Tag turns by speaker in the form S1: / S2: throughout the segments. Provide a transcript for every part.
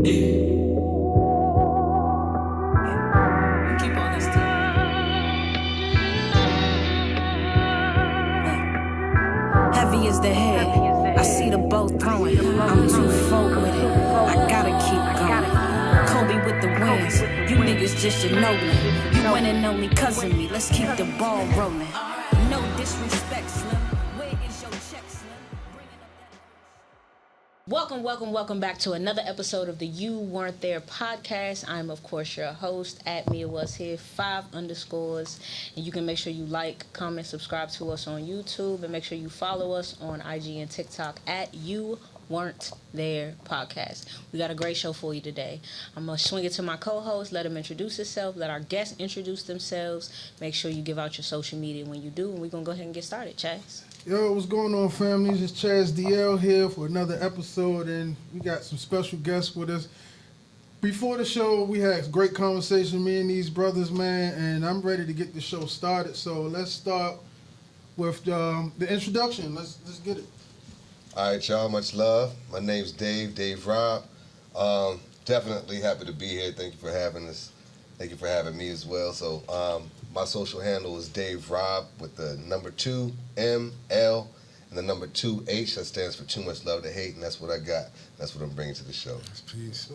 S1: Keep all this heavy is the head. I see the boat throwing. I'm too full with it. I gotta keep going. Kobe with the wins. You niggas just Ginobili. You winning only cause of me. Let's keep the ball rolling. No disrespect, Slim. Where is your check, Slim? Welcome back to another episode of the You Weren't There podcast. I'm, of course, your host, at Mia Was Here, 5 underscores. And you can make sure you like, comment, subscribe to us on YouTube, and make sure you follow us on IG and TikTok at You Weren't There podcast. We got a great show for you today. I'm going to swing it to my co-host, let him introduce himself, let our guests introduce themselves. Make sure you give out your social media when you do, and we're going to go ahead and get started. Chaz?
S2: Yo, what's going on, families? It's Chaz DL here for another episode, and we got some special guests with us. Before the show, we had great conversation, me and these brothers, man, and I'm ready to get the show started. So let's start with the introduction. Let's get it.
S3: All right, y'all. Much love. My name's Dave Robb. Definitely happy to be here. Thank you for having us. Thank you for having me as well. So my social handle is Dave Robb with the number 2 ML and the number 2 H. That stands for Too Much Love to Hate, and that's what I got. That's what I'm bringing to the show.
S2: Peace.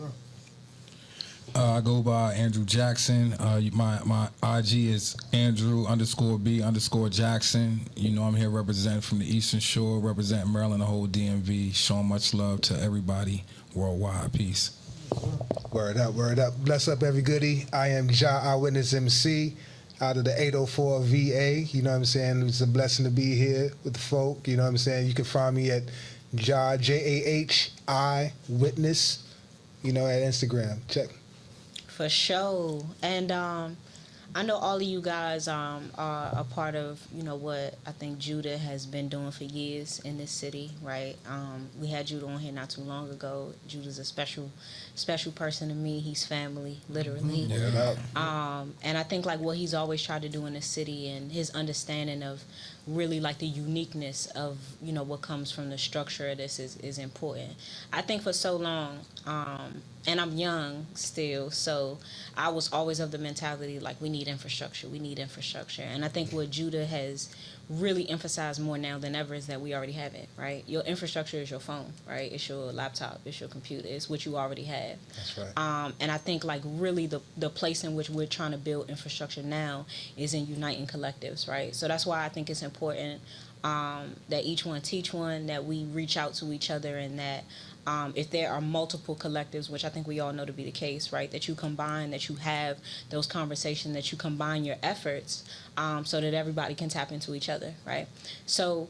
S4: I go by Andrew Jackson. My IG is Andrew_B_Jackson. You know, I'm here representing from the Eastern Shore, representing Maryland, the whole DMV, showing much love to everybody worldwide. Peace.
S5: Word up. Bless up, every goodie. I am Jah I Witness MC out of the 804 VA. You know what I'm saying? It's a blessing to be here with the folk. You know what I'm saying? You can find me at Jah, Jahi Witness, you know, at Instagram. Check.
S1: For sure. And I know all of you guys are a part of, you know, what I think Judah has been doing for years in this city, right? We had Judah on here not too long ago. Judah's a special person to me. He's family, literally.
S5: Yeah.
S1: And I think, like, what he's always tried to do in the city and his understanding of really, like, the uniqueness of, you know, what comes from the structure of this is important. I think for so long, and I'm young still, so I was always of the mentality, like, we need infrastructure. And I think what Judah has really emphasized more now than ever is that we already have it, right? Your infrastructure is your phone, right? It's your laptop, it's your computer, it's what you already have.
S5: That's right.
S1: And I think, like, really the place in which we're trying to build infrastructure now is in uniting collectives, right? So that's why I think it's important that each one teach one, that we reach out to each other, and that if there are multiple collectives, which I think we all know to be the case, right, that you combine, that you have those conversations, that you combine your efforts so that everybody can tap into each other, right? So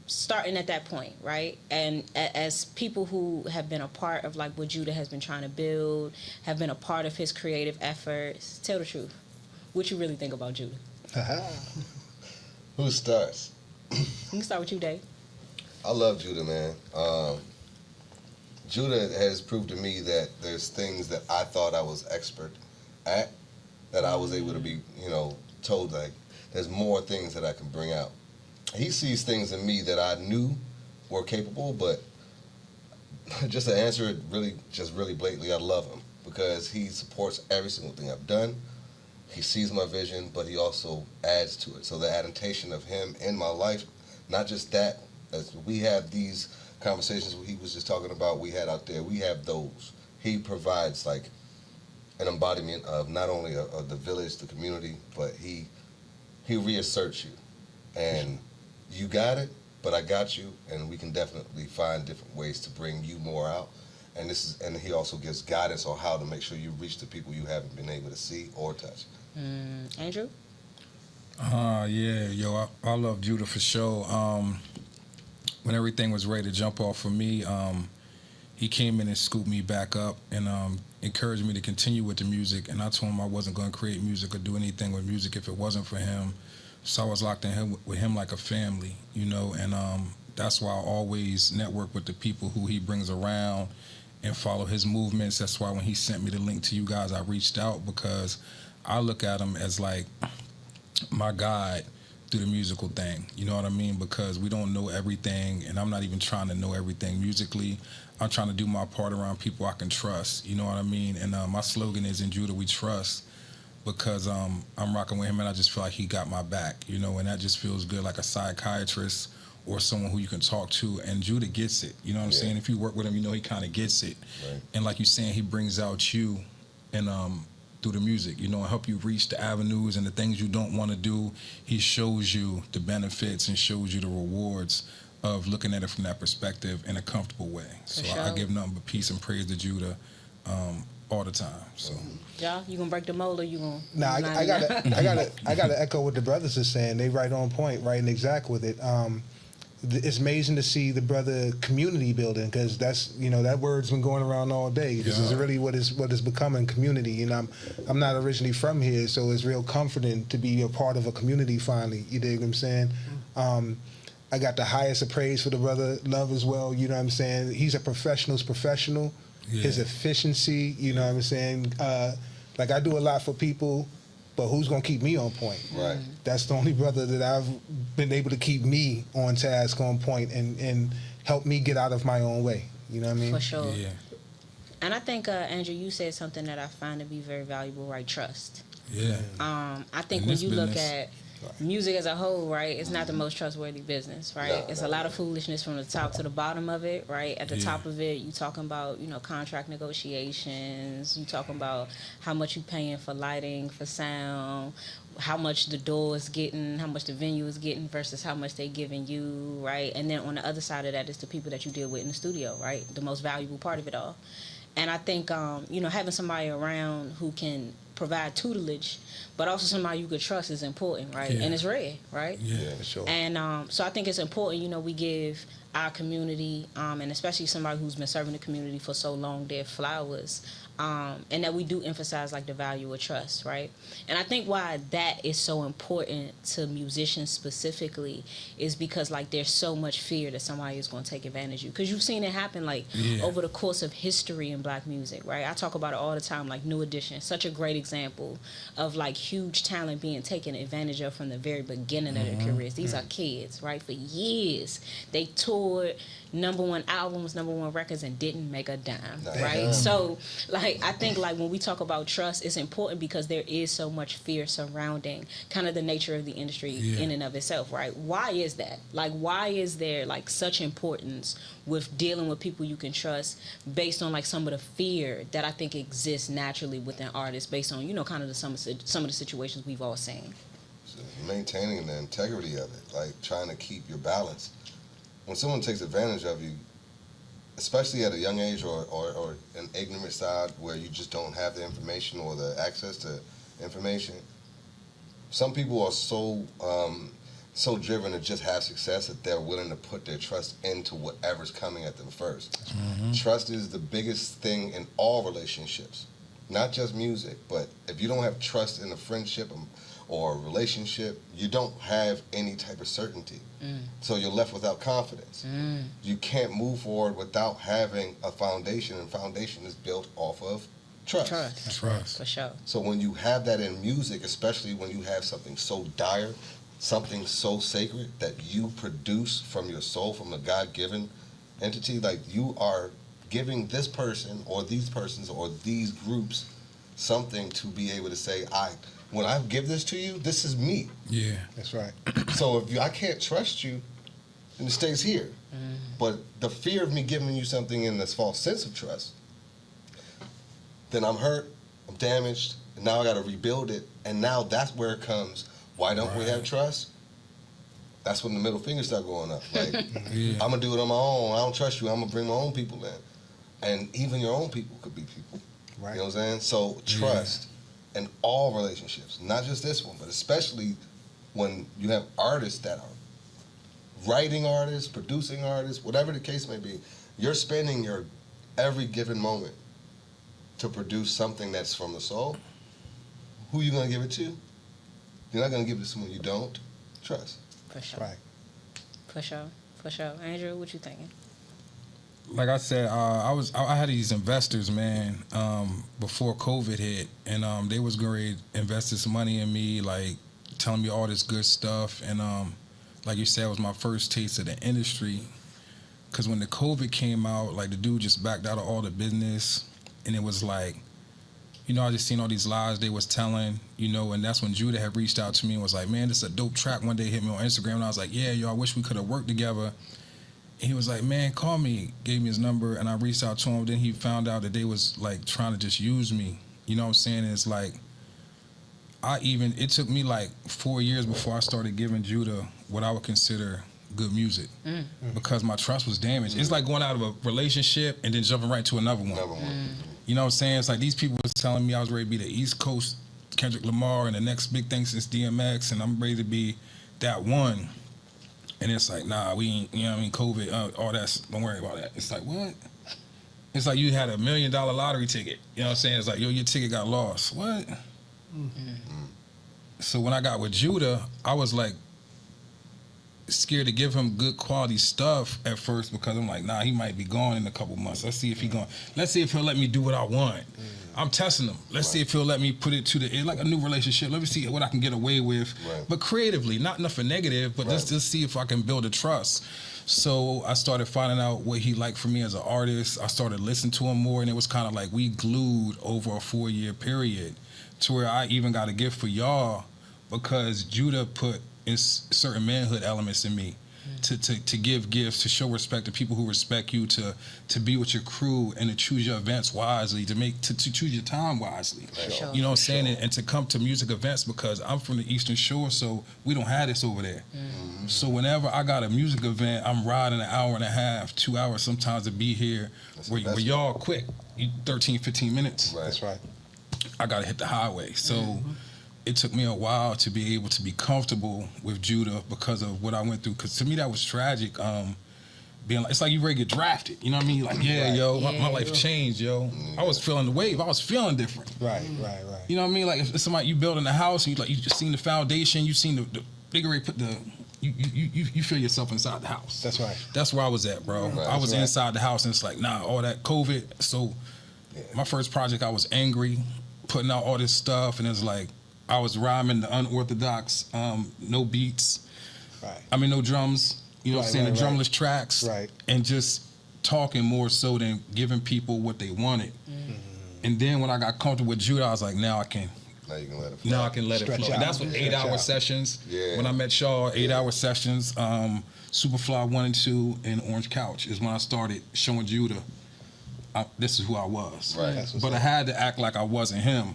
S1: starting at that point, right, and as people who have been a part of, like, what Judah has been trying to build, have been a part of his creative efforts, tell the truth. What you really think about Judah?
S3: Who starts?
S1: You can start with you, Dave.
S3: I love Judah, man. Judah has proved to me that there's things that I thought I was expert at that I was able to be, you know, told, like, there's more things that I can bring out. He sees things in me that I knew were capable, but just to answer it really blatantly, I love him because he supports every single thing I've done. He sees my vision, but he also adds to it. So the adaptation of him in my life, not just that, as we have these conversations he was just talking about we had out there, we have those. He provides, like, an embodiment of not only of the village, the community, but he reasserts you. And you got it, but I got you, and we can definitely find different ways to bring you more out. And he also gives guidance on how to make sure you reach the people you haven't been able to see or touch.
S1: Andrew?
S4: Yeah, yo, I love Judah for sure. When everything was ready to jump off for me, he came in and scooped me back up and encouraged me to continue with the music. And I told him I wasn't going to create music or do anything with music if it wasn't for him. So I was locked in with him like a family, you know, and that's why I always network with the people who he brings around and follow his movements. That's why when he sent me the link to you guys, I reached out because I look at him as, like, my guide through the musical thing. You know what I mean? Because we don't know everything, and I'm not even trying to know everything musically. I'm trying to do my part around people I can trust. You know what I mean? And my slogan is "In Judah We Trust," because I'm rocking with him, and I just feel like he got my back. You know, and that just feels good, like a psychiatrist or someone who you can talk to. And Judah gets it. You know what I'm saying? If you work with him, you know he kind of gets it.
S3: Right.
S4: And like you're saying, he brings out you, and through the music, you know, and help you reach the avenues and the things you don't want to do. He shows you the benefits and shows you the rewards of looking at it from that perspective in a comfortable way. So
S1: sure.
S4: I give nothing but peace and praise to Judah all the time. So
S1: Jah, you gonna break the mold or you gonna?
S5: Nah, I gotta echo what the brothers are saying. They right on point, right and exact with it. It's amazing to see the brother community building, because that's, you know, that word's been going around all day. This is really what is becoming community. You know, I'm not originally from here, so it's real comforting to be a part of a community finally. You dig what I'm saying? I got the highest of praise for the brother Love as well. You know what I'm saying? He's a professional's professional. Yeah. His efficiency, you know what I'm saying? Like, I do a lot for people, but who's gonna keep me on point?
S3: Right.
S5: That's the only brother that I've been able to keep me on task, on point, and help me get out of my own way. You know what I mean?
S1: For sure.
S4: yeah,
S1: And I think Andrew, you said something that I find to be very valuable, right? Trust.
S4: yeah.
S1: I think
S4: In
S1: when
S4: this
S1: you look
S4: business.
S1: at music as a whole, right, it's not the most trustworthy business, right?
S3: No,
S1: It's
S3: no,
S1: a lot
S3: no.
S1: of foolishness from the top to the bottom of it, right? At the top of it, you talking about, you know, contract negotiations, you talking about how much you paying for lighting, for sound, how much the door is getting, how much the venue is getting versus how much they giving you, right? And then on the other side of that is the people that you deal with in the studio, right? The most valuable part of it all. And I think, you know, having somebody around who can provide tutelage, but also somebody you could trust is important, right?
S4: Yeah.
S1: And it's rare, right?
S4: Yeah.
S5: For sure.
S1: And so I think it's important, you know, we give our community, and especially somebody who's been serving the community for so long, their flowers, and that we do emphasize, like, the value of trust, right? And I think why that is so important to musicians specifically is because, like, there's so much fear that somebody is going to take advantage of you. Because you've seen it happen, like, over the course of history in black music, right? I talk about it all the time, like New Edition, such a great example of, like, huge talent being taken advantage of from the very beginning of their careers. These are kids, right? For years, they toured #1 albums, #1 records, and didn't make a dime, right? So, like, I think, like, when we talk about trust, it's important because there is so much fear surrounding kind of the nature of the industry in and of itself, right? Why is that? Like, why is there, like, such importance with dealing with people you can trust based on, like, some of the fear that I think exists naturally within artists based on, you know, kind of some of the situations we've all seen?
S3: So maintaining the integrity of it, like trying to keep your balance. When someone takes advantage of you, especially at a young age or an ignorant side where you just don't have the information or the access to information, some people are so driven to just have success that they're willing to put their trust into whatever's coming at them first. Trust is the biggest thing in all relationships, not just music, but if you don't have trust in a friendship or a relationship, you don't have any type of certainty. So you're left without confidence. You can't move forward without having a foundation, and foundation is built off of trust.
S4: Trust.
S1: For sure.
S3: So when you have that in music, especially when you have something so dire, something so sacred that you produce from your soul, from a God-given entity, like you are giving this person or these persons or these groups something to be able to say, when I give this to you, this is me.
S4: Yeah.
S5: That's right.
S3: So if I can't trust you, then it stays here. But the fear of me giving you something in this false sense of trust, then I'm hurt, I'm damaged, and now I got to rebuild it. And now that's where it comes. Why don't we have trust? That's when the middle fingers start going up. Like, I'm going to do it on my own. I don't trust you. I'm going to bring my own people in. And even your own people could be people.
S5: Right.
S3: You know what I'm saying? So trust in all relationships, not just this one, but especially when you have artists that are writing artists, producing artists, whatever the case may be, you're spending your every given moment to produce something that's from the soul. Who are you going to give it to? You're not going to give it to someone you don't trust.
S1: For sure.
S5: Right.
S1: For sure. For sure. Andrew, what you thinking?
S4: Like I said, I had these investors, man, before COVID hit, and they was going to invest this money in me, like telling me all this good stuff. And like you said, it was my first taste of the industry. Because when the COVID came out, like the dude just backed out of all the business. And it was like, you know, I just seen all these lies they was telling, you know, and that's when Judah had reached out to me and was like, man, this is a dope track. One day hit me on Instagram and I was like, yeah, yo, I wish we could have worked together. And he was like, man, call me. Gave me his number and I reached out to him. Then he found out that they was like trying to just use me. You know what I'm saying? And it's like, it took me like 4 years before I started giving Judah what I would consider good music because my trust was damaged. It's like going out of a relationship and then jumping right to another one. You know what I'm saying? It's like these people was telling me I was ready to be the East Coast Kendrick Lamar and the next big thing since DMX, and I'm ready to be that one. And it's like, nah, we ain't, you know what I mean, COVID, all that, don't worry about that. It's like, what? It's like you had $1 million lottery ticket. You know what I'm saying? It's like, yo, your ticket got lost. What? So when I got with Judah, I was like scared to give him good quality stuff at first because I'm like, nah, he might be gone in a couple months. Let's see if he gone. Let's see if he'll let me do what I want. I'm testing him. Let's see if he'll let me put it to the, like a new relationship. Let me see what I can get away with, but creatively, not nothing negative, but just see if I can build a trust. So I started finding out what he liked for me as an artist. I started listening to him more, and it was kind of like we glued over a 4-year period to where I even got a gift for y'all because Judah put in certain manhood elements in me to give gifts, to show respect to people who respect you, to be with your crew and to choose your events wisely, to choose your time wisely.
S1: Sure.
S4: You know what I'm saying? And to come to music events because I'm from the Eastern Shore, so we don't have this over there. So whenever I got a music event, I'm riding an hour and a half, 2 hours sometimes to be here where y'all quick, 13, 15 minutes.
S5: That's right.
S4: I got to hit the highway. So it took me a while to be able to be comfortable with Judah because of what I went through. Because to me, that was tragic. Being like, it's like you ready to get drafted. You know what I mean? Like, my life changed, yo. I was feeling the wave. I was feeling different.
S5: Right.
S4: You know what I mean? Like, if somebody, you building a house and you just seen the foundation, you seen the bigger they put the, you feel yourself inside the house.
S5: That's right.
S4: That's where I was at, bro.
S3: Right.
S4: I was inside the house and it's like, nah, all that COVID. So my first project, I was angry, putting out all this stuff, and it's like, I was rhyming the unorthodox, no beats.
S5: Right.
S4: I mean, no drums. You know what I'm saying? The drumless tracks.
S5: Right.
S4: And just talking more so than giving people what they wanted. And then when I got comfortable with Judah, I was like, now I can
S3: Now you can let it flow.
S4: Now I can let
S5: Stretch
S4: it flow.
S5: out.
S4: And that's what 8-hour sessions.
S3: Yeah.
S4: When I met Shaw, 8-hour sessions, Superfly 1 and 2, and Orange Couch is when I started showing Judah this is who I was.
S3: Right.
S4: But I had to act like I wasn't him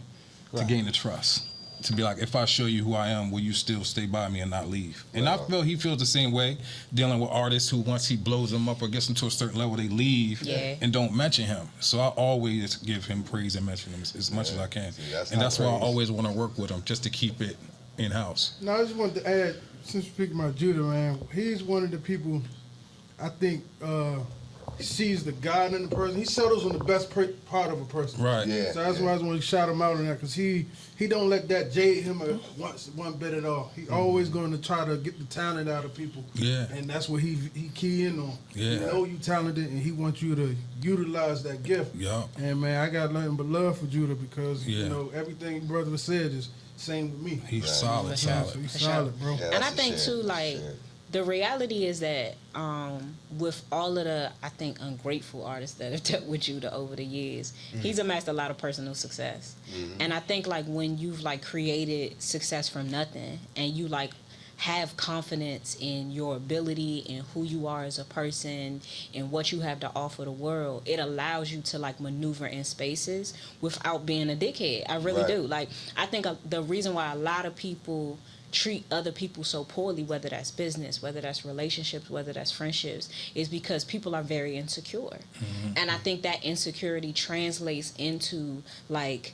S4: to
S5: Right.
S4: gain the trust. To be like, if I show you who I am, will you still stay by me and not leave? And I feel he feels the same way, dealing with artists who once he blows them up or gets them to a certain level, they leave and don't mention him. So I always give him praise and mention him as much as I can.
S3: See,
S4: and that's why I
S3: praise.
S4: always want to work with him, just to keep it in-house.
S2: Now, I just wanted to add, since we're speaking about Judah, man, he's one of the people I think sees the God in the person. He settles on the best part of a person.
S4: Right.
S3: Yeah.
S2: So that's why I just want to shout him out on that, because he don't let that jade him one bit at all. He always going to try to get the talent out of people.
S4: Yeah.
S2: And that's what he key in on.
S4: Yeah.
S2: He know you talented, and he wants you to utilize that gift.
S4: Yeah.
S2: And man, I got nothing but love for Judah because
S4: Yeah.
S2: you know everything brother said is same with me.
S4: He's
S3: Right.
S4: solid,
S1: For
S2: Yeah,
S1: sure.
S2: so he's
S1: For
S2: solid, bro.
S3: Yeah,
S1: And I
S3: that's a
S1: think
S3: shit.
S1: too, like
S3: Shit.
S1: the reality is that with all of the, I think, ungrateful artists that have dealt with Judah over the years, he's amassed a lot of personal success. And I think like when you've like created success from nothing and you like have confidence in your ability and who you are as a person and what you have to offer the world, it allows you to like maneuver in spaces without being a dickhead. I really
S3: Right.
S1: do. Like, I think the reason why a lot of people treat other people so poorly, whether that's business, whether that's relationships, whether that's friendships, is because people are very insecure. And I think that insecurity translates into like,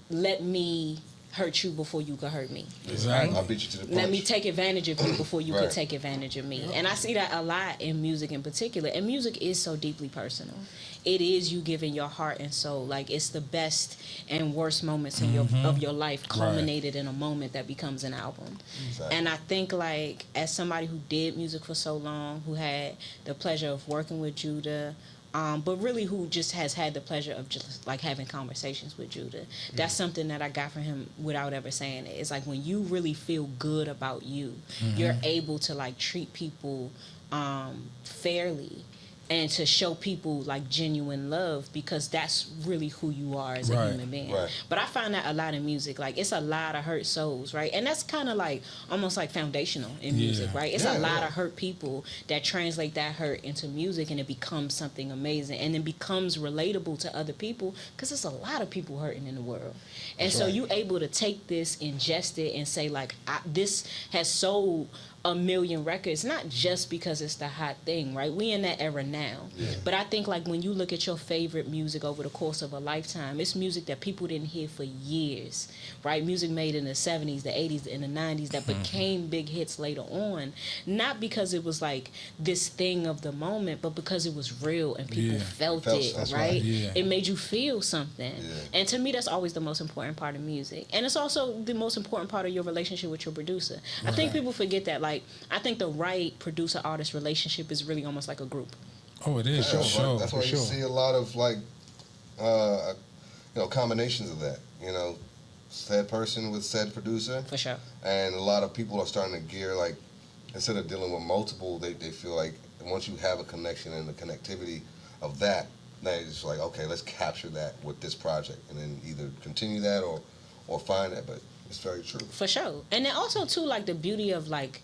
S1: let me hurt you before you could hurt me.
S4: Exactly.
S3: I'll beat you to the punch.
S1: Let me take advantage of you before you
S3: Right.
S1: could take advantage of me. And I see that a lot in music in particular. And music is so deeply personal. It is you giving your heart and soul. Like, it's the best and worst moments in of your life culminated in a moment that becomes an album.
S3: Exactly.
S1: And I think, like, as somebody who did music for so long, who had the pleasure of working with Judah, but really who just has had the pleasure of just like having conversations with Judah. That's something that I got from him without ever saying it. It's like when you really feel good about you, you're able to like treat people fairly and to show people like genuine love, because that's really who you are as a
S4: Right.
S1: human being.
S3: Right.
S1: But I find that a lot in music, like it's a lot of hurt souls, right? And that's kind of like almost like foundational in music,
S4: Yeah.
S1: right? It's
S3: Yeah,
S1: a lot
S3: yeah.
S1: of hurt people that translate that hurt into music, and it becomes something amazing, and then becomes relatable to other people, because there's a lot of people hurting in the world. And
S5: That's
S1: so
S5: right.
S1: you able to take this, ingest it, and say like, this has sold 1 million records, not just because it's the hot thing, right? We in that era now.
S3: Yeah.
S1: But I think like when you look at your favorite music over the course of a lifetime, it's music that people didn't hear for years, right? Music made in the 70s, the 80s, and the 90s that became big hits later on, not because it was like this thing of the moment, but because it was real and people
S4: Yeah.
S1: felt
S3: Felt
S1: it,
S3: something.
S1: right?
S4: Yeah.
S1: It made you feel something.
S3: Yeah.
S1: And to me, that's always the most important part of music. And it's also the most important part of your relationship with your producer. I think people forget that. Like, I think the right producer-artist relationship is really almost like a group.
S4: Oh, it is
S3: Yeah,
S4: for sure.
S3: that's why
S5: for
S3: you
S5: sure.
S3: see a lot of like, combinations of that. Said person with said producer,
S1: For sure.
S3: and a lot of people are starting to gear like, instead of dealing with multiple, they feel like once you have a connection and the connectivity of that, then it's like, okay, let's capture that with this project, and then either continue that or find that. But it's very true.
S1: For sure. And then also, too, like, the beauty of, like,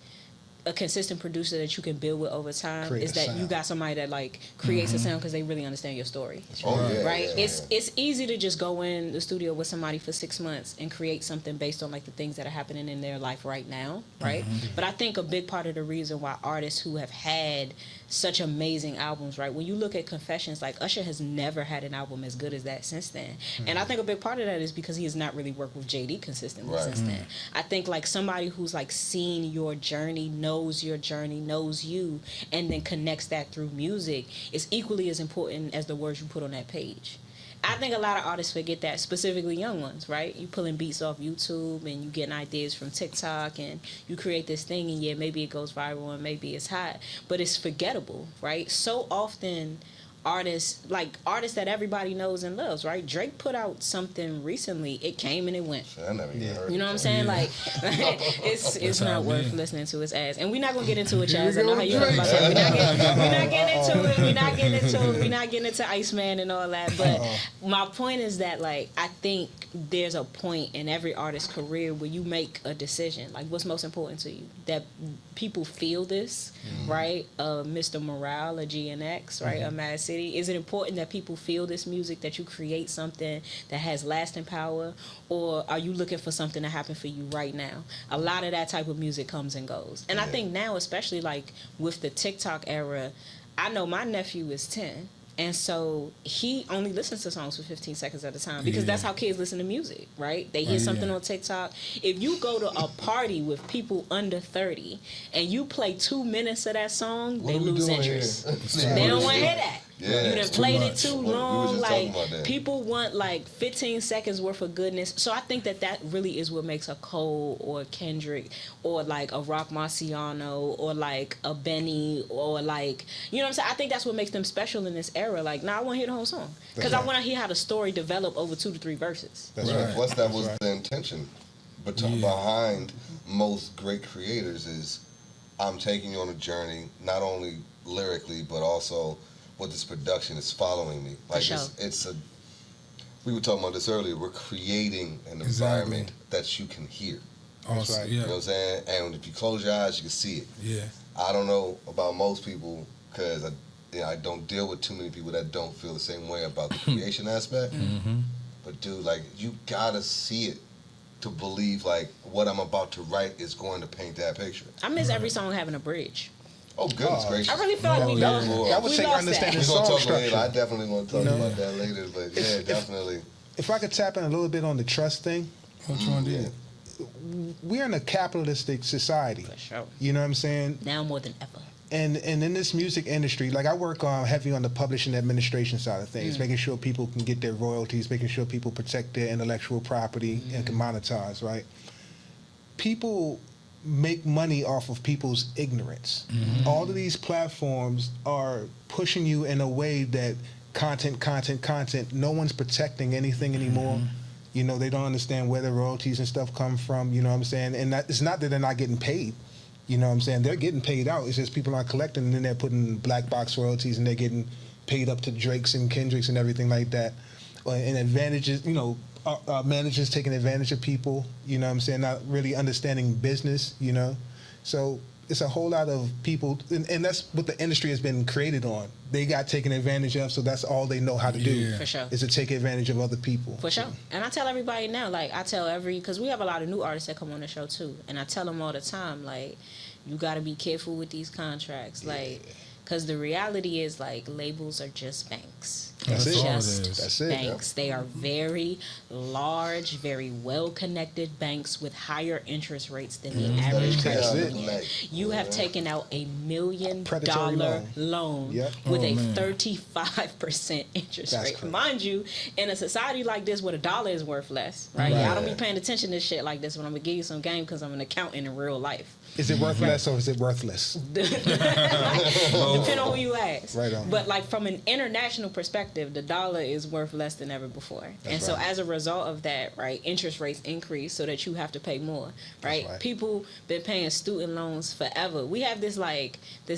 S1: a consistent producer that you can build with over time
S5: Create
S1: is
S5: a
S1: that you
S5: sound.
S1: got somebody that, like, creates a sound because they really understand your story.
S3: Oh yeah,
S1: Right?
S3: yeah,
S1: It's easy to just go in the studio with somebody for 6 months and create something based on like the things that are happening in their life right now, right? But I think a big part of the reason why artists who have had such amazing albums, right? When you look at Confessions, like Usher has never had an album as good as that since then. And I think a big part of that is because he has not really worked with JD consistently
S3: Right.
S1: since then. I think like somebody who's like seen your journey, knows your journey, knows you, and then connects that through music is equally as important as the words you put on that page. I think a lot of artists forget that, specifically young ones, right? You pulling beats off YouTube and you getting ideas from TikTok and you create this thing, and yeah, maybe it goes viral and maybe it's hot, but it's forgettable, right? So often artists that everybody knows and loves, right? Drake put out something recently, it came and it went.
S3: Shit, I never even
S5: Yeah.
S3: heard.
S1: You know what I'm
S3: of
S1: saying?
S4: Yeah.
S1: Like, it's
S4: That's
S1: not
S4: how
S1: worth
S4: it be.
S1: listening to his ass. And we're not gonna get into it,
S2: Here
S1: Chaz.
S2: we
S1: I know
S2: go
S1: how you
S2: with
S1: feel about
S2: Drake.
S1: that. We're not getting into it. We're not getting into Iceman and all that. But my point is that, like, I think there's a point in every artist's career where you make a decision. Like, what's most important to you? That people feel this, right? Mr. Morale, a GNX, right? A Mad City. Is it important that people feel this music, that you create something that has lasting power, or are you looking for something to happen for you right now? A lot of that type of music comes and goes. And I think now, especially like with the TikTok era, I know my nephew is 10. And so he only listens to songs for 15 seconds at a time, because that's how kids listen to music, right? They hear something on TikTok. If you go to a party with people under 30 and you play 2 minutes of that song,
S3: What
S1: they
S3: are we
S1: lose
S3: doing
S1: interest.
S3: here?
S1: They don't want to hear that.
S3: Yeah,
S1: You done
S3: it's
S1: played it
S4: much.
S1: too
S3: We were
S1: long.
S3: just
S1: Like,
S3: talking about that.
S1: people want like 15 seconds worth of goodness. So I think that really is what makes a Cole or a Kendrick or like a Rock Marciano or like a Benny or like, you know what I'm saying? I think that's what makes them special in this era. Like, nah, I want to hear the whole song, because I want to hear how the story develop over 2 to 3 verses.
S5: That's
S3: Right.
S5: right.
S3: Plus, that was
S5: That's right.
S3: the intention behind most great creators is, I'm taking you on a journey, not only lyrically, but also with this production is following me. Like,
S1: sure.
S3: it's a, we were talking about this earlier, we're creating an
S4: Exactly.
S3: environment that you can hear.
S5: That's
S4: Also,
S5: right.
S3: You know
S4: yeah,
S3: what I'm saying? And if you close your eyes, you can see it.
S4: yeah.
S3: I don't know about most people, because I don't deal with too many people that don't feel the same way about the creation aspect. But dude, like, you gotta see it to believe like what I'm about to write is going to paint that picture.
S1: I miss every song having a bridge.
S3: Oh goodness gracious!
S1: I really feel like we
S3: yeah,
S1: lost
S3: well,
S5: That would
S1: we
S5: take
S1: lost
S5: understanding
S3: We're
S1: that.
S3: gonna
S5: song
S3: talk later.
S5: structure.
S3: I definitely want to talk
S5: You know?
S3: about that later. But yeah, definitely.
S5: If I could tap in a little bit on the trust thing,
S4: What you want to do?
S5: we're in a capitalistic society.
S1: For sure.
S5: You know what I'm saying?
S1: Now more than ever.
S5: And in this music industry, like I work heavy on the publishing administration side of things, making sure people can get their royalties, making sure people protect their intellectual property and can monetize, right? People make money off of people's ignorance. All of these platforms are pushing you in a way that content, no one's protecting anything anymore. You know, they don't understand where the royalties and stuff come from, you know what I'm saying? And it's not that they're not getting paid. You know what I'm saying? They're getting paid out. It's just people aren't collecting, and then they're putting black box royalties, and they're getting paid up to Drakes and Kendricks and everything like that. And advantages, you know, managers taking advantage of people, you know what I'm saying? Not really understanding business, you know? So it's a whole lot of people, and that's what the industry has been created on. They got taken advantage of, so that's all they know how to do.
S1: For sure.
S5: Is to take advantage of other people.
S1: For sure. And I tell everybody now, like, because we have a lot of new artists that come on the show too, and I tell them all the time, like, you got to be careful with these contracts, like, because the reality is, like, labels are just banks.
S5: That's it.
S1: Just banks. They are very large, very well-connected banks with higher interest rates than the average credit union. You have taken out $1 million loan with a 35% interest rate.
S5: Crazy.
S1: Mind you, in a society like this where the dollar is worth less, right? I don't be paying attention to shit like this, but I'm going to give you some game because I'm an accountant in real life.
S5: Is it worth less or is it worthless?
S1: Depending on who you ask.
S5: Right on.
S1: But like from an international perspective, the dollar is worth less than ever before. So as a result of that, right, interest rates increase so that you have to pay more, right? People been paying student loans forever. We have this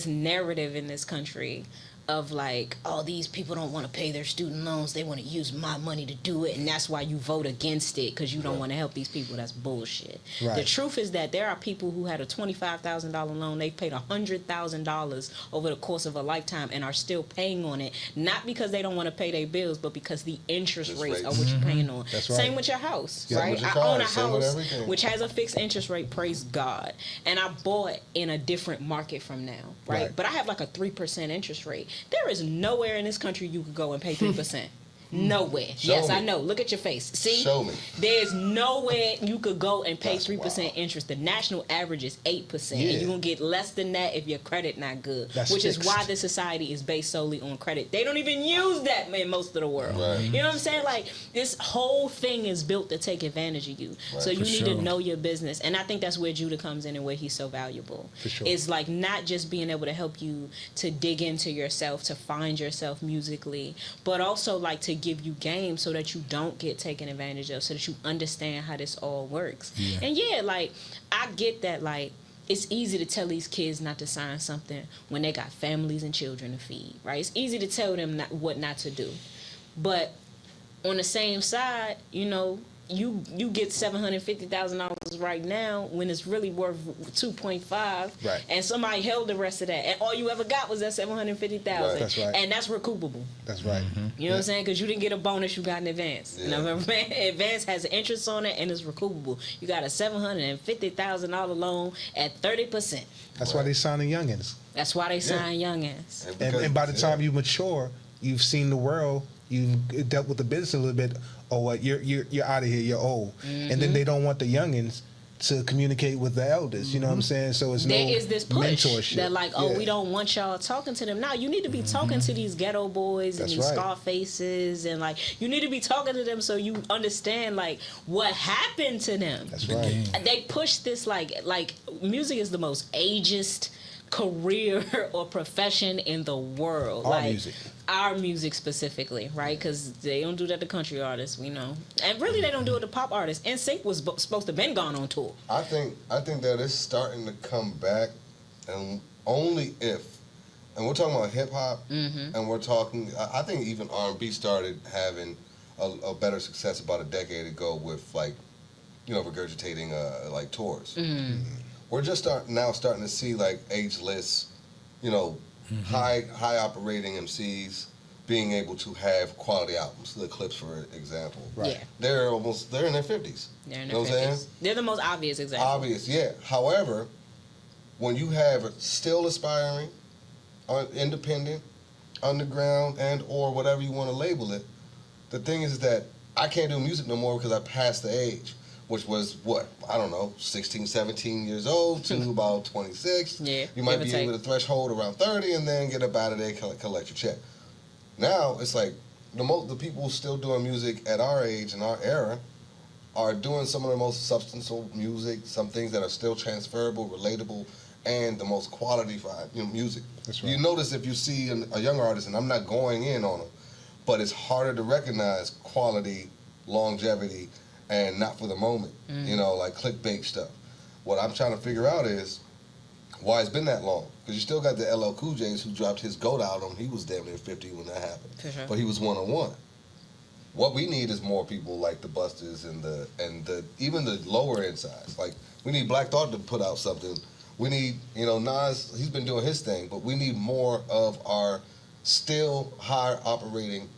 S1: narrative in this country of like, oh, these people don't want to pay their student loans. They want to use my money to do it, and that's why you vote against it because you don't want to help these people. That's bullshit. The truth is that there are people who had a $25,000 loan. They've paid $100,000 over the course of a lifetime and are still paying on it, not because they don't want to pay their bills, but because the interest rates are what you're paying on. Same with your house, right? I own a house which has a fixed interest rate, praise God, and I bought in a different market from now, right? But I have like a 3% interest rate. There is nowhere in this country you could go and pay 3%. Nowhere. Yes, I know. Look at your face. See?
S3: Show me.
S1: There's nowhere you could go and pay 3% interest. The national average is 8%. And you're going to get less than that if your credit not good. Which is why this society is based solely on credit. They don't even use that in most of the world. You know what I'm saying? Like, this whole thing is built to take advantage of you. So you need to know your business. And I think that's where Judah comes in and where he's so valuable. It's like not just being able to help you to dig into yourself, to find yourself musically, but also like to give you game so that you don't get taken advantage of, so that you understand how this all works. And like, I get that, like, it's easy to tell these kids not to sign something when they got families and children to feed, right? It's easy to tell them what not to do. But on the same side, you know, you get $750,000 right now when it's really worth 2.5, and somebody held the rest of that, and all you ever got was that $750,000,
S5: That's right.
S1: and that's recoupable.
S5: That's right.
S1: You know what I'm saying? Because you didn't get a bonus, you got an advance. You know what I'm saying? Advance has interest on it and it's recoupable. You got a $750,000 loan at 30%.
S5: That's why they signing youngins.
S1: That's why they sign youngins.
S5: And by the time you mature, you've seen the world, you've dealt with the business a little bit. Or what? You're out of here. You're old, and then they don't want the youngins to communicate with the elders. You know what I'm saying? So it's
S1: there is this push
S5: mentorship.
S1: that like, we don't want y'all talking to them. Now you need to be talking to these ghetto boys and these Scarfaces, and like you need to be talking to them so you understand like what happened to them.
S5: That's right.
S1: They push this like music is the most ageist career or profession in the world. Our music specifically, right? Because they don't do that to country artists, we know, and really they don't do it to pop artists. NSYNC was supposed to have been gone on tour.
S3: I think that it's starting to come back, and only if, and we're talking about hip hop, and we're talking. I think even R&B started having a better success about a decade ago with like, you know, regurgitating like tours. We're just starting to see like ageless, you know, high operating MCs being able to have quality albums. The Clips, for example, they're in their 50s.
S1: They're in their 50s. They're the most obvious example.
S3: However, when you have still aspiring, independent, underground, and or whatever you want to label it, the thing is that I can't do music no more because I passed the age. Which was, 16, 17 years old to about 26. You might be able to threshold around 30 and then get up out of there, collect your check. Now, it's like, the people still doing music at our age and our era are doing some of the most substantial music, some things that are still transferable, relatable, and the most qualified music.
S5: That's right.
S3: You notice if you see a young artist, and I'm not going in on them, but it's harder to recognize quality, longevity, and not for the moment, like clickbait stuff. What I'm trying to figure out is why it's been that long. Because you still got the LL Cool J's who dropped his GOAT album. He was damn near 50 when that happened.
S1: For sure.
S3: But he was one-on-one. What we need is more people like the Busters and even the lower end sides. Like, we need Black Thought to put out something. We need, Nas, he's been doing his thing, but we need more of our still higher operating,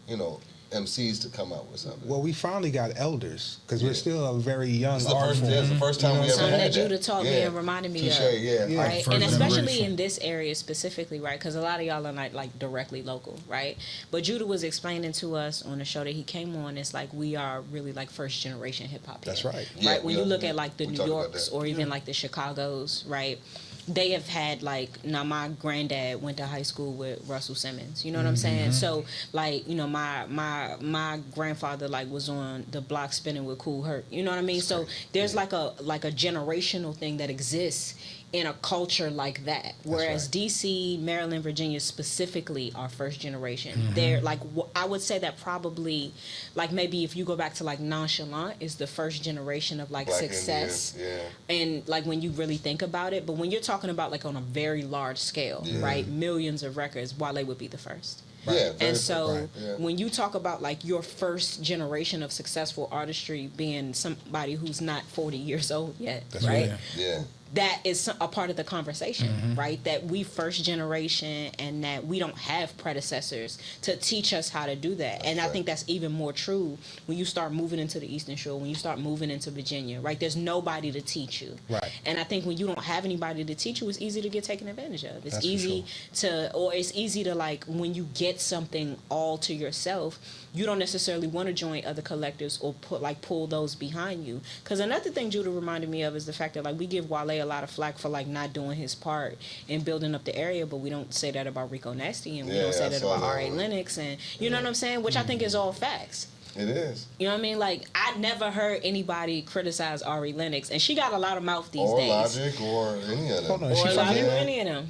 S3: MCs to come out with something.
S5: Well, we finally got elders because we're still a very young
S3: It's the
S5: art
S3: first,
S5: form.
S3: it's the first time we ever
S1: Something
S3: had
S1: that
S3: that.
S1: Judah taught me and reminded me
S3: Touche,
S1: of.
S3: yeah.
S1: Right,
S4: First
S1: and especially
S4: generation.
S1: in this area specifically, right? Because a lot of y'all are not like directly local, right? But Judah was explaining to us on the show that he came on. It's like we are really like first generation hip hop.
S5: That's right.
S3: Yeah,
S1: Right. When you look at like the
S3: we
S1: New
S3: talked about
S1: Yorks
S3: that.
S1: or even like the Chicagos, right? They have had like my granddad went to high school with Russell Simmons. You know what I'm saying? So like my grandfather like was on the block spinning with Kool Herc. You know what I mean? So there's like a generational thing that exists in a culture like that. Whereas DC, Maryland, Virginia specifically are first generation. They're like I would say that probably like maybe if you go back to like Nonchalant is the first generation of like
S3: Black
S1: success.
S3: Indians,
S1: And like when you really think about it, but when you're talking about like on a very large scale, right, millions of records, Wale would be the first.
S3: Yeah, very
S1: And so
S3: right, yeah.
S1: when you talk about like your first generation of successful artistry being somebody who's not 40 years old yet, right?
S3: Yeah.
S1: That is a part of the conversation, right? That we first generation and that we don't have predecessors to teach us how to do that. And I think that's even more true when you start moving into the Eastern Shore, when you start moving into Virginia, right? There's nobody to teach you.
S5: Right.
S1: And I think when you don't have anybody to teach you, it's easy to get taken advantage of. It's
S5: That's for
S1: easy it's easy to like when you get something all to yourself, you don't necessarily want to join other collectives or pull those behind you. Because another thing Judah reminded me of is the fact that like we give Wale a lot of flack for like not doing his part in building up the area, but we don't say that about Rico Nasty and we don't say that about R.A. Lennox and you know what I'm saying? Which I think is all facts.
S3: It is.
S1: You know what I mean? Like I never heard anybody criticize R.A. Lennox, and she got a lot of mouth these
S3: Or
S1: days.
S3: Logic or any of them.
S5: Hold on,
S1: Or
S5: she from
S1: Logic or
S5: here?
S1: any of them.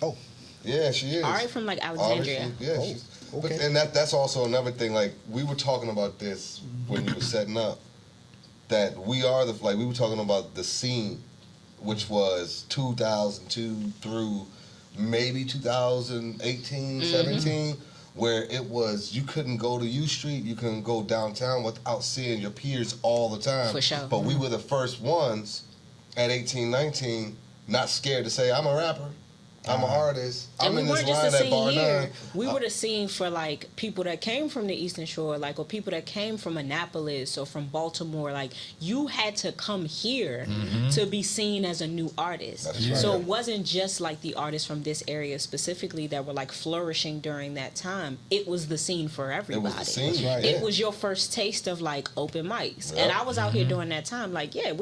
S5: Oh,
S3: Yeah, she is.
S1: R.A. from like Alexandria.
S3: Yeah,
S5: Oh,
S3: she's,
S5: okay.
S3: but and that's also another thing. Like we were talking about this when you were setting up, that we are we were talking about the scene, which was 2002 through maybe 2018, 17, where it was you couldn't go to U Street, you couldn't go downtown without seeing your peers all the time.
S1: For sure.
S3: But we were the first ones at 18, 19, not scared to say I'm a rapper. I'm an artist.
S1: And
S3: I'm
S1: we
S3: in this
S1: weren't just
S3: line
S1: the
S3: at
S1: scene
S3: Bar
S1: here.
S3: 9.
S1: We were the scene for like people that came from the Eastern Shore, like or people that came from Annapolis or from Baltimore. Like you had to come here to be seen as a new artist.
S3: That's right.
S1: So it wasn't just like the artists from this area specifically that were like flourishing during that time. It was the scene for everybody.
S3: It was the scene.
S5: That's right.
S1: It
S3: yeah.
S1: was your first taste of like open mics.
S3: Yep.
S1: And I was out here during that time. Like, yeah,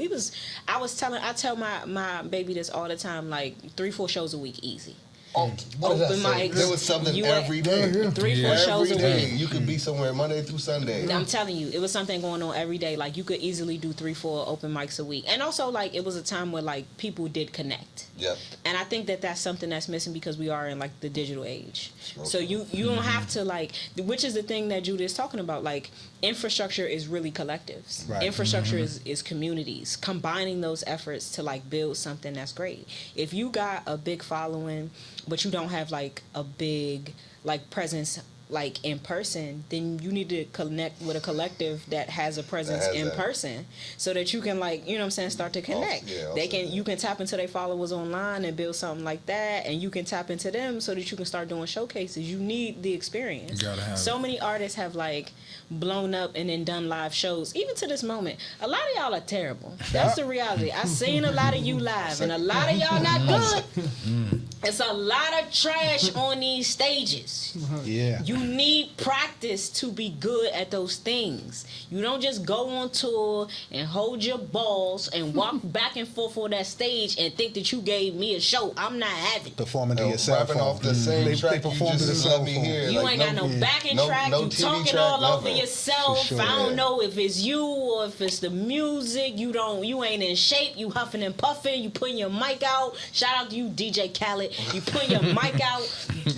S1: I tell my baby this all the time, like 3-4 shows a week easy.
S3: Oh, what did I
S1: Open
S3: say?
S1: mics.
S3: There was something
S1: You
S3: every day.
S2: Yeah, yeah.
S1: 3-4 shows a
S3: Every day.
S1: week.
S3: You could be somewhere Monday through Sunday.
S1: I'm telling you, it was something going on every day. Like you could easily do 3-4 open mics a week. And also like it was a time where like people did connect.
S3: Yep.
S1: And I think that that's something that's missing because we are in like the digital age.
S3: Sure.
S1: So you don't have to like, which is the thing that Judah is talking about. Like infrastructure is really collectives.
S5: Right.
S1: Infrastructure is communities combining those efforts to like build something that's great. If you got a big following, but you don't have like a big like presence like in person, then you need to connect with a collective that has a presence
S3: has
S1: in
S3: that.
S1: person so that you can like, you know what I'm saying, start to connect. You can tap into their followers online and build something like that, and you can tap into them so that you can start doing showcases. You need the experience.
S4: You gotta have
S1: So
S4: it.
S1: many artists have like blown up and then done live shows. Even to this moment, a lot of y'all are terrible. That's the reality. I've seen a lot of you live, and a lot of y'all not good. It's a lot of trash on these stages.
S5: yeah.
S1: You need practice to be good at those things. You don't just go on tour and hold your balls and walk back and forth on that stage and think that you gave me a show. I'm not having it.
S5: Performing to your cell
S3: Rapping
S5: phone.
S3: off the same
S5: They
S3: track
S5: perform
S3: you
S5: to the
S3: just
S5: cell
S3: let me
S5: phone.
S3: hear.
S1: You
S3: like,
S1: ain't got no backing
S3: no-
S1: track.
S3: no
S1: You
S3: TV
S1: talking
S3: track,
S1: all over
S3: nothing.
S1: yourself.
S5: For sure,
S1: I don't
S3: yeah.
S1: know if it's you or if it's the music, you ain't in shape, you huffing and puffing, you putting your mic out. Shout out to you, DJ Khaled. You putting your mic out,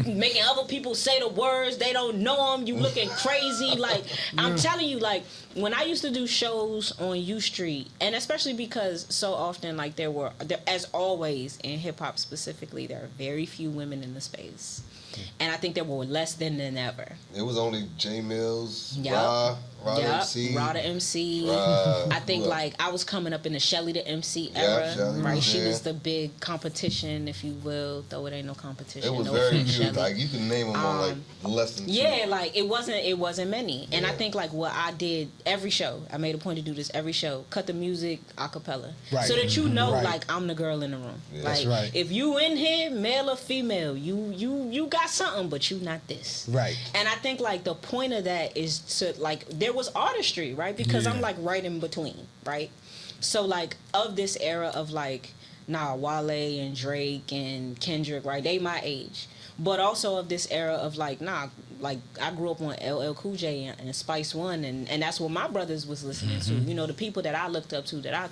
S1: making other people say the words, they don't know them, you looking crazy. Like, I'm telling you, like, when I used to do shows on U Street, and especially because so often, like, there as always in hip hop specifically, there are very few women in the space. And I think there were less than ever.
S3: It was only J Mills,
S1: Yep.
S3: Rod MC.
S1: Rod the MC. I think like I was coming up in the Shelly the MC era,
S3: Shelly
S1: right?
S3: was
S1: She
S3: there.
S1: was the big competition, if you will, though it ain't no competition.
S3: It was
S1: no
S3: very
S1: offense,
S3: few.
S1: Shelly.
S3: Like you can name them on like less than two.
S1: Yeah, like it wasn't many. And I
S3: Yeah.
S1: think like what I did every show, I made a point to do this every show, cut the music a cappella.
S5: Right.
S1: So that you know
S5: Right.
S1: like I'm the girl in the room.
S3: Yeah.
S1: Like
S5: That's right.
S1: if you in here, male or female, you got something, but you not this.
S5: Right.
S1: And I think like the point of that is to like there was artistry, right? Because I'm
S4: Yeah.
S1: like right in between, right? So like of this era of like Wale and Drake and Kendrick, right? They my age. But also of this era of like like I grew up on LL Cool J and Spice One, and that's what my brothers was listening to. You know, the people that I looked up to, that I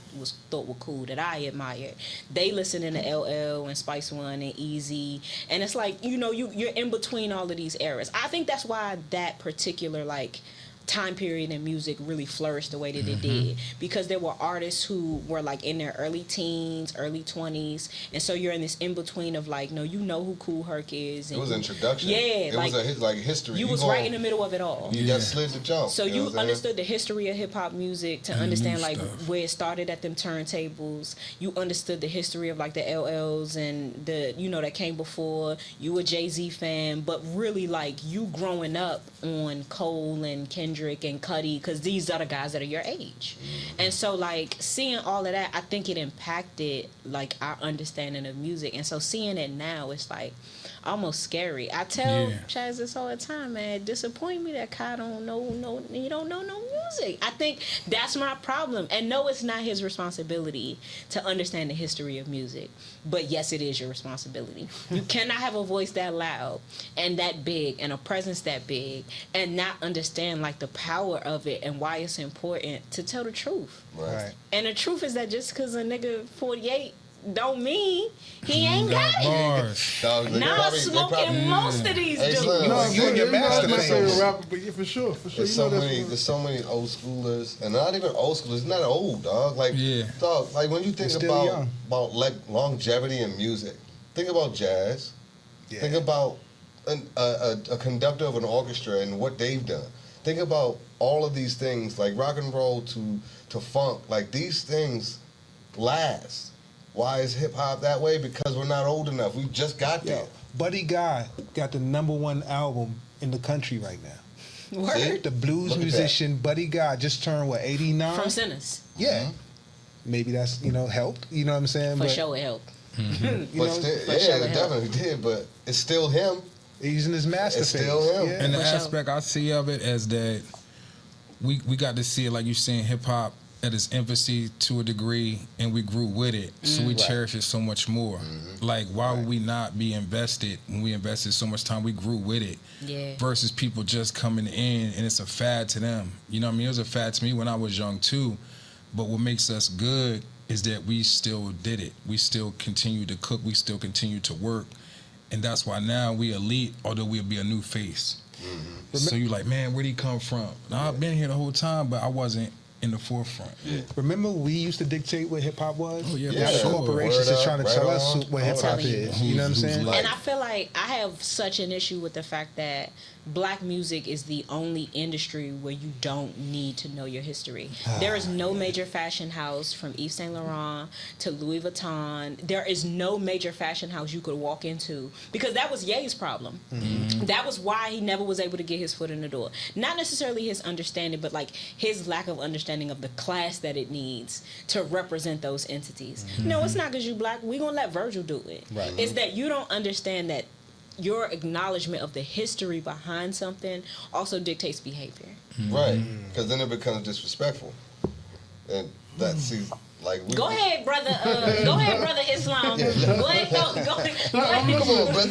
S1: thought were cool, that I admired, they listening to LL and Spice One and Easy, and it's like you're in between all of these eras. I think that's why that particular like time period in music really flourished the way that it did, because there were artists who were like in their early teens, early 20s, and so you're in this in between of like you know who Kool Herc is. And
S3: It was introduction.
S1: Yeah,
S3: it
S1: like,
S3: was like history.
S1: you was right in the middle of it all.
S3: You
S4: Yeah.
S3: got slid the jump.
S1: So
S3: know
S1: you
S3: what I'm saying?
S1: understood the history of hip hop music to
S4: And the
S1: understand
S4: new
S1: like
S4: stuff.
S1: where it started at them turntables. You understood the history of like the LLs and the that came before. You a Jay-Z fan, but really like you growing up on Cole and Kendrick and Cudi, because these are the guys that are your age. And so like seeing all of that, I think it impacted like our understanding of music. And so seeing it now, it's like almost scary. I tell
S4: Yeah.
S1: Chaz this all the time, man. It disappoint me that Kai don't know no music. I think that's my problem. And no, it's not his responsibility to understand the history of music. But yes, it is your responsibility. You cannot have a voice that loud and that big and a presence that big and not understand like the power of it and why it's important to tell the truth.
S5: Right.
S1: And the truth is that just because a nigga 48 don't mean he ain't got it.
S4: Bars.
S3: Dog, they
S1: Now
S3: probably-
S1: smoking most of these
S3: Hey,
S1: dudes.
S3: Slim,
S2: No,
S3: like,
S5: you and your
S2: you're not
S5: master
S2: my
S5: fingers.
S2: favorite rapper, but yeah, for sure.
S3: There's so many old schoolers, and not even old schoolers. Not old, dog. Like,
S4: Yeah.
S3: dog. Like when you think
S5: They're still young.
S3: about like longevity in music, think about jazz.
S5: Yeah.
S3: Think about a conductor of an orchestra and what they've done. Think about all of these things, like rock and roll to funk. Like these things last. Why is hip hop that way? Because we're not old enough. We just got there.
S5: Yo, Buddy Guy got the #1 album in the country right now.
S1: Word.
S5: The blues
S3: Look at
S5: musician Buddy Guy just turned 89?
S1: From Sinners.
S5: Yeah. Maybe that's helped. You know what I'm saying?
S1: For
S5: But,
S1: sure it helped.
S5: You
S3: But
S5: know,
S3: still,
S1: for
S3: yeah,
S1: sure
S3: it
S1: it
S3: definitely did. But it's still him.
S5: he's using his master
S3: It's
S5: phase.
S3: still him.
S5: Yeah.
S4: And the
S1: For sure.
S4: aspect I see of it as that we got to see it, like you're saying, hip hop at its infancy to a degree, and we grew with it, so we cherish it so much more. Like, why would we not be invested when we invested so much time? We grew with it.
S1: Yeah.
S4: Versus people just coming in and it's a fad to them. You know what I mean? It was a fad to me when I was young too. But what makes us good is that we still did it. We still continue to cook. We still continue to work. And that's why now we elite, although we'll be a new face. So you're like, man, where'd he come from? Now, I've been here the whole time, but I wasn't in the forefront.
S5: Remember, we used to dictate what hip hop was?
S4: Oh, yeah,
S5: Now
S3: for
S5: the
S3: sure.
S5: corporations
S3: Word
S5: is
S3: up,
S5: trying to
S3: right
S5: tell us
S3: on.
S5: what hip hop
S1: Telling you.
S5: is. You know what I'm
S4: Who's
S5: saying?
S4: like-
S1: And I feel like I have such an issue with the fact that black music is the only industry where you don't need to know your history. There is no major fashion house from Yves Saint Laurent to Louis Vuitton. There is no major fashion house you could walk into, because that was Ye's problem. That was why he never was able to get his foot in the door. Not necessarily his understanding, but like his lack of understanding of the class that it needs to represent those entities. No, it's not because you black. We're going to let Virgil do it.
S5: Right.
S1: It's that you don't understand that your acknowledgement of the history behind something also dictates behavior.
S3: Right. Because then it becomes disrespectful. And see, Like
S1: Go ahead, brother. Go ahead, brother Islam. Go ahead, go ahead.
S3: Come on, brother.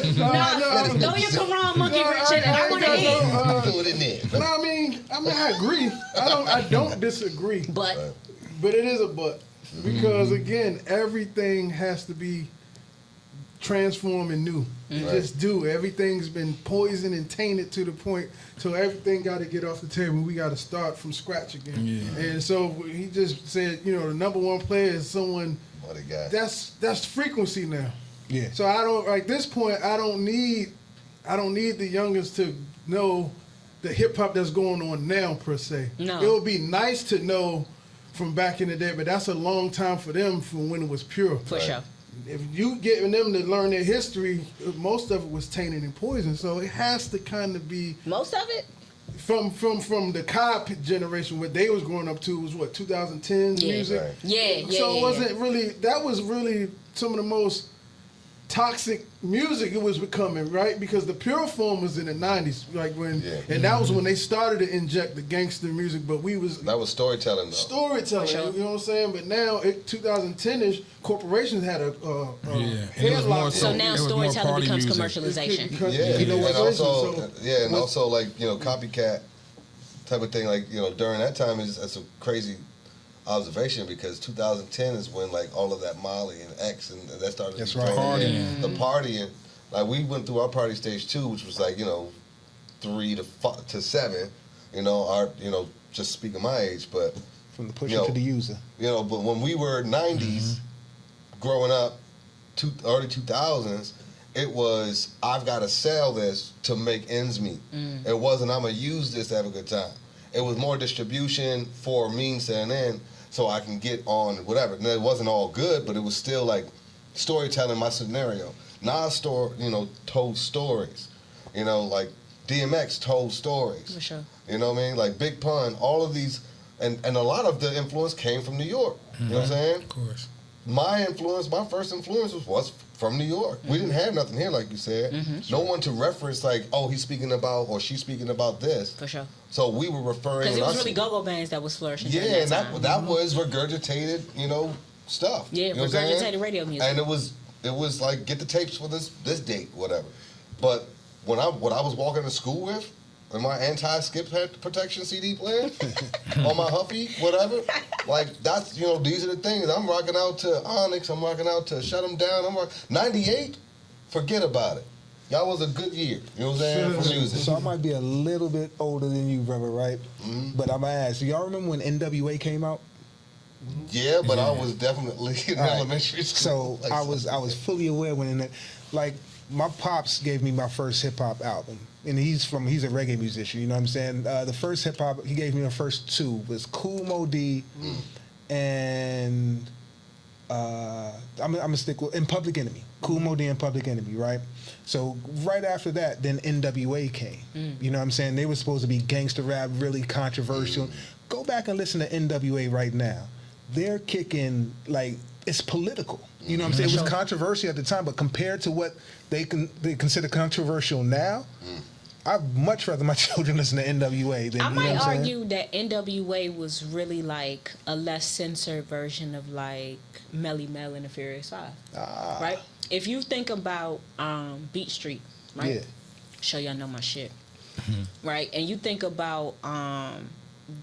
S1: Throw your Quran monkey wrench in, and I want to hear.
S3: Throw it in there.
S2: No, I mean, I agree. I don't disagree.
S1: But
S2: But it is a but. Because again, everything has to be transformed and new. It
S3: Right.
S2: just do. Everything's been poisoned and tainted to the point so everything got to get off the table. We got to start from scratch again.
S4: Yeah.
S2: And so he just said, the number one player is someone
S3: What a guy.
S2: that's frequency now.
S5: Yeah.
S2: So I don't at this point I don't need the youngest to know the hip hop that's going on now per se.
S1: No.
S2: It would be nice to know from back in the day, but that's a long time for them from when it was pure.
S1: for sure.
S2: If you getting them to learn their history, most of it was tainted and poisoned. So it has to kind of be
S1: Most of it.
S2: from the Cobb generation, what they was growing up to was what 2010
S1: Yeah.
S2: music.
S3: Right.
S1: Yeah.
S2: So it wasn't really. That was really some of the most toxic music it was becoming, right? Because the pure form was in the 90s, like when,
S3: Yeah.
S2: and that was when they started to inject the gangster music. But we was
S3: That was storytelling, though.
S2: storytelling,
S1: For sure.
S2: you know what I'm saying? But now, 2010ish, corporations had a
S4: Yeah. And it was
S2: headlock.
S4: more
S1: So now
S4: it was more
S1: storytelling
S4: party
S1: becomes
S4: music.
S1: commercialization.
S3: Yeah,
S2: You know
S3: and
S2: what's
S3: also,
S2: so
S3: and also like copycat type of thing. Like during that time, that's a crazy observation because 2010 is when like all of that Molly and X and that started.
S5: That's
S3: to
S5: right.
S3: thrown in.
S4: Partying.
S3: The partying. Like we went through our party stage too, which was like 3 to 7. Just speaking my age, but
S5: From the pusher to the user.
S3: but when we were 90s, growing up, early 2000s, it was, I've got to sell this to make ends meet. It wasn't, I'm going to use this to have a good time. It was more distribution for means to an end so I can get on whatever. And it wasn't all good, but it was still like storytelling my scenario. Nas told stories. Like DMX told stories.
S1: For sure.
S3: You know what I mean? Like Big Pun, all of these, and a lot of the influence came from New York. You know what I'm saying?
S4: Of course.
S3: My first influence was from New York. We didn't have nothing here, like you said. No one to reference like, oh, he's speaking about or she's speaking about this.
S1: For sure.
S3: So we were referring.
S1: Because it was
S3: us-
S1: really go-go bands that was flourishing.
S3: Yeah,
S1: during
S3: and
S1: that time.
S3: that was regurgitated, stuff.
S1: Yeah,
S3: You know what I'm saying?
S1: regurgitated radio music.
S3: And it was like get the tapes for this date, whatever. But what I was walking to school with, in my anti-skip protection CD player, on my Huffy, whatever, like that's these are the things. I'm rocking out to Onyx. I'm rocking out to Shut 'Em Down. 98. Forget about it. That was a good year. You know what I'm saying? For music.
S5: So I might be a little bit older than you, brother, right? But I'm gonna ask. Y'all remember when NWA came out?
S3: Yeah, but I
S4: Yeah.
S3: was definitely in
S5: All right.
S3: elementary school.
S5: So I was fully aware when my pops gave me my first hip hop album, and he's a reggae musician. You know what I'm saying? The first hip hop he gave me the first 2 was Cool Mo D, and I'm gonna stick with in Public Enemy. Cool Mo D and Public Enemy, right? So right after that, then NWA came. You know what I'm saying? They were supposed to be gangster rap, really controversial. Go back and listen to NWA right now. They're kicking like it's political. You know what I'm saying? It was controversial at the time, but compared to what they consider controversial now, I'd much rather my children listen to NWA than
S1: I
S5: you know
S1: might
S5: what I'm saying?
S1: argue that NWA was really like a less censored version of like Melly Mel and the Furious Five, right? If you think about Beat Street, right?
S5: Yeah.
S1: Show y'all know my shit, right? And you think about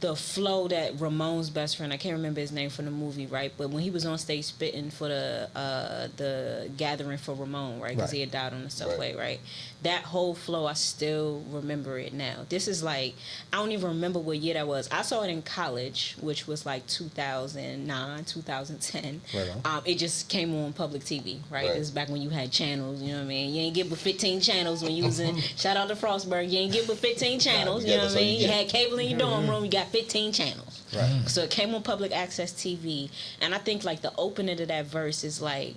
S1: the flow that Ramon's best friend, I can't remember his name from the movie, right? But when he was on stage spitting for the gathering for Ramon, right? Because
S5: Right.
S1: he had died on the subway, right? That whole flow, I still remember it now. This is like, I don't even remember what year that was. I saw it in college, which was like 2009, 2010.
S5: Right on.
S1: It just came on public TV, right?
S3: Right.
S1: This is back when you had channels, you know what I mean? You ain't get but 15 channels when you was in, shout out to Frostburg, you ain't get but 15 channels, you know what I mean? You had cable in your dorm room, you got 15 channels.
S5: Right.
S1: So it came on public access TV, and I think like the opening of that verse is like,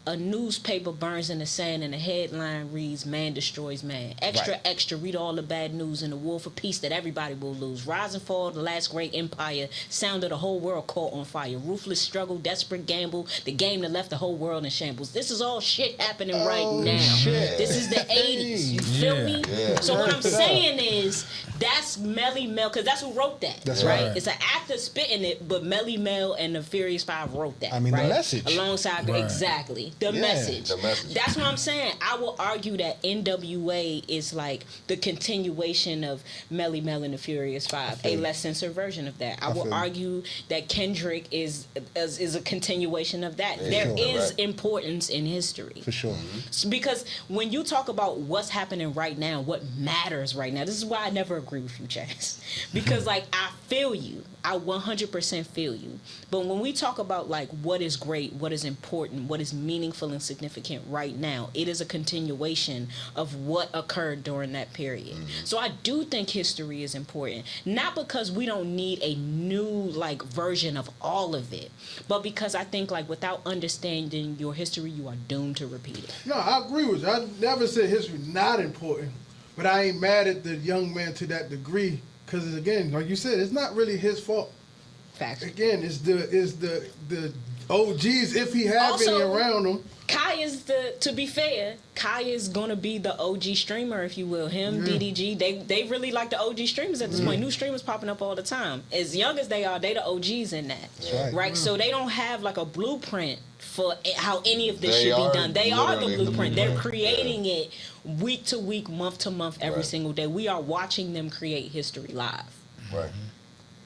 S1: a newspaper burns in the sand and the headline reads, "Man destroys man." Extra,
S5: Right.
S1: extra, read all the bad news in the war for peace that everybody will lose. Rise and fall, the last great empire. Sound of the whole world caught on fire. Ruthless struggle, desperate gamble. The game that left the whole world in shambles. This is all shit happening right now.
S5: shit.
S1: This is the 80s. You feel
S4: Yeah.
S1: me?
S3: Yeah.
S1: So what I'm saying is, That's Melly Mel, because that's who wrote that.
S5: That's
S1: right.
S4: right.
S1: It's an actor spitting it, but Melly Mel and the Furious Five wrote that.
S5: I mean, the
S1: right?
S5: message.
S1: Alongside,
S4: Right.
S1: exactly. The
S5: Yeah.
S1: message.
S3: The message.
S1: That's what I'm saying. I will argue that NWA is like the continuation of Melly Mel and the Furious Five, a
S5: you.
S1: less censored version of that. I
S5: feel
S1: will
S5: you.
S1: argue that Kendrick is a continuation of that.
S3: Yeah,
S1: There
S5: sure.
S1: is
S3: Right.
S1: importance in history.
S5: For sure.
S1: Because when you talk about what's happening right now, what matters right now, this is why I never agree with you, Chaz. Because like I feel you, I 100% feel you. But when we talk about like what is great, what is important, what is meaningful and significant right now, it is a continuation of what occurred during that period. So I do think history is important, not because we don't need a new like version of all of it, but because I think like without understanding your history, you are doomed to repeat it.
S2: No, I agree with you. I never said history not important, but I ain't mad at the young man to that degree. Because again, like you said, it's not really his fault.
S1: Facts.
S2: Again, it's the OGs if he have any
S1: Also-
S2: around him.
S1: Kai is to be fair, Kai is gonna be the OG streamer, if you will. Him, DDG, they really like the OG streamers at this point. New streamers popping up all the time. As young as they are, they the OGs in that.
S5: That's right.
S1: So they don't have like a blueprint for how any of this
S3: They
S1: should be
S3: are
S1: done. They are the
S3: literally the
S1: blueprint. They're
S3: blueprint.
S1: creating it week to week, month to month, every
S3: Right.
S1: single day. We are watching them create history live.
S3: Right.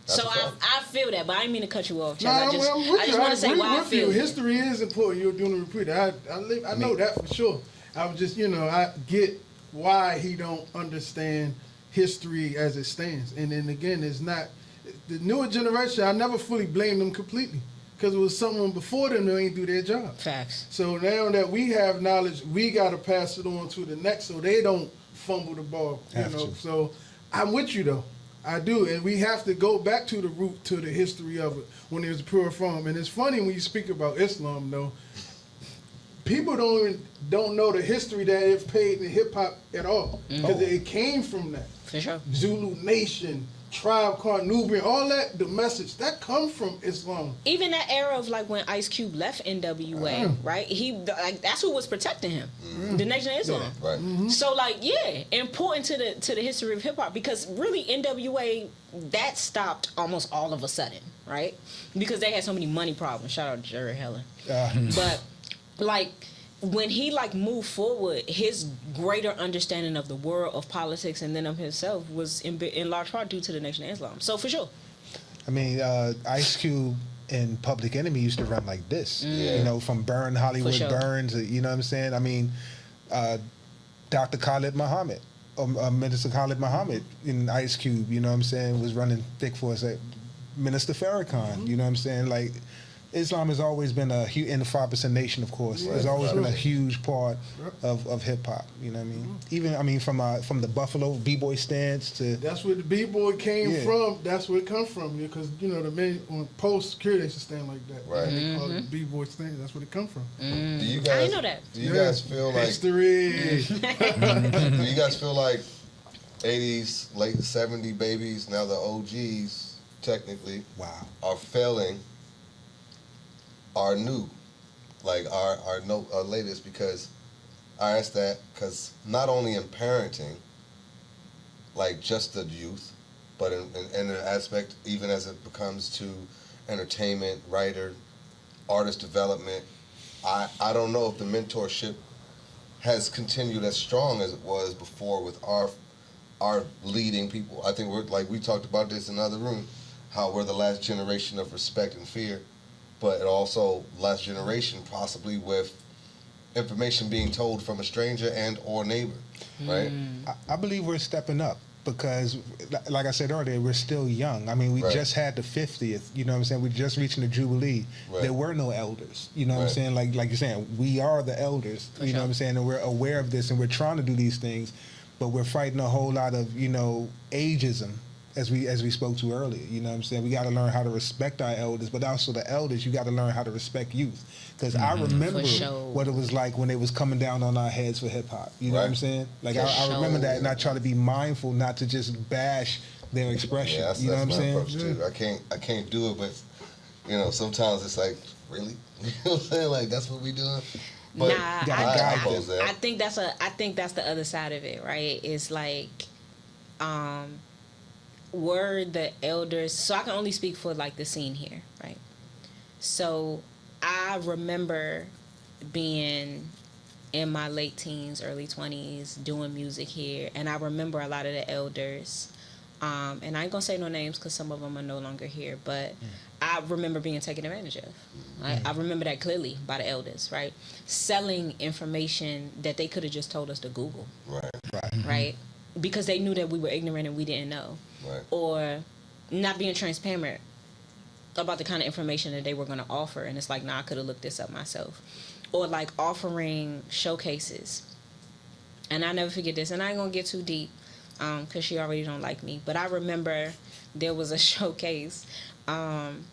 S3: That's
S1: So
S3: a fact.
S1: I feel that, but I didn't mean to cut you off, Chaz.
S2: No,
S1: I
S2: I'm
S1: just
S2: with
S1: I just
S2: you.
S1: want
S2: I
S1: to say
S2: agree
S1: why I
S2: with
S1: feel
S2: you. History is important. You're doing a repeat. I know that for sure. I was just, I get why he don't understand history as it stands. And then again, it's not the newer generation. I never fully blame them completely because it was someone before them that ain't do their job.
S1: Facts.
S2: So now that we have knowledge, we got to pass it on to the next so they don't fumble the ball.
S5: Have to.
S2: So I'm with you though. I do, and we have to go back to the root, to the history of it when it was pure from. And it's funny when you speak about Islam, though. People don't know the history that it played in hip hop at all because it came from that.
S1: For sure.
S2: Zulu Nation, Tribe Called Nubian, all that, the message that comes from Islam.
S1: Even that era of like when Ice Cube left NWA, right? He like that's who was protecting him, the Nation of Islam.
S3: Right.
S1: So like, yeah, important to the history of hip hop because really NWA that stopped almost all of a sudden, right? Because they had so many money problems. Shout out to Jerry Heller. But like when he like moved forward, his greater understanding of the world of politics and then of himself was in large part due to the Nation of Islam. So for sure.
S5: I mean, Ice Cube and Public Enemy used to run like this.
S3: Yeah.
S5: From Burn, Hollywood
S1: For sure.
S5: Burns. You know what I'm saying? I mean, Dr. Khalid Muhammad, or Minister Khalid Muhammad in Ice Cube. You know what I'm saying? Was running thick for us. Minister Farrakhan. You know what I'm saying? Like. Islam has always been in the 5% nation, of course.
S2: Yeah,
S5: has always been a
S2: absolutely.
S5: huge part of hip hop. You know what I mean? Even from the Buffalo b-boy stance to
S2: That's where the b-boy came
S5: Yeah.
S2: from. That's where it comes from. Because the men on post security they used to stand like that.
S3: Right.
S2: They call it the b-boy stand. That's where it come from.
S3: Do you
S1: I
S3: guys
S1: didn't know that.
S3: Do you guys feel like
S2: history?
S3: do you guys feel like 80s, late 70s babies, now the OGs technically
S5: wow.
S3: are failing our new, like our latest, because I ask that because not only in parenting, like just the youth, but in an aspect even as it becomes to entertainment, writer, artist development, I don't know if the mentorship has continued as strong as it was before with our leading people. I think we're like we talked about this in another room, how we're the last generation of respect and fear, but it also last generation possibly with information being told from a stranger and or neighbor, right?
S5: I believe we're stepping up because, like I said earlier, we're still young. I mean, we
S3: Right.
S5: just had the 50th. You know what I'm saying? We're just reaching the Jubilee.
S3: Right.
S5: There were no elders. You know what I'm
S3: Right.
S5: saying? Like you're saying, we are the elders.
S1: For
S5: you know
S1: sure.
S5: what I'm saying? And we're aware of this and we're trying to do these things, but we're fighting a whole lot of, ageism. As we spoke to earlier, you know what I'm saying? We got to learn how to respect our elders, but also the elders, you got to learn how to respect youth. Because I remember
S1: For sure.
S5: what it was like when it was coming down on our heads for hip hop. You know what I'm
S3: Right.
S5: saying? Like
S1: For
S5: I remember that, and I
S1: sure.
S5: try to be mindful not to just bash their expression.
S3: Yeah, that's,
S5: you know
S3: that's
S5: what I'm
S3: my
S5: saying?
S3: approach too. I can't do it, but sometimes it's like, really? You know what I'm saying? Like that's what we doing? But
S1: Nah,
S5: gotta
S3: I
S5: guide
S3: oppose
S5: them.
S3: that.
S1: I think that's the other side of it, right? It's like, were the elders, so I can only speak for like the scene here, right? So I remember being in my late teens, early 20s, doing music here, and I remember a lot of the elders, and I ain't gonna say no names because some of them are no longer here, but I remember being taken advantage of. Right? I remember that clearly by the elders, right? Selling information that they could have just told us to Google, right? Because they knew that we were ignorant and we didn't know.
S3: Right.
S1: Or not being transparent about the kind of information that they were going to offer, and it's like, nah, I could have looked this up myself. Or like offering showcases, and I never forget this, and I ain't gonna get too deep because she already don't like me, but I remember there was a showcase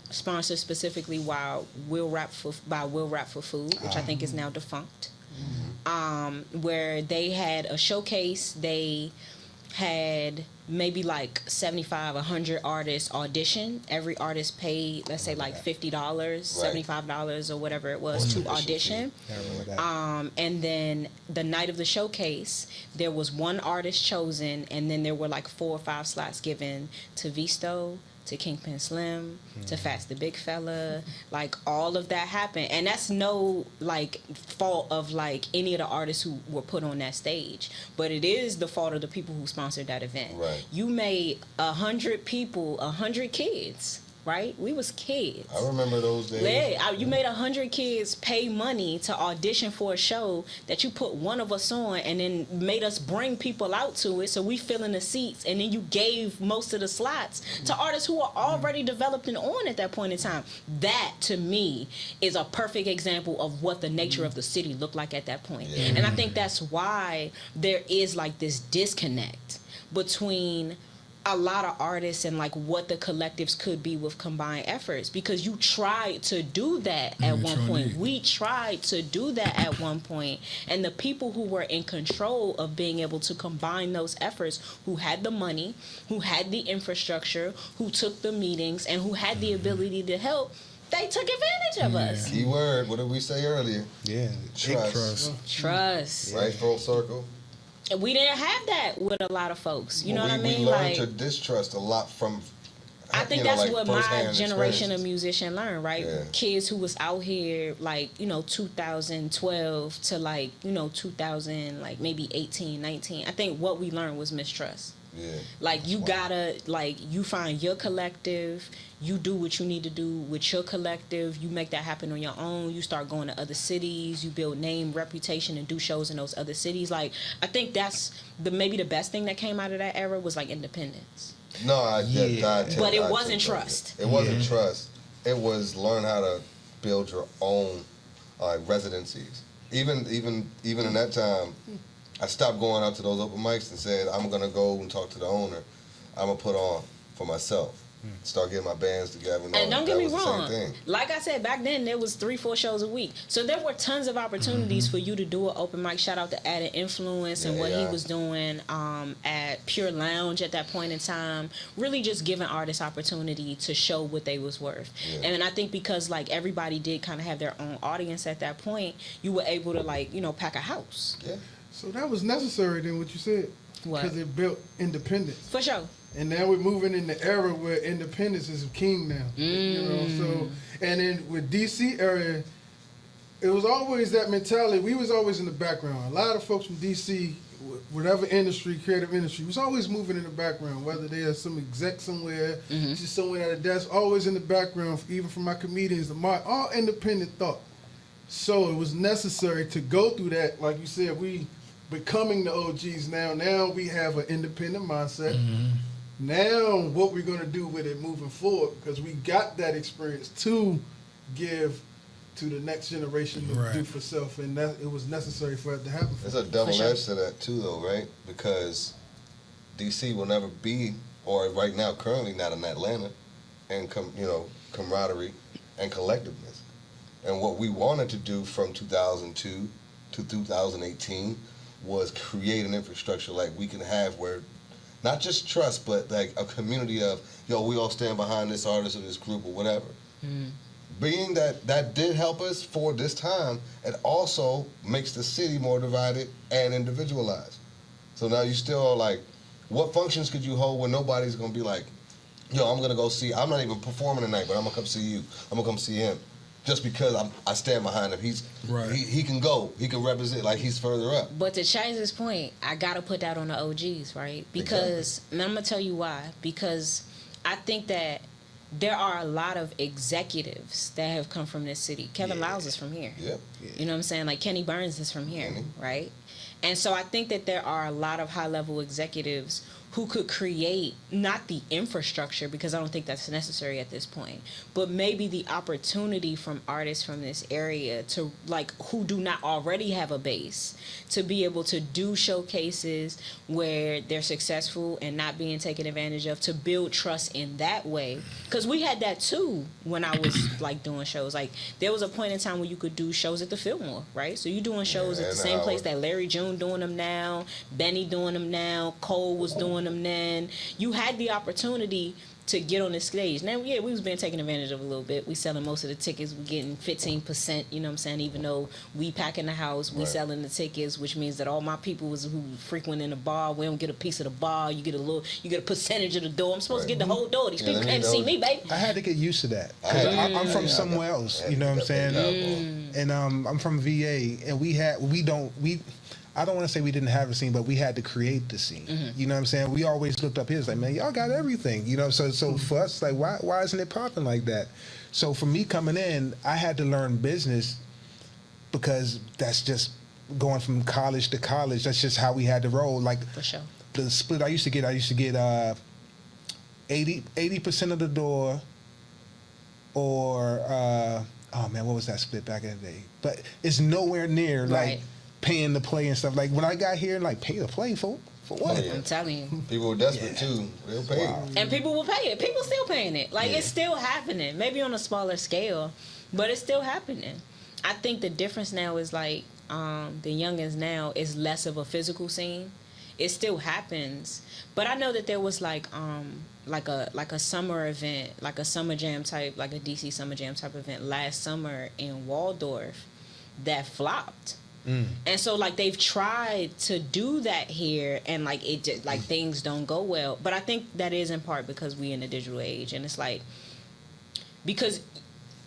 S1: sponsored specifically by Will Rap for Food, which I think is now defunct, where they had a showcase. They had maybe like 75, 100 artists audition. Every artist paid, let's say like $50, $75 or whatever it was to audition. And then the night of the showcase, there was one artist chosen, and then there were like 4 or 5 slots given to Visto, to Kingpin Slim, to Fats the Big Fella. Like, all of that happened, and that's no like fault of like any of the artists who were put on that stage, but it is the fault of the people who sponsored that event.
S3: Right.
S1: You made 100 people, 100 kids. Right? We was kids.
S3: I remember those days.
S1: You made 100 kids pay money to audition for a show that you put one of us on, and then made us bring people out to it, so we fill in the seats, and then you gave most of the slots to artists who are already developed and on at that point in time. That, to me, is a perfect example of what the nature of the city looked like at that point.
S3: Yeah.
S1: And I think that's why there is like this disconnect between a lot of artists and like what the collectives could be with combined efforts, because you tried to do that at one point. We tried to do that at one point, and the people who were in control of being able to combine those efforts, who had the money, who had the infrastructure, who took the meetings, and who had the ability to help, they took advantage of us.
S3: Key word, what did we say earlier?
S5: Yeah.
S1: Trust.
S3: Right, full circle.
S1: We didn't have that with a lot of folks. You know what I mean?
S3: We learned
S1: like,
S3: to distrust a lot from.
S1: I think that's like what my generation of musician learned, right?
S3: Yeah.
S1: Kids who was out here like, 2012 to like, 2000, like maybe 18, 19. I think what we learned was mistrust.
S3: Yeah.
S1: Like, you gotta, like, you find your collective, you do what you need to do with your collective, you make that happen on your own, you start going to other cities, you build name, reputation, and do shows in those other cities. Like, I think that's maybe the best thing that came out of that era was like independence.
S3: No,
S1: but it wasn't trust.
S3: It wasn't trust. It was learn how to build your own residencies. Even in that time, I stopped going out to those open mics and said, I'm going to go and talk to the owner. I'm going to put on for myself. Start getting my bands together.
S1: And don't get me wrong. Like I said, back then, there was 3-4 shows a week. So there were tons of opportunities for you to do an open mic. Shout out to Added Influence and what he was doing at Pure Lounge at that point in time. Really just giving artists opportunity to show what they was worth. Yeah. And I think because like everybody did kind of have their own audience at that point, you were able to like, pack a house.
S3: Yeah.
S2: So that was necessary then, what you said.
S1: What?
S2: Because it built independence.
S1: For sure.
S2: And now we're moving in the era where independence is king now. So, and then with DC area, it was always that mentality. We was always in the background. A lot of folks from DC, whatever industry, creative industry, was always moving in the background. Whether they are some exec somewhere, just somewhere at a desk, always in the background. Even from my comedians, all independent thought. So it was necessary to go through that. Like you said, we becoming the OGs now. Now we have an independent mindset. Now what we're going to do with it moving forward, because we got that experience to give to the next generation to do for self, and that it was necessary for it to happen.
S3: There's a double edge to that too, though, right? Because DC will never be, or right now currently not in Atlanta, and camaraderie and collectiveness. And what we wanted to do from 2002 to 2018 was create an infrastructure like we can have where not just trust, but like a community of, we all stand behind this artist or this group or whatever. Being that did help us for this time, it also makes the city more divided and individualized. So now you still are like What functions could you hold when nobody's gonna be like, yo, I'm gonna go see. I'm not even performing tonight, but I'm gonna come see you. I'm gonna come see him, just because I stand behind him.
S4: Right.
S3: He can go. He can represent like he's further up.
S1: But to change this point, I gotta put that on the OGs, right? Because and I'm gonna tell you why. Because I think that there are a lot of executives that have come from this city. Kevin Lyles is from here.
S3: Yep.
S1: You know what I'm saying? Like Kenny Burns is from here,
S3: Kenny.
S1: right? And so I think that there are a lot of high-level executives who could create not the infrastructure, because I don't think that's necessary at this point, but maybe the opportunity from artists from this area to, like, who do not already have a base, to be able to do showcases where they're successful and not being taken advantage of, to build trust in that way. Because we had that too when I was like doing shows. Like, there was a point in time where you could do shows at the Fillmore, right? So you're doing shows at the same place that Larry June doing them now, Benny doing them now, Cole was doing them then. You had the opportunity to get on the stage. Now, yeah, we was being taken advantage of a little bit. We selling most of the tickets. We getting 15%, you know what I'm saying? Even though we packing the house, we selling the tickets, which means that all my people who frequenting the bar, we don't get a piece of the bar. You get a percentage of the door. I'm supposed to get the whole door. These people can't see me, baby.
S5: I had to get used to that. 'Cause I'm from somewhere else, you know what I'm saying? And I'm from VA, and I don't want to say we didn't have a scene, but we had to create the scene. You know what I'm saying? We always looked up here, it's like, man, y'all got everything. You know, so for us, like, why isn't it popping like that? So for me coming in, I had to learn business, because that's just going from college to college. That's just how we had to roll. Like,
S1: For sure.
S5: the split I used to get 80% of the door, or oh man, what was that split back in the day? But it's nowhere near like paying to play and stuff. Like, when I got here, like, pay to play for what?
S3: Oh, yeah.
S1: I'm telling you.
S3: People were desperate too. They'll pay.
S5: Wow.
S1: And people will pay it. People still paying it. Like, it's still happening. Maybe on a smaller scale, but it's still happening. I think the difference now is, like, the youngins now is less of a physical scene. It still happens. But I know that there was, like a summer event, like a summer jam type, like a DC summer jam type event last summer in Waldorf that flopped. And so, like, they've tried to do that here, and, like, it just, like, things don't go well. But I think that is in part because we in the digital age, and it's like, because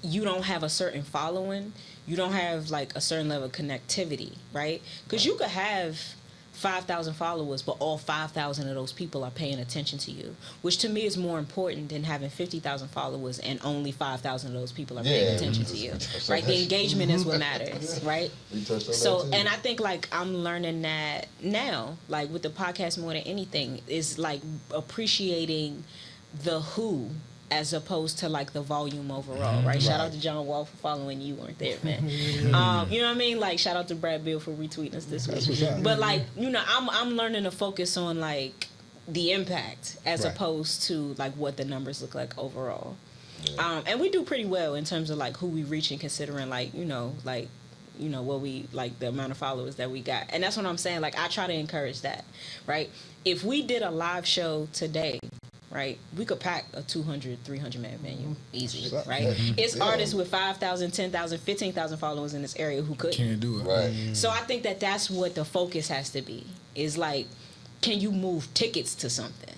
S1: you don't have a certain following, you don't have, like, a certain level of connectivity, right? Because you could have 5,000 followers, but all 5,000 of those people are paying attention to you, which to me is more important than having 50,000 followers and only 5,000 of those people are paying attention to you, right? The engagement is what matters, right? So, and I think, like, I'm learning that now, like, with the podcast more than anything, is, like, appreciating the who as opposed to, like, the volume overall, right? Shout out to John Wall for following you. Weren't there, man. You know what I mean? Like, shout out to Brad Bill for retweeting us this week. But, like, you know, I'm learning to focus on, like, the impact as opposed to, like, what the numbers look like overall. And we do pretty well in terms of, like, who we reach and considering, like, what we, like, the amount of followers that we got. And that's what I'm saying. Like, I try to encourage that, right? If we did a live show today, right, we could pack a 200, 300-man venue easy, right? It's artists with 5,000, 10,000, 15,000 followers in this area who couldn't.
S4: Can't do it.
S3: Right.
S1: So I think that that's what the focus has to be, is, like, can you move tickets to something?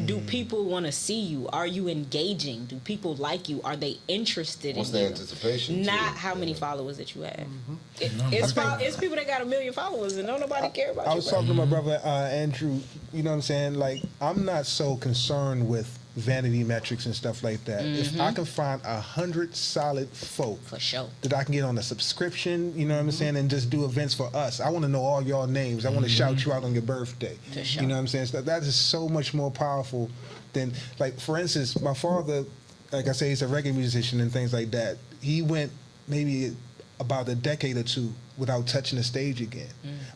S1: Do people want to see you? Are you engaging? Do people like you? Are they interested
S3: What's
S1: in
S3: the
S1: you?
S3: anticipation?
S1: Not how many followers that you have. It's people that got 1 million followers and don't nobody care about you.
S5: I was talking to my brother Andrew. You know what I'm saying? Like, I'm not so concerned with vanity metrics and stuff like that. If I can find 100 solid folk
S1: For sure.
S5: that I can get on a subscription, you know what I'm saying, and just do events for us. I want to know all y'all names. I want to shout you out on your birthday.
S1: For sure.
S5: You know what I'm saying? So that is so much more powerful than, like, for instance, my father, like I say, he's a reggae musician and things like that. He went maybe about a decade or two without touching the stage again.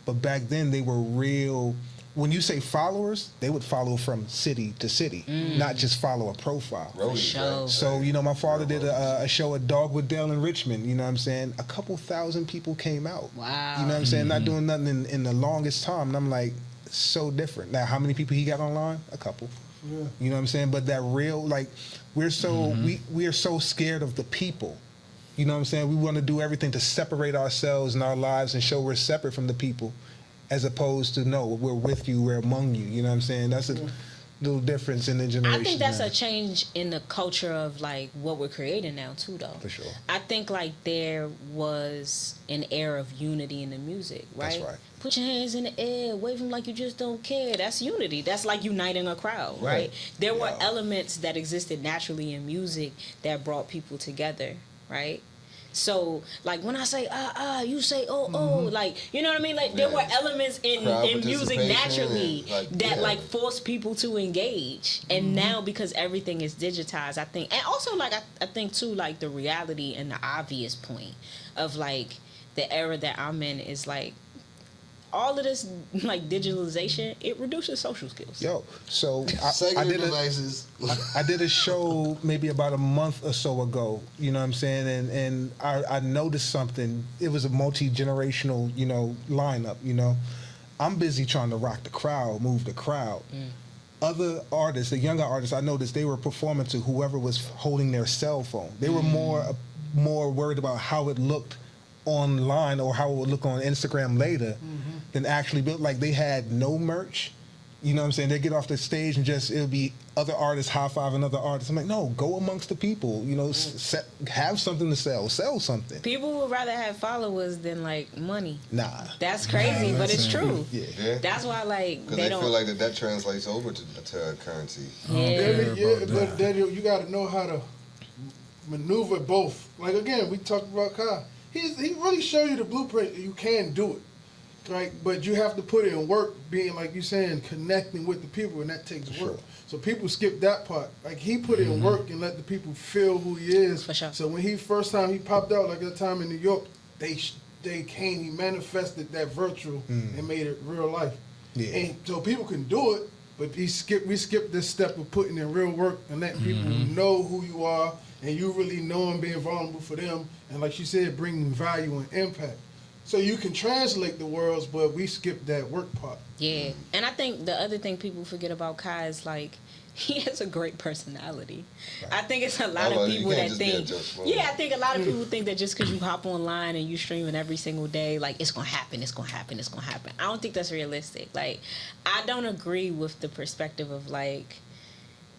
S5: But back then they were real. When you say followers, they would follow from city to city, not just follow a profile.
S1: Sure.
S5: So, you know, my father did a show at Dogwood Dale in Richmond, you know what I'm saying? A couple thousand people came out.
S1: Wow.
S5: You know what I'm saying? Not doing nothing in the longest time. And I'm like, so different. Now, how many people he got online? A couple.
S2: Yeah.
S5: You know what I'm saying? But that real, like, we're so, we are so scared of the people. You know what I'm saying? We want to do everything to separate ourselves and our lives and show we're separate from the people. as opposed to no, we're with you, we're among you. You know what I'm saying? That's a little difference in the generation.
S1: I think that's
S5: now.
S1: a change in the culture of like what we're creating now too, though.
S5: For sure.
S1: I think like there was an air of unity in the music, right?
S5: That's right.
S1: Put your hands in the air, wave them like you just don't care. That's unity. That's like uniting a crowd, right? There were elements that existed naturally in music that brought people together, right? So, like, when I say, you say, like, you know what I mean? Like, there were elements in music naturally that forced people to engage. And now, because everything is digitized, I think, and also, like, I think, too, like, the reality and the obvious point of, like, the era that I'm in is, like, all of this, like, digitalization, it reduces social skills.
S5: Yo, so I did a show maybe about a month or so ago, you know what I'm saying? And I noticed something. It was a multi-generational, you know, lineup, you know. I'm busy trying to rock the crowd, move the crowd. Other artists, the younger artists, I noticed they were performing to whoever was holding their cell phone. They were more worried about how it looked online or how it would look on Instagram later than actually built. Like, they had no merch. You know what I'm saying? They get off the stage and just, it'll be other artists high-fiving other artists. I'm like, no, go amongst the people. You know, have something to sell something.
S1: People would rather have followers than, like, money.
S5: Nah.
S1: That's crazy, but it's true.
S5: Yeah.
S1: That's why, like,
S3: because they feel like that translates over to currency.
S2: But Daniel, you got to know how to maneuver both. Like, again, we talked about Kai. He really showed you the blueprint. You can do it, right? But you have to put it in work, being, like you saying, connecting with the people, and that takes work.
S5: Sure.
S2: So people skip that part. Like, he put it in work and let the people feel who he is.
S1: For sure.
S2: So when first time he popped out, like that time in New York, they came, he manifested that virtual and made it real life. Yeah. And so people can do it, but we skipped this step of putting in real work and letting people know who you are, and you really know and being vulnerable for them, and like she said, bringing value and impact. So you can translate the worlds, but we skipped that work part.
S1: Yeah, and I think the other thing people forget about Kai is, like, he has a great personality. Right. I think it's a lot of people that think, I think a lot of people think that just because you hop online and you streaming every single day, like, it's gonna happen. I don't think that's realistic. Like, I don't agree with the perspective of, like,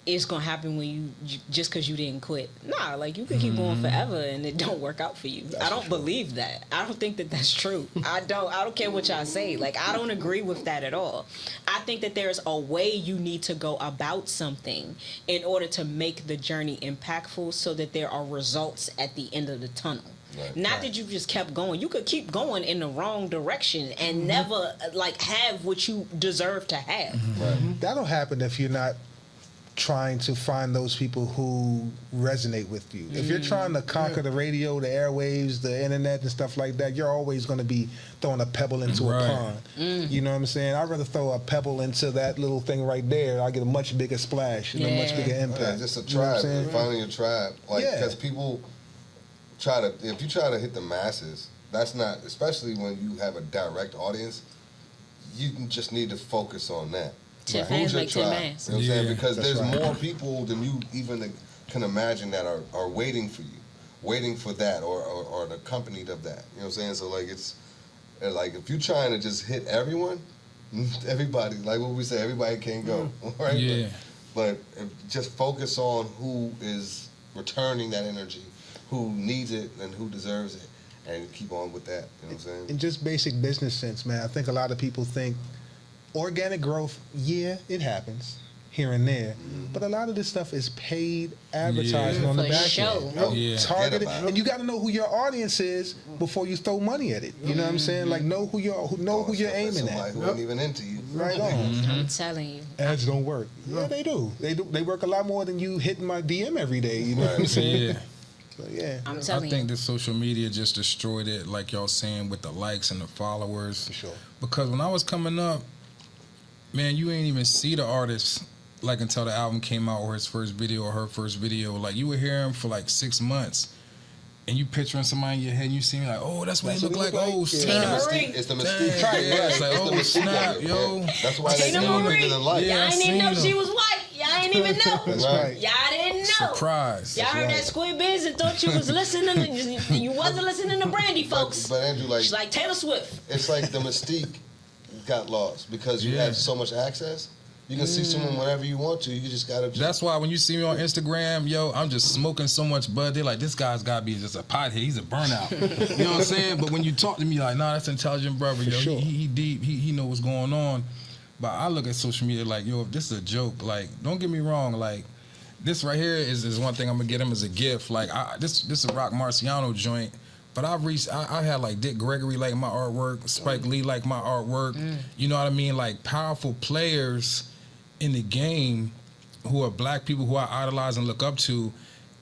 S1: it's gonna happen when you just because you didn't quit. Nah, like, you could keep going forever and it don't work out for you. I don't believe that. I don't think that that's true. I don't care what y'all say. Like, I don't agree with that at all. I think that there's a way you need to go about something in order to make the journey impactful, so that there are results at the end of the tunnel. Right. Not that you just kept going. You could keep going in the wrong direction and never, like, have what you deserve to have.
S5: Right. That'll happen if you're not trying to find those people who resonate with you. If you're trying to conquer the radio, the airwaves, the internet and stuff like that, you're always going to be throwing a pebble into a pond. You know what I'm saying? I'd rather throw a pebble into that little thing right there. I get a much bigger splash and a much bigger impact.
S3: Yeah, just a tribe.
S5: You know
S3: finding your tribe. Like, because people if you try to hit the masses, that's not, especially when you have a direct audience, you just need to focus on that.
S1: Ten fans make 10 man.
S3: You know what I'm saying? Because there's more people than you even can imagine that are waiting for you, waiting for that, or accompanied of that. You know what I'm saying? So, like, it's like, if you're trying to just hit everyone, everybody, like what we say, everybody can't go, right?
S4: Yeah.
S3: But just focus on who is returning that energy, who needs it, and who deserves it, and keep on with that. You know what I'm saying?
S5: In just basic business sense, man, I think a lot of people think organic growth, it happens here and there, but a lot of this stuff is paid advertising on the back end. Targeted, and you got to know who your audience is before you throw money at it. You know what I'm saying? Like, know who you're aiming at.
S3: Who ain't even into you.
S5: Right on.
S1: I'm telling you,
S5: ads don't work. Yeah, they do. They work a lot more than you hitting my DM every day. You know what I'm saying?
S4: Yeah.
S5: So, yeah.
S1: I
S4: think that social media just destroyed it, like y'all saying, with the likes and the followers.
S5: For sure.
S4: Because when I was coming up, man, you ain't even see the artist, like, until the album came out, or his first video or her first video. Like, you would hear him for like 6 months, and you picturing somebody in your head, and you see him like, oh, that's what he look like. Oh, snap.
S3: It's the mystique.
S4: Yeah, it's like, oh, snap, yo.
S3: That's why they know bigger than life.
S1: Y'all ain't even know she was white. Y'all ain't even know.
S5: That's right.
S1: Y'all didn't know.
S4: Surprise.
S1: Y'all heard that Squid Biz and thought you was listening. You wasn't listening to Brandy, folks.
S3: But Andrew, like,
S1: she's like Taylor Swift.
S3: It's like the mystique got lost because you
S4: Yeah.
S3: have so much access. You can see someone whenever you want to. You just gotta.
S4: That's why when you see me on Instagram, yo, I'm just smoking so much bud. They're like, this guy's gotta be just a pothead. He's a burnout. You know what I'm saying? But when you talk to me, like, nah, that's an intelligent brother, yo.
S5: sure.
S4: He deep. He know what's going on. But I look at social media like, yo, if this is a joke, like, don't get me wrong, like, this right here is one thing I'm gonna get him as a gift. Like, this is a Rock Marciano joint. But I had like Dick Gregory like my artwork, Spike Lee like my artwork. You know what I mean? Like powerful players in the game who are black people who I idolize and look up to.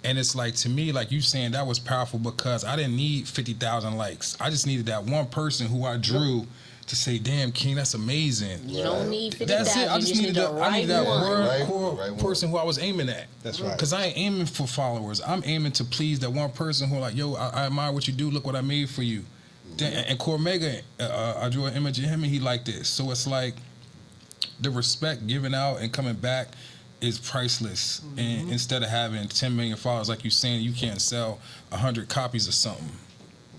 S4: And it's like, to me, like you saying, that was powerful because I didn't need 50,000 likes. I just needed that one person who I drew to say, damn, King, that's amazing.
S1: You don't need 50,000.
S4: That's it. I just needed
S1: the
S4: I need that
S1: right one.
S3: Right one.
S4: person who I was aiming at.
S5: That's right.
S4: Because I ain't aiming for followers. I'm aiming to please that one person who like, yo, I admire what you do. Look what I made for you. And Cormega, I drew an image of him and he liked this. So it's like the respect given out and coming back is priceless. And instead of having 10 million followers, like you saying, you can't sell 100 copies of something.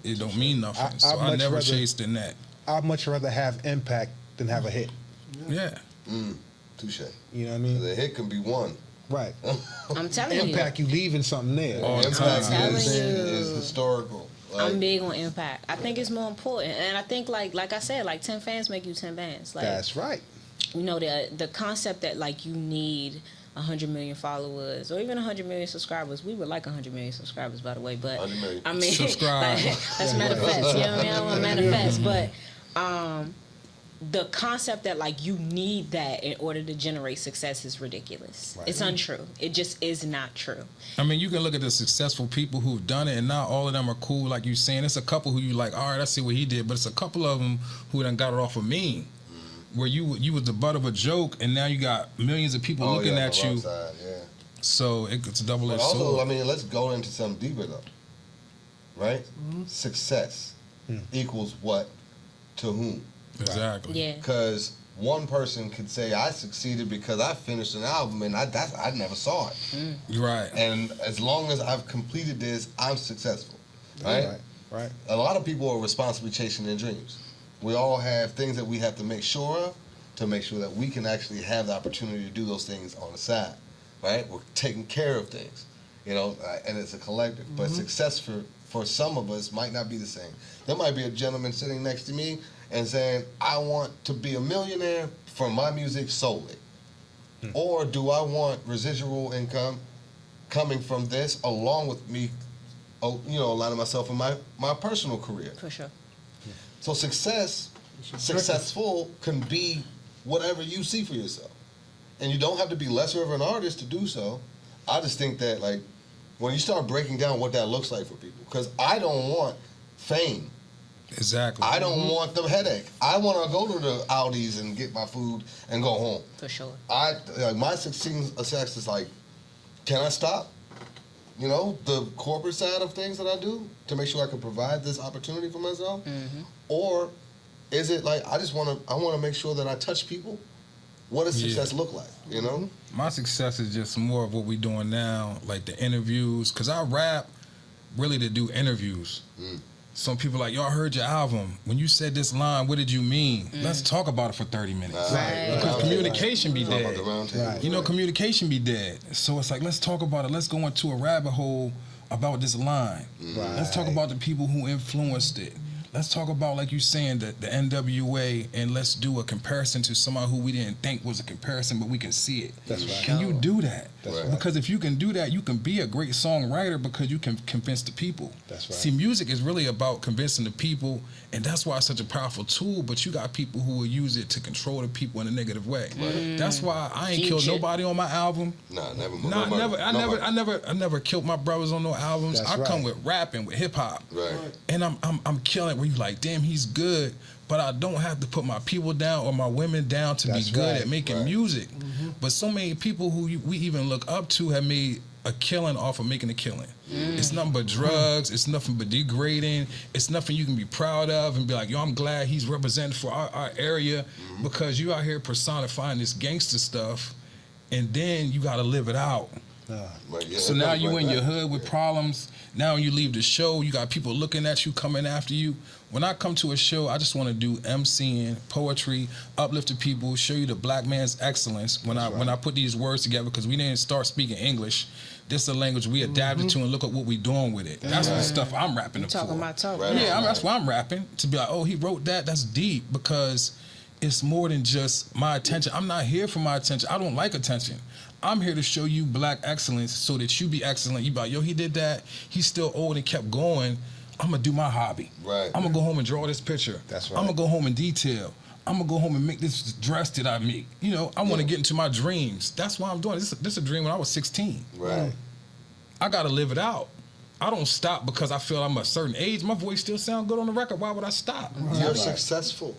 S4: It don't mean nothing. So I
S5: much
S4: never
S5: rather-
S4: chased in that.
S5: I'd much rather have impact than have a hit.
S4: Yeah.
S3: Touche.
S5: You know what I mean?
S3: The hit can be one.
S5: Right.
S1: I'm telling
S5: Impact, you leaving something there.
S4: All the
S3: Impact
S4: time.
S3: is historical. Like,
S1: I'm big on impact. I think it's more important, and I think like I said, like 10 fans make you 10 bands. Like
S5: That's right.
S1: you know the concept that like you need 100 million followers or even 100 million subscribers. We would like 100 million subscribers, by the way, but
S3: 100 million.
S1: I mean,
S4: Subscribe.
S1: like, let's manifest. You know what I mean? I don't want to manifest, but the concept that like you need that in order to generate success is ridiculous.
S5: Right.
S1: It's untrue. It just is not true.
S4: I mean, you can look at the successful people who've done it, and not all of them are cool. Like you saying, it's a couple who you like. All right, I see what he did, but it's a couple of them who done got it off of me, where you was the butt of a joke, and now you got millions of people looking
S3: yeah,
S4: at
S3: on the
S4: you.
S3: wrong side, yeah.
S4: So it's a double
S3: But
S4: edged
S3: also,
S4: sword.
S3: I mean, let's go into something deeper though. Right? Success equals what to whom?
S4: Exactly.
S1: Yeah.
S3: Because one person could say, I succeeded because I finished an album and I never saw it.
S4: Right.
S3: And as long as I've completed this, I'm successful. Right?
S5: Right.
S3: A lot of people are responsibly chasing their dreams. We all have things that we have to make sure of to make sure that we can actually have the opportunity to do those things on the side. Right? We're taking care of things, you know, and it's a collective. But success for some of us might not be the same. There might be a gentleman sitting next to me and saying, I want to be a millionaire from my music solely. Or do I want residual income coming from this along with me, aligning myself in my personal career?
S1: For sure.
S3: So successful can be whatever you see for yourself. And you don't have to be lesser of an artist to do so. I just think that, like, when you start breaking down what that looks like for people, because I don't want fame.
S4: Exactly.
S3: I don't want the headache. I want to go to the Aldi's and get my food and go home.
S1: For sure.
S3: My success is like, can I stop? You know, the corporate side of things that I do to make sure I can provide this opportunity for myself, or is it like I want to make sure that I touch people? What does success look like? You know,
S4: My success is just more of what we doing now, like the interviews, because I rap really to do interviews. Some people like, yo, I heard your album. When you said this line, what did you mean? Let's talk about it for 30 minutes.
S1: Right.
S4: Because communication be
S3: Talk about
S4: dead.
S3: the round table.
S5: Right.
S4: You know, communication be dead. So it's like, let's talk about it. Let's go into a rabbit hole about this line. Let's talk about the people who influenced it. Let's talk about, like you saying, the NWA, and let's do a comparison to somebody who we didn't think was a comparison, but we can see it.
S5: That's right.
S4: Can you do that?
S5: That's
S3: right.
S4: Because if you can do that, you can be a great songwriter because you can convince the people.
S5: That's right.
S4: See, music is really about convincing the people, and that's why it's such a powerful tool, but you got people who will use it to control the people in a negative way. That's why I ain't killed
S1: Future.
S4: nobody on my album.
S3: Nah, never.
S4: Nah, I never killed my brothers on no albums.
S5: That's
S4: I come
S5: right.
S4: with rapping, with hip hop.
S3: Right.
S4: And I'm killing where you like, damn, he's good, but I don't have to put my people down or my women down to
S5: That's
S4: be good
S5: right.
S4: at making music. But so many people who we even look up to have made a killing off of making a killing. It's nothing but drugs. It's nothing but degrading. It's nothing you can be proud of and be like, yo, I'm glad he's representing for our area, because you out here personifying this gangster stuff, and then you got to live it out.
S3: Right, yeah,
S4: So
S3: it
S4: now
S3: comes
S4: you
S3: right
S4: in
S3: back.
S4: your hood with problems. Now you leave the show, you got people looking at you, coming after you. When I come to a show, I just want to do MCing, poetry, uplifting people, show you the black man's excellence. When I put these words together, because we didn't start speaking English, this is a language we adapted to, and look at what we're doing with it. That's the stuff I'm rapping
S1: You
S4: for.
S1: talking about talk.
S3: Right.
S4: Yeah, that's why I'm rapping. To be like, oh, he wrote that. That's deep, because it's more than just my attention. I'm not here for my attention. I don't like attention. I'm here to show you black excellence so that you be excellent. You be like, yo, he did that. He's still old and kept going. I'm going to do my hobby.
S3: Right.
S4: I'm going to go home and draw this picture.
S5: That's right.
S4: I'm going to go home and detail. I'm going to go home and make this dress that I make. You know, I want to get into my dreams. That's why I'm doing it. This is a dream when I was 16.
S3: Right.
S4: I got to live it out. I don't stop because I feel I'm a certain age. My voice still sound good on the record. Why would I stop?
S3: You're successful.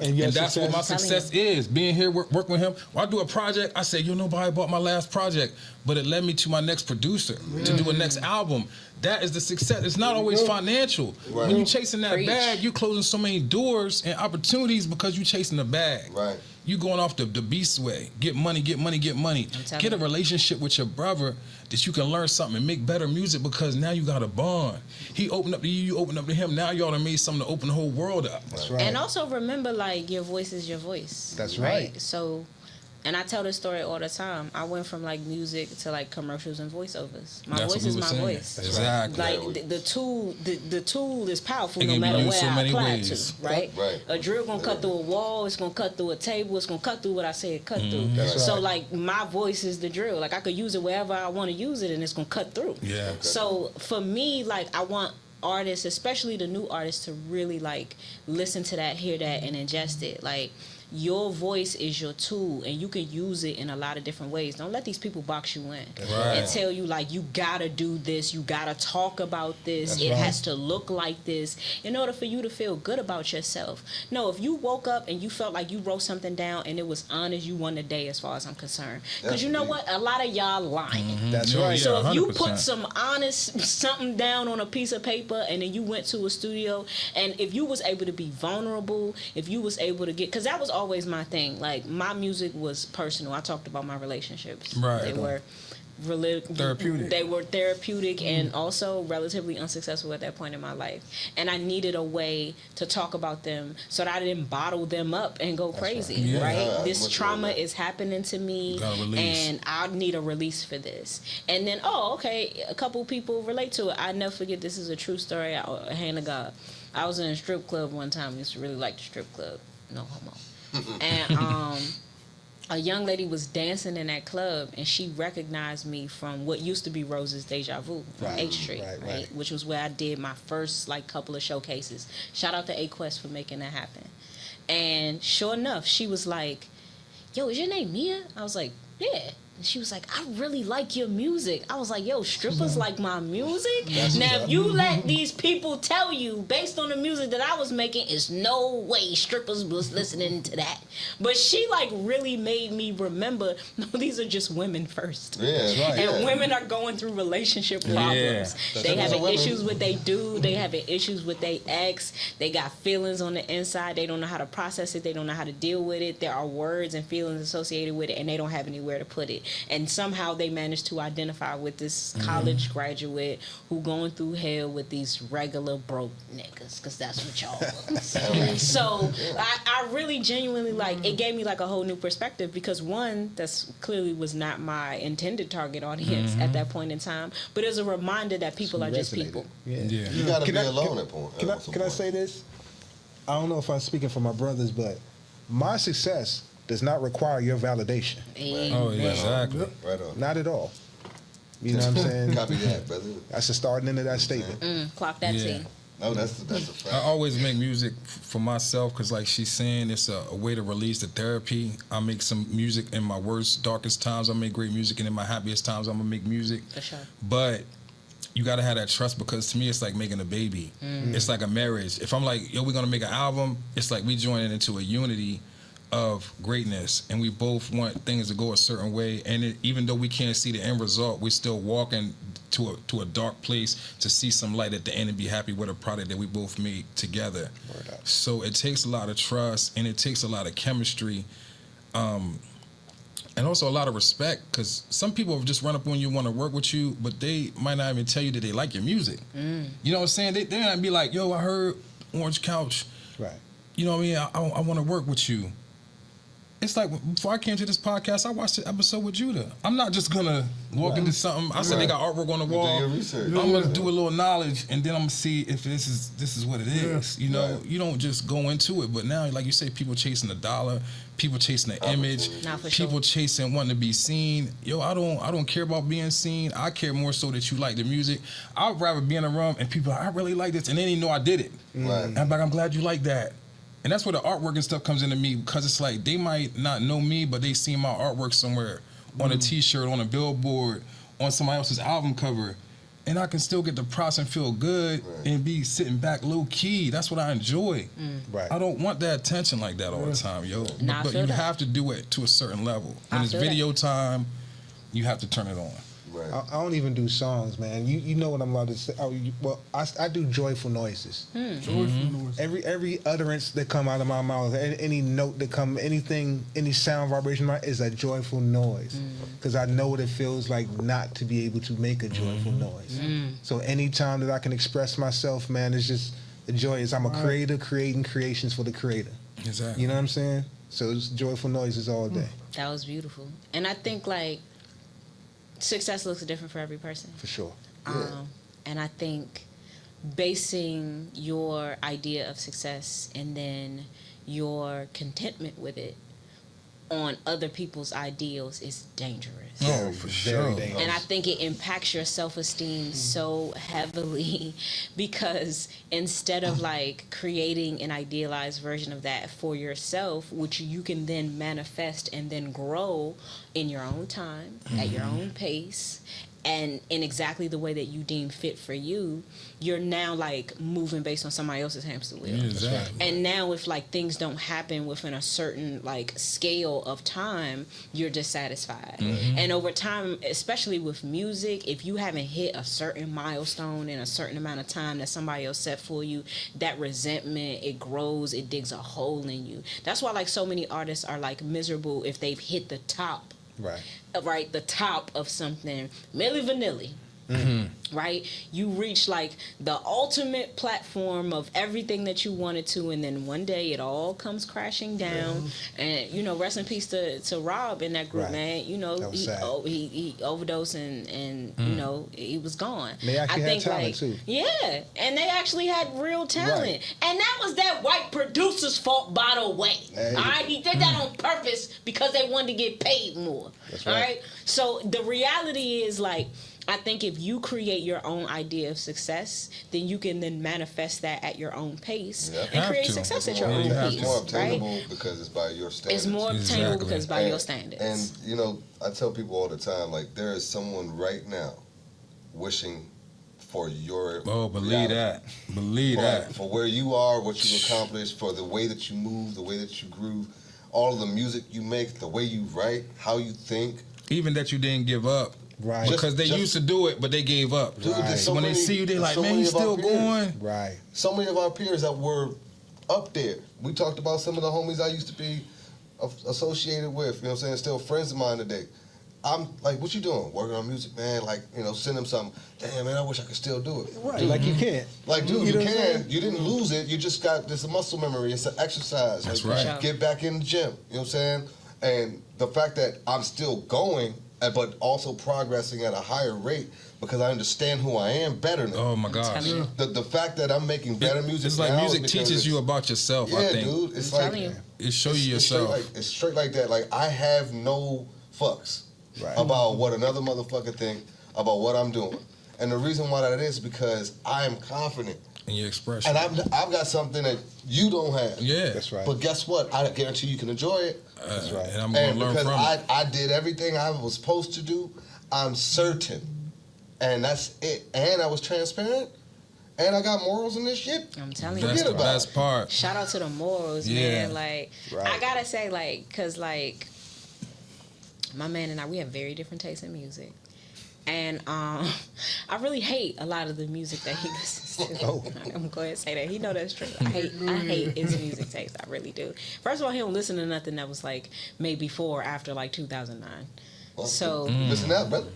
S5: And, your
S4: And that's what my
S5: success-
S4: success is. Being here, working with him. When I do a project, I say, you know, nobody bought my last project, but it led me to my next producer to do a next album. That is the success. It's not always financial.
S3: Right.
S4: When you're chasing that
S1: Preach.
S4: bag, you're closing so many doors and opportunities because you're chasing the bag.
S3: Right.
S4: You going off the beast way. Get money, get money, get money.
S1: telling
S4: Get a
S1: you.
S4: relationship with your brother that you can learn something and make better music, because now you got a bond. He opened up to you, you opened up to him. Now y'all done made something to open the whole world up.
S5: That's right.
S1: And also remember, like, your voice is your voice.
S5: That's right.
S1: So, and I tell this story all the time. I went from like music to like commercials and voiceovers. My
S4: That's
S1: voice
S4: what
S1: is
S4: we
S1: my
S4: were saying.
S1: voice.
S4: Exactly.
S1: Like the tool is powerful
S4: It
S1: no
S4: can be
S1: matter
S4: used
S1: where
S4: so
S1: I
S4: many
S1: apply
S4: ways.
S1: it to, right?
S3: Right.
S1: A drill gonna cut through a wall. It's gonna cut through a table. It's gonna cut through what I said cut through.
S5: That's
S1: So
S5: right.
S1: like my voice is the drill. Like I could use it wherever I want to use it, and it's gonna cut through.
S4: Yeah.
S1: So for me, like I want artists, especially the new artists, to really like listen to that, hear that, and ingest it. Like your voice is your tool, and you can use it in a lot of different ways. Don't let these people box you in
S4: Right.
S1: and tell you like you gotta do this, you gotta talk about this,
S5: That's
S1: it
S5: right.
S1: has to look like this in order for you to feel good about yourself. No, if you woke up and you felt like you wrote something down and it was honest, you won the day as far as I'm concerned. Because you know what? A lot of y'all lying.
S5: That's
S4: Oh,
S5: right.
S4: yeah.
S1: So if you
S4: 100%.
S1: put some honest something down on a piece of paper and then you went to a studio, and if you was able to be vulnerable, if you was able to get, because that was always my thing. Like my music was personal. I talked about my relationships.
S4: Right.
S1: They were
S4: Therapeutic.
S1: They were therapeutic and also relatively unsuccessful at that point in my life. And I needed a way to talk about them so that I didn't bottle them up and go crazy.
S4: right. Yeah.
S1: Right?
S3: Yeah,
S1: This
S3: I'm with you
S1: trauma
S3: on that.
S1: is happening to me,
S4: Gotta release.
S1: and I need a release for this. And then, oh, okay, a couple people relate to it. I never forget. This is a true story. A hand of God. I was in a strip club one time. I used to really like the strip club. No homo. And a young lady was dancing in that club, and she recognized me from what used to be Rose's Deja Vu from
S5: Right,
S1: 8th Street,
S5: right.
S1: which was where I did my first like couple of showcases. Shout out to A-Quest for making that happen. And sure enough, she was like, yo, is your name Mia? I was like, yeah. And she was like, I really like your music. I was like, yo, strippers like my music? Now, if you let these people tell you, based on the music that I was making, it's no way strippers was listening to that. But she, like, really made me remember, no, these are just women first.
S3: Yeah, that's right.
S1: And
S3: Yeah.
S1: women are going through relationship problems.
S4: Yeah.
S1: They
S3: Strippers are
S1: having
S3: women.
S1: issues with they dude. They having issues with they ex. They got feelings on the inside. They don't know how to process it. They don't know how to deal with it. There are words and feelings associated with it, and they don't have anywhere to put it. And somehow they managed to identify with this college graduate who going through hell with these regular broke niggas, because that's what y'all was. So I really genuinely like, it gave me like a whole new perspective, because one, that's clearly was not my intended target audience at that point in time, but it's a reminder that people are just
S5: Resonated.
S1: people.
S5: Yeah.
S4: Yeah.
S3: You gotta
S5: Can
S3: be
S5: I-
S3: alone at point.
S5: Can I,
S3: at some
S5: can I
S3: point.
S5: say this? I don't know if I'm speaking for my brothers, but my success does not require your validation.
S4: Oh, yeah, exactly.
S3: Right on.
S5: Not at all. You know what I'm saying?
S3: Copy that, brother.
S5: That's the start and end of that statement.
S1: Clock that
S4: Yeah.
S1: T.
S3: No, that's a
S4: I
S3: fact.
S4: always make music for myself because, like she's saying, it's a way to release the therapy. I make some music in my worst, darkest times. I make great music, and in my happiest times, I'm gonna make music.
S1: For sure.
S4: But you gotta have that trust, because to me, it's like making a baby. It's like a marriage. If I'm like, yo, we're gonna make an album, it's like we joining into a unity of greatness, and we both want things to go a certain way. And even though we can't see the end result, we're still walking to a dark place to see some light at the end and be happy with a product that we both made together.
S5: Word up.
S4: So it takes a lot of trust, and it takes a lot of chemistry. And also a lot of respect, because some people just run up on you, want to work with you, but they might not even tell you that they like your music. You know what I'm saying? They might be like, yo, I heard Orange Couch.
S5: Right.
S4: You know what I mean? I want to work with you. It's like, before I came to this podcast, I watched the episode with Judah. I'm not just going to walk into something. I said they got artwork on the wall.
S3: Do your research.
S4: I'm going to do a little knowledge, and then I'm going to see if this is what it is. You know, you don't just go into it. But now, like you say, people chasing the dollar, people chasing the image,
S1: Nah, for
S4: people
S1: sure.
S4: chasing wanting to be seen. Yo, I don't care about being seen. I care more so that you like the music. I'd rather be in a room and people are like, I really like this, and they didn't know I did it.
S3: Right.
S4: And I'm like, I'm glad you like that. And that's where the artwork and stuff comes into me, because it's like they might not know me, but they see my artwork somewhere on a T-shirt, on a billboard, on somebody else's album cover, and I can still get the props and feel good and be sitting back low key. That's what I enjoy.
S5: Right.
S4: I don't want that attention like that all the time, yo.
S1: Nah, I
S4: But
S1: feel
S4: you
S1: that.
S4: have to do it to a certain level. When
S1: I
S4: it's
S1: feel that.
S4: video time, you have to turn it on.
S3: Right.
S5: I don't even do songs, man. You know what I'm about to say. I do joyful noises.
S2: Joyful noise.
S5: Every utterance that come out of my mouth, any note that come, anything, any sound vibration is a joyful noise. Because I know what it feels like not to be able to make a joyful noise. So anytime that I can express myself, man, it's just a joy. I'm a creator creating creations for the creator.
S4: Exactly.
S5: You know what I'm saying? So it's joyful noises all day.
S1: That was beautiful. And I think, like, success looks different for every person.
S5: For sure.
S1: And I think basing your idea of success and then your contentment with it on other people's ideals is dangerous.
S4: Oh, for sure.
S5: Very dangerous.
S1: And I think it impacts your self-esteem so heavily because instead of like creating an idealized version of that for yourself, which you can then manifest and then grow in your own time, at your own pace, and in exactly the way that you deem fit for you, you're now like moving based on somebody else's hamster wheel.
S4: Yeah, exactly.
S1: And now if like things don't happen within a certain like scale of time, you're dissatisfied. And over time, especially with music, if you haven't hit a certain milestone in a certain amount of time that somebody else set for you, that resentment, it grows, it digs a hole in you. That's why like so many artists are like miserable if they've hit the top.
S5: Right.
S1: The top of something. Milli Vanilli. Right? You reach like the ultimate platform of everything that you wanted to, and then one day it all comes crashing down. And you know, rest in peace to Rob in that group,
S5: Right.
S1: man. You know,
S5: That was
S1: he,
S5: sad.
S1: he overdosed and you know, he was gone.
S5: They actually had talent,
S1: like,
S5: too.
S1: yeah, and they actually had real talent.
S5: Right.
S1: And that was that white producer's fault, by the way.
S5: Hey.
S1: All right, he did that on purpose because they wanted to get paid more.
S5: That's
S1: All
S5: right.
S1: right. So the reality is, like, I think if you create your own idea of success, then you can then manifest that at your own pace
S3: Yeah.
S1: and
S4: Have
S1: create
S4: to.
S1: success at
S3: It's
S1: your
S3: more-
S1: own
S4: you have
S3: it's
S1: pace,
S3: more
S1: right?
S3: obtainable because it's by your standards.
S1: It's more obtainable
S4: Exactly.
S1: because by your standards.
S3: And you know, I tell people all the time, like there is someone right now wishing for your
S4: Oh, believe
S3: reality.
S4: that. Believe that.
S3: For where you are, what you accomplished, for the way that you move, the way that you groove, all of the music you make, the way you write, how you think.
S4: Even that you didn't give up.
S5: Right.
S4: Because they
S3: Just-
S4: used to do it, but they gave up.
S3: Dude,
S5: Right.
S3: there's
S4: So when they see you, they like,
S3: so
S4: man,
S3: many
S4: you
S3: of our
S4: still
S3: peers.
S4: going?
S5: Right.
S3: So many of our peers that were up there. We talked about some of the homies I used to be associated with, you know what I'm saying, still friends of mine today. I'm like, what you doing? Working on music, man, like, you know, send them something. Damn, man, I wish I could still do it.
S5: Right. Like you can't.
S3: Like, dude,
S5: You
S3: you
S5: know what I'm saying?
S3: can. You didn't lose it. You just got this muscle memory. It's an exercise.
S4: That's
S3: Like,
S4: right.
S3: Get back in the gym. You know what I'm saying? And the fact that I'm still going, but also progressing at a higher rate because I understand who I am better now.
S4: Oh my gosh.
S1: telling you.
S3: The fact that I'm making better music
S4: It's like
S3: now
S4: music
S3: is
S4: teaches
S3: because
S4: you about yourself,
S3: yeah,
S4: I think.
S3: dude. It's
S1: I'm
S3: like
S1: telling you.
S4: It show you
S3: it's straight
S4: yourself.
S3: it's straight like that. Like I have no fucks
S5: Right.
S3: about what another motherfucker think about what I'm doing, and the reason why that is because I am confident,
S4: in your expression.
S3: and I've got something that you don't have.
S4: Yeah.
S5: That's right.
S3: But guess what? I guarantee you can enjoy it.
S5: That's right.
S4: And I'm going
S3: And
S4: to learn
S3: because
S4: from it.
S3: I did everything I was supposed to do, I'm certain, and that's it. And I was transparent, and I got morals in this shit.
S1: I'm telling you.
S4: That's
S3: Forget
S4: the
S3: about
S4: best
S3: it.
S4: part.
S1: Shout out to the morals,
S4: Yeah.
S1: man. Like,
S5: Right.
S1: I gotta say, like, cause like, my man and I, we have very different tastes in music, And I really hate a lot of the music that he listens to.
S5: Oh.
S1: I'm gonna go ahead and say that. He know that's true. I hate his music taste. I really do. First of all, he don't listen to nothing that was like made before or after like 2009.
S3: Well,
S1: So
S3: you missing out, brother.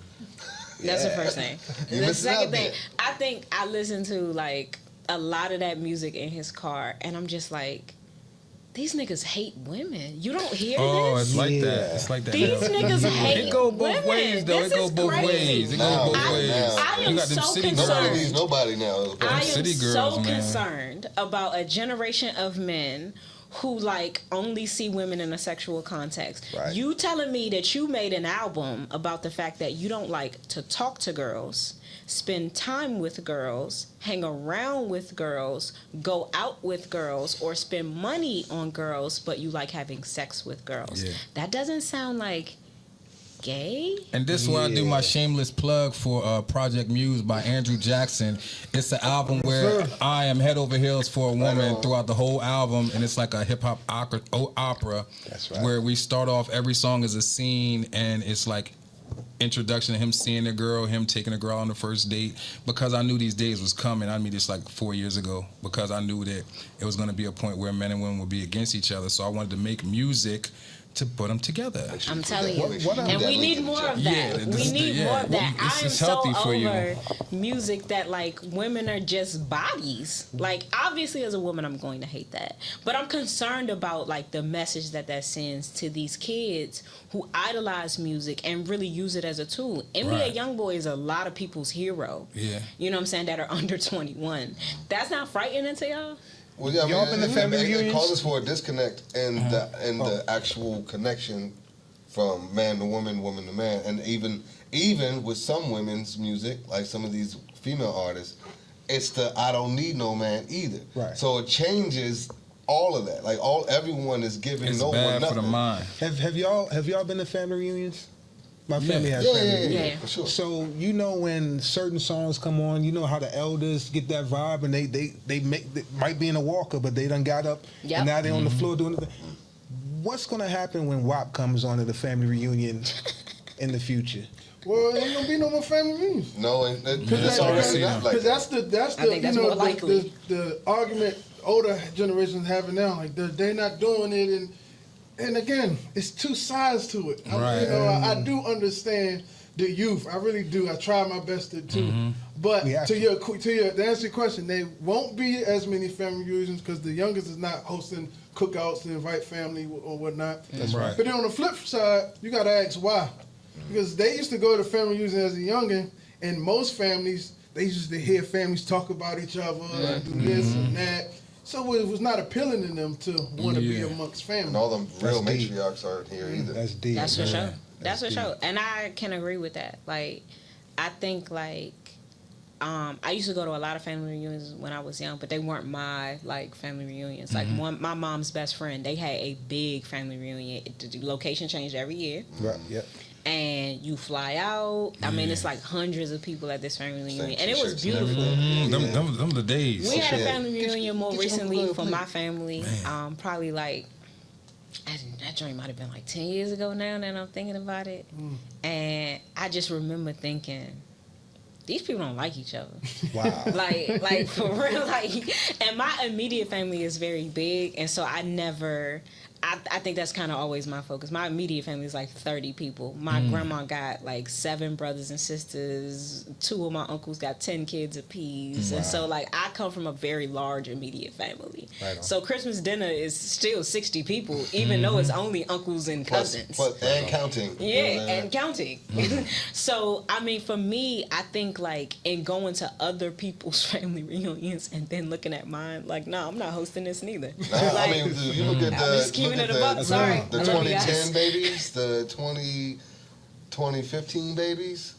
S1: that's the first thing.
S3: You
S1: The
S3: missing
S1: second
S3: out
S1: thing,
S3: there.
S1: I think I listen to like a lot of that music in his car, and I'm just like, these niggas hate women. You don't hear
S4: Oh,
S1: this?
S4: it's like
S5: Yeah.
S4: that. It's like that.
S1: These
S4: now.
S1: niggas hate
S4: It go both
S1: women.
S4: ways, though.
S1: This
S4: It go
S1: is
S4: both
S1: crazy.
S4: ways. It
S3: Now,
S4: go both
S3: now,
S4: ways.
S1: I am
S4: You got them
S1: so
S4: city
S1: concerned.
S3: Nobody
S4: girls.
S3: needs nobody now.
S1: I am
S4: city
S1: so
S4: girls, man.
S1: concerned about a generation of men who like only see women in a sexual context.
S5: Right.
S1: You telling me that you made an album about the fact that you don't like to talk to girls, spend time with girls, hang around with girls, go out with girls, or spend money on girls, but you like having sex with girls.
S4: Yeah.
S1: That doesn't sound like gay.
S4: And this is where I do
S5: Yeah.
S4: my shameless plug for Project Muse by Andrew Jackson. It's an album where I am head over heels for a woman
S3: on.
S4: throughout the whole album, and it's like a hip hop opera.
S5: That's right.
S4: Where we start off every song is a scene, and it's like introduction to him seeing a girl, him taking a girl on the first date. Because I knew these days was coming. I mean, this like 4 years ago. Because I knew that it was going to be a point where men and women would be against each other. So I wanted to make music to put them together.
S1: I'm telling you.
S5: what
S1: And we need more of that.
S4: Yeah, this
S1: we
S4: is
S1: need
S4: the-
S1: more of that.
S4: This
S1: I am
S4: is
S1: so
S4: healthy for you.
S1: over music that like women are just bodies. Like obviously as a woman I'm going to hate that. But I'm concerned about like the message that sends to these kids who idolize music and really use it as a tool. NBA
S4: Right.
S1: Youngboy is a lot of people's hero.
S4: Yeah.
S1: You know what I'm saying, that are under 21. That's not frightening to y'all?
S3: Well, yeah, I
S5: Y'all
S3: mean,
S5: been to family
S3: it
S5: reunions?
S3: causes for a disconnect in the actual connection from man to woman, woman to man, and even with some women's music, like some of these female artists, it's the I don't need no man either.
S5: Right.
S3: So it changes all of that. Like everyone is giving
S4: It's
S3: no one
S4: bad
S3: nothing.
S4: for the mind.
S5: Have y'all been to family reunions? My family has
S3: Yeah,
S5: family
S3: yeah,
S5: reunions.
S3: yeah,
S1: Yeah.
S3: for sure.
S5: So you know when certain songs come on, you know how the elders get that vibe, and they might be in a walker, but they done got up
S1: Yep.
S5: and now they on the floor doing the. What's gonna happen when WAP comes on at the family reunion in the future?
S2: Well, ain't gonna be no more family reunions.
S3: No, and
S2: Because
S3: it's already not like
S2: that's
S3: that.
S2: the
S1: I think that's
S2: you know
S1: more likely.
S2: the argument older generations having now. Like they're not doing it, and again, it's two sides to it.
S4: Right.
S2: You know, I do understand the youth. I really do. I try my best to too. But
S5: We have
S2: to answer your question, there won't be as many family reunions because the youngest is not hosting cookouts to invite family or whatnot.
S4: That's right.
S2: But then on the flip side, you got to ask why. Because they used to go to family reunions as a youngin', and most families, they used to hear families talk about each other and do this and that. So it was not appealing to them to want to be
S4: Yeah.
S2: amongst family.
S3: And all them real
S5: That's deep.
S3: matriarchs aren't here either.
S5: That's deep.
S1: That's for
S5: man.
S1: sure. That's for
S5: deep.
S1: sure. And I can agree with that. Like, I think, like, I used to go to a lot of family reunions when I was young, but they weren't my, like, family reunions. Like, my mom's best friend, they had a big family reunion. The location changed every year.
S5: Right. Yep.
S1: And you fly out. I mean, it's like hundreds of people at this family reunion.
S3: Same
S1: And it was
S3: t-shirts and
S1: beautiful.
S4: Them the days.
S1: We had a
S3: Yeah.
S1: family reunion more
S2: get your
S1: recently
S2: Uncle
S1: for
S2: Will,
S1: my family. Probably like that joint might have been like 10 years ago now that I'm thinking about it. And I just remember thinking, these people don't like each other.
S5: Wow.
S1: like for real, like, and my immediate family is very big, and so I think that's kind of always my focus. My immediate family is like 30 people. My grandma got like 7 brothers and sisters. 2 of my uncles got 10 kids apiece. And so like I come from a very large immediate family.
S5: Right on.
S1: So Christmas dinner is still 60 people, even though it's only uncles and cousins.
S3: And counting. You know
S1: Yeah,
S3: what I'm saying?
S1: and counting. So, I mean, for me, I think, like, in going to other people's family reunions and then looking at mine, like, no, I'm not hosting this neither.
S3: Nah, I
S1: Like,
S3: mean, you look at
S1: I'm just keeping it a buck. Sorry.
S3: the
S1: I love you guys.
S3: 2010 babies, the 2015 babies.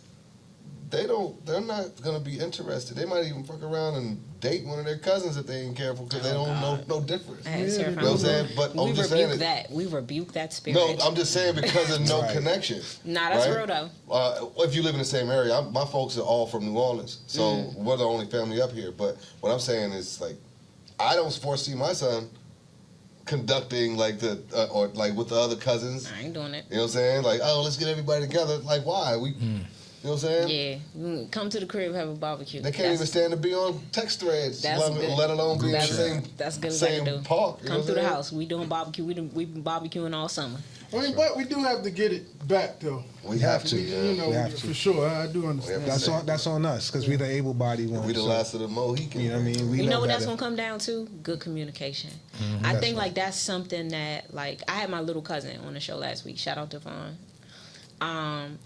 S3: They're not gonna be interested. They might even fuck around and date one of their cousins if they ain't careful because they don't know no difference.
S1: I had
S3: You
S1: terrifying.
S3: know what I'm saying? But
S1: we
S3: I'm just saying
S1: rebuke
S3: it.
S1: that. We rebuke that spirit.
S3: No, I'm just saying because of no
S5: Right.
S3: connection.
S1: Nah, that's
S3: right?
S1: real, though.
S3: If you live in the same area, my folks are all from New Orleans, so we're the only family up here. But what I'm saying is, like, I don't foresee my son conducting like or like with the other cousins.
S1: I ain't doing it.
S3: You know what I'm saying? Like, oh, let's get everybody together. Like, why? You know what I'm saying?
S1: Yeah, come to the crib, have a barbecue.
S3: They can't even stand to be on text threads,
S1: That's good.
S3: let alone be in the
S1: That's
S3: same,
S1: good as
S3: same
S1: I can do.
S3: park. You know
S1: Come
S3: what
S1: through
S3: I'm
S1: the
S3: saying?
S1: house. We doing barbecue. We've been barbecuing all summer.
S2: I mean, but we do have to get it back, though.
S3: We have to,
S2: You know,
S5: We have to.
S2: for sure. I do understand.
S5: That's on us because we the able-bodied ones.
S3: We the
S5: so,
S3: last of the Mohicans.
S5: You know what I mean? We
S1: You know what
S5: better.
S1: that's gonna come down to? Good communication. I
S5: That's
S1: think
S5: right.
S1: like that's something that like I had my little cousin on the show last week. Shout out to Vaughn.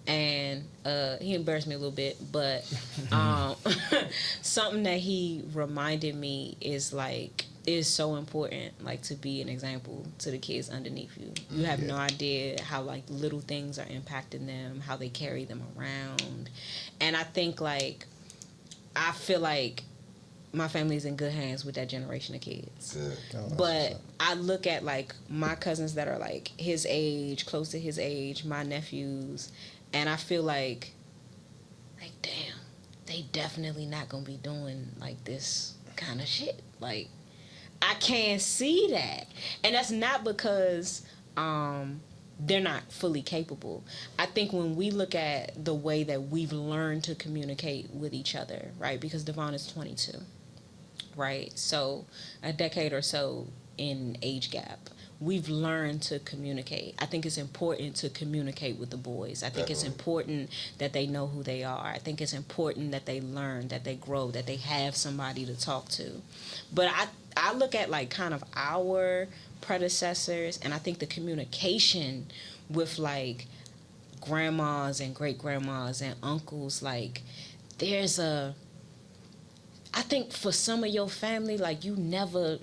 S1: And he embarrassed me a little bit, but something that he reminded me is like is so important, like to be an example to the kids underneath you. You have no idea how like little things are impacting them, how they carry them around. And I think like I feel like my family's in good hands with that generation of kids.
S3: Good.
S1: But I look at like my cousins that are like his age, close to his age, my nephews, and I feel like damn, they definitely not gonna be doing like this kind of shit. Like I can't see that, and that's not because they're not fully capable. I think when we look at the way that we've learned to communicate with each other, right? Because Devon is 22. Right, so a decade or so in age gap, we've learned to communicate. I think it's important to communicate with the boys. I think it's important that they know who they are. I think it's important that they learn, that they grow, that they have somebody to talk to. But I look at like kind of our predecessors, and I think the communication with like grandmas and great grandmas and uncles, like there's a I think for some of your family, like you never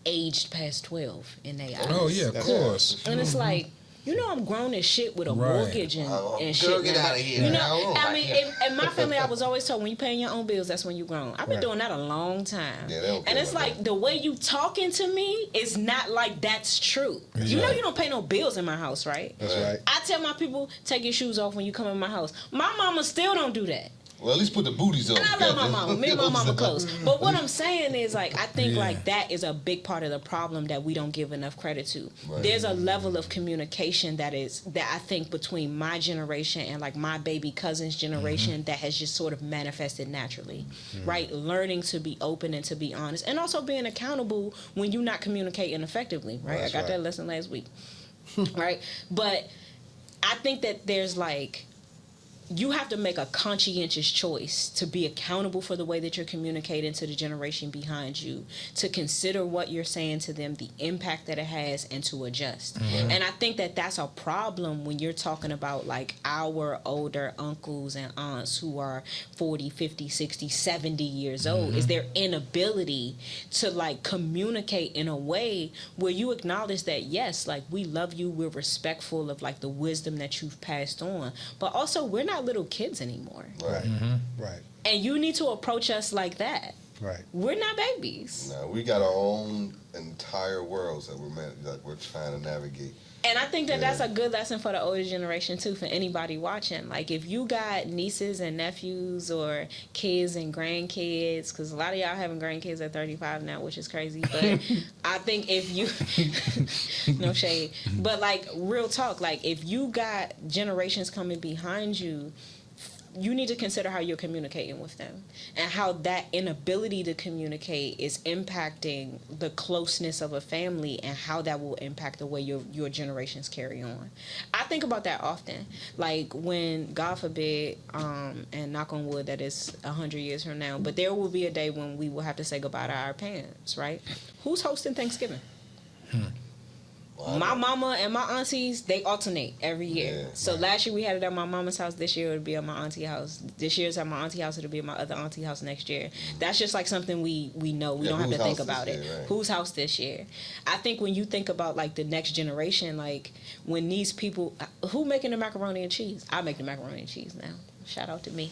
S1: aged past 12 in their eyes.
S4: Oh yeah, of course.
S1: And it's like, you know, I'm grown as shit with a
S4: Right.
S1: mortgage and
S3: Girl,
S1: shit.
S3: get
S1: now.
S3: outta here.
S1: You
S3: I
S1: know,
S3: don't
S1: I
S3: like
S1: mean,
S3: it.
S1: in my family, I was always told when you paying your own bills, that's when you grown. I've been
S5: Right.
S1: doing that a long time.
S3: Yeah, they don't
S1: And
S3: care
S1: it's
S3: about
S1: like
S3: that.
S1: the way you talking to me is not like that's true. You know,
S4: Right.
S1: you don't pay no bills in my house, right?
S5: That's right.
S1: I tell my people, take your shoes off when you come in my house. My mama still don't do that.
S3: Well, at least put the booties on.
S1: And I love my mama. Me and my mama close. But what I'm saying is, like, I think,
S4: Yeah.
S1: like, that is a big part of the problem that we don't give enough credit to.
S3: Right.
S1: There's a level of communication that I think between my generation and, like, my baby cousin's generation that has just sort of manifested naturally, right? Learning to be open and to be honest. And also being accountable when you're not communicating effectively, right?
S3: That's
S1: I got
S3: right.
S1: that lesson last week, right? But I think that there's, like, you have to make a conscientious choice to be accountable for the way that you're communicating to the generation behind you, to consider what you're saying to them, the impact that it has, and to adjust. And I think that that's a problem when you're talking about like our older uncles and aunts who are 40, 50, 60, 70 years old, is their inability to like communicate in a way where you acknowledge that, yes, like we love you, we're respectful of like the wisdom that you've passed on, but also we're not little kids anymore.
S3: Right.
S5: Right.
S1: And you need to approach us like that.
S5: Right.
S1: We're not babies.
S3: Now we got our own entire worlds that we're trying to navigate.
S1: And I think that that's a good lesson for the older generation too, for anybody watching. Like if you got nieces and nephews or kids and grandkids, because a lot of y'all having grandkids at 35 now, which is crazy. But I think if you, no shade, but like real talk, like if you got generations coming behind you, you need to consider how you're communicating with them and how that inability to communicate is impacting the closeness of a family and how that will impact the way your generations carry on. I think about that often. Like when, God forbid, and knock on wood that is 100 years from now, but there will be a day when we will have to say goodbye to our parents, right? Who's hosting Thanksgiving? My mama and my aunties, they alternate every year.
S3: Yeah,
S1: so last year we had it at my mama's house. This year it'll be at my auntie house. This year's at my auntie house. It'll be at my other auntie house next year. That's just like something we know. We don't have to
S3: whose
S1: think
S3: house
S1: about
S3: this
S1: it.
S3: year, right?
S1: Whose house this year? I think when you think about like the next generation, like when these people, who making the macaroni and cheese? I make the macaroni and cheese now. Shout out to me.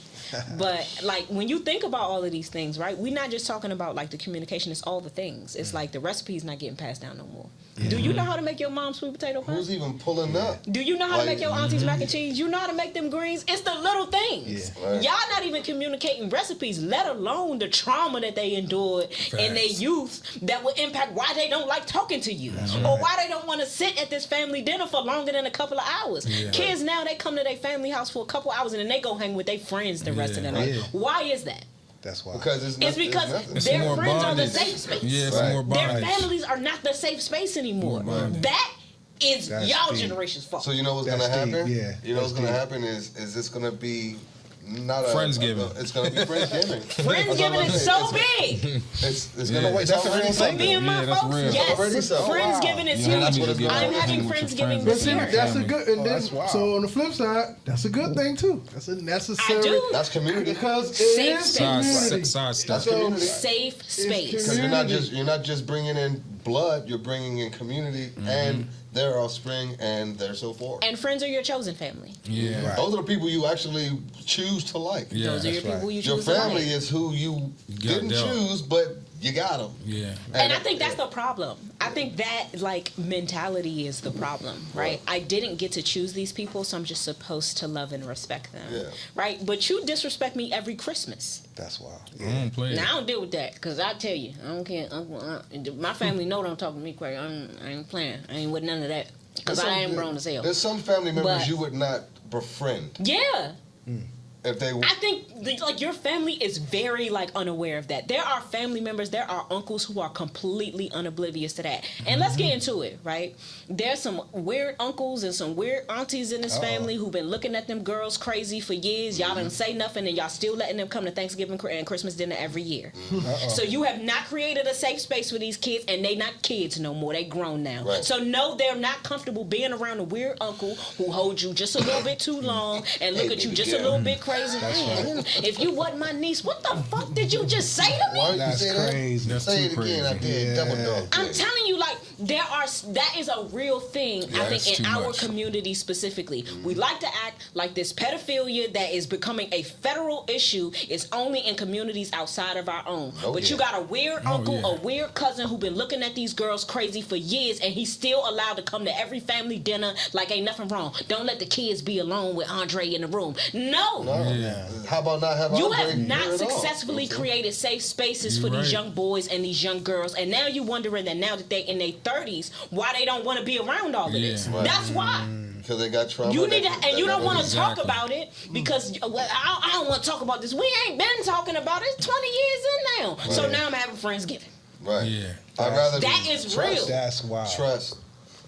S1: But like when you think about all of these things, right? We're not just talking about like the communication. It's all the things. It's like the recipe's not getting passed down no more. Do you know how to make your mom's sweet potato pie?
S3: Who's even pulling up?
S1: Do you know how to
S3: Like,
S1: make your auntie's mac and cheese? You know how to make them greens? It's the little things.
S3: Yeah. Right.
S1: Y'all not even communicating recipes, let alone the trauma that they endured in their youth that will impact why they don't like talking to you. Or why they don't want to sit at this family dinner for longer than a couple of hours.
S4: Yeah.
S1: Kids now, they come to their family house for a couple hours and then they go hang with their friends the rest of the night.
S5: Yeah.
S1: Why is that?
S5: That's why.
S3: Because
S1: It's because
S3: nothing.
S4: It's
S1: their
S4: more
S1: friends are the
S4: bondage.
S1: safe space.
S4: Yeah, it's
S3: Right.
S4: more
S1: Their
S4: bondage.
S1: families are not the safe space anymore.
S4: More bondage.
S1: That is
S5: That's
S1: y'all
S5: deep.
S1: generation's fault.
S3: So you know what's
S5: That's
S3: gonna happen?
S5: deep, yeah.
S3: You know what's
S5: That's
S3: gonna
S5: deep.
S3: happen is it's gonna be not a
S4: Friendsgiving.
S3: It's gonna be Friendsgiving.
S1: Friendsgiving is so big.
S3: It's
S4: Yeah.
S3: gonna
S4: Wait,
S5: that's a real
S1: For me and my
S4: Yeah, that's
S1: folks,
S4: real.
S1: yes.
S3: Already so.
S1: Friendsgiving is
S4: Yeah,
S1: huge.
S4: that's what it's gonna
S1: I'm
S4: be.
S1: having
S4: With your
S1: Friendsgiving
S4: friends.
S2: But
S1: this
S2: see,
S1: year.
S2: that's a good. And then,
S5: that's wild.
S2: so on the flip side, that's a good thing too. That's a necessary.
S1: I do.
S3: That's community.
S2: Because it
S1: Safe
S2: is
S1: space.
S2: community.
S4: Side
S3: That's
S4: stuff.
S2: So-
S3: community.
S1: Safe space.
S3: Because you're not just bringing in blood, you're bringing in community and their offspring and their so forth.
S1: And friends are your chosen family.
S4: Yeah.
S5: Right.
S3: Those are the people you actually choose to like.
S4: Yeah.
S1: Those are your
S5: that's
S1: people
S5: right.
S1: you
S3: Your
S1: choose to
S3: family
S1: like.
S3: is who you
S4: got
S3: didn't
S4: dealt.
S3: choose, but you got them.
S4: Yeah.
S1: And I think that's the problem. I think that like mentality is the problem, right? I didn't get to choose these people, so I'm just supposed to love and respect them,
S3: Yeah.
S1: right? But you disrespect me every Christmas.
S5: That's wild.
S4: I don't play it.
S1: Now I don't deal with that because I tell you, I don't care. My family know don't talk to me crazy. I ain't playing. I ain't with none of that because I am grown as hell.
S3: There's some family members
S1: But-
S3: you would not befriend
S1: Yeah.
S3: if they.
S1: I think like your family is very like unaware of that. There are family members, there are uncles who are completely unoblivious to that. And let's get into it, right? There's some weird uncles and some weird aunties in this family who've been looking at them girls crazy for years. Y'all didn't say nothing and y'all still letting them come to Thanksgiving and Christmas dinner every year. So you have not created a safe space for these kids and they not kids no more. They grown now.
S3: Right.
S1: So no, they're not comfortable being around a weird uncle who holds you just a little bit too long and look
S3: Hey,
S1: at you
S3: baby
S1: just
S3: girl.
S1: a little bit crazy. If you wasn't my niece, what the fuck did you just say to me?
S3: Why would you
S5: That's
S3: say that?
S5: crazy.
S4: That's
S3: Say it
S4: too
S3: again. I
S4: crazy.
S3: did.
S5: Yeah.
S3: Double dog.
S1: I'm telling you, like, that is a real thing,
S3: Yeah,
S1: I
S4: that's
S1: think, in
S4: too
S1: our
S4: much.
S1: community specifically. We like to act like this pedophilia that is becoming a federal issue is only in communities outside of our own.
S3: Oh,
S1: But you
S3: yeah.
S1: got a weird
S4: Oh,
S1: uncle,
S4: yeah.
S1: a weird cousin who been looking at these girls crazy for years, and he's still allowed to come to every family dinner like ain't nothing wrong. Don't let the kids be alone with Andre in the room. No.
S3: How about not have
S1: You
S3: Andre
S1: have
S3: here
S1: not
S3: at all?
S1: successfully created safe spaces
S4: You're
S1: for these
S4: right.
S1: young boys and these young girls, and now you wondering that now that they in their 30s, why they don't want to be around all of this.
S4: Yeah.
S3: Right.
S1: That's why.
S3: Because they got trauma.
S1: You need to,
S3: that-
S1: and you
S3: that
S1: don't want to
S3: never-
S1: talk about it because well, I don't want to talk about this. We ain't been talking about it. It's 20 years in now. So
S3: Right.
S1: now I'm having Friendsgiving.
S3: Right.
S4: Yeah.
S3: I'd rather
S1: That
S3: be
S1: is
S3: trust.
S1: real.
S5: That's wild.
S3: Trust.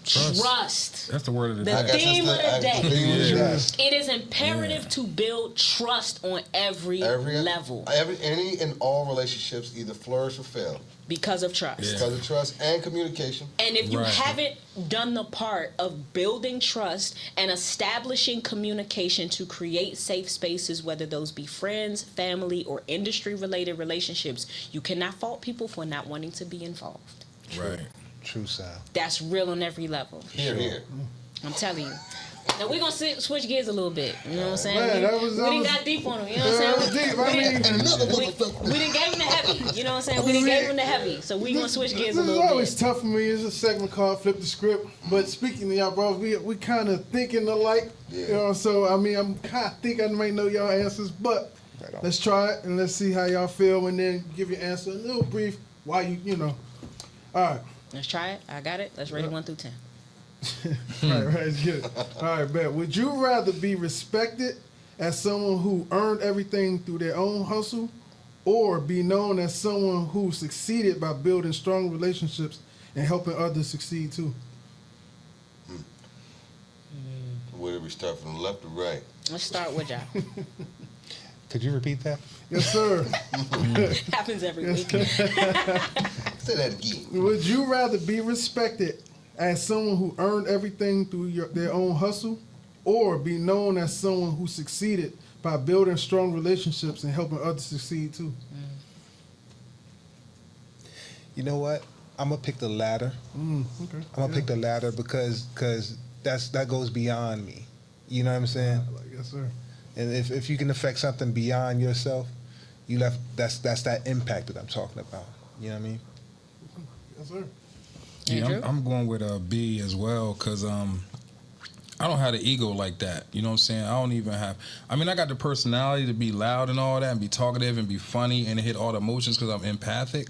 S1: Trust.
S4: That's the word of the
S1: The
S4: day.
S3: I guess
S1: theme
S3: that's
S1: of the day.
S3: theme of the
S4: Yeah.
S3: day.
S1: It is imperative to build trust on every level
S3: Any and all relationships either flourish or fail
S1: because of trust.
S4: Yeah.
S3: because of trust and communication.
S1: And if you
S4: Right.
S1: haven't done the part of building trust and establishing communication to create safe spaces, whether those be friends, family, or industry related relationships, you cannot fault people for not wanting to be involved.
S4: Right.
S5: True sound.
S1: That's real on every level.
S3: Here.
S1: I'm telling you. Now we're going to switch gears a little bit. You know what I'm saying?
S2: Man, that
S1: we
S2: was-
S1: didn't got deep on them. You know what
S2: That
S1: I'm
S2: was
S1: saying?
S2: deep. I mean,
S3: Another
S1: We
S3: motherfucker.
S1: didn't gave him the heavy. You know what I'm saying? We didn't gave him the heavy. So we're going to switch gears a
S2: This is
S1: little
S2: always
S1: bit.
S2: tough for me. It's a segment called Flip the Script. But speaking of y'all, bro, we kind of thinking alike.
S3: Yeah.
S2: You know, so I mean, I'm kind of think I might know y'all answers, but
S5: Right on.
S2: let's try it and let's see how y'all feel, and then give your answer a little brief. Why you know? All right,
S1: Let's try it. I got it. Let's rate it 1 through 10.
S2: right, let's get it. All right, bet. Would you rather be respected as someone who earned everything through their own hustle, or be known as someone who succeeded by building strong relationships and helping others succeed too?
S3: Where do we start, from the left or right?
S1: Let's start with y'all.
S5: Could you repeat that?
S2: Yes, sir.
S1: Happens every week.
S3: Say that again.
S2: Would you rather be respected as someone who earned everything through their own hustle, or be known as someone who succeeded by building strong relationships and helping others succeed too?
S5: You know what? I'm gonna pick the latter.
S2: Okay.
S5: I'm gonna pick the latter because that goes beyond me. You know what I'm saying?
S2: Yes, sir.
S5: And if you can affect something beyond yourself, that's that impact that I'm talking about. You know what I mean?
S2: Yes, sir.
S4: Yeah,
S1: Andrew?
S4: I'm going with B as well because I don't have the ego like that. You know what I'm saying? I don't even have. I mean, I got the personality to be loud and all that, and be talkative and be funny and hit all the emotions because I'm empathic.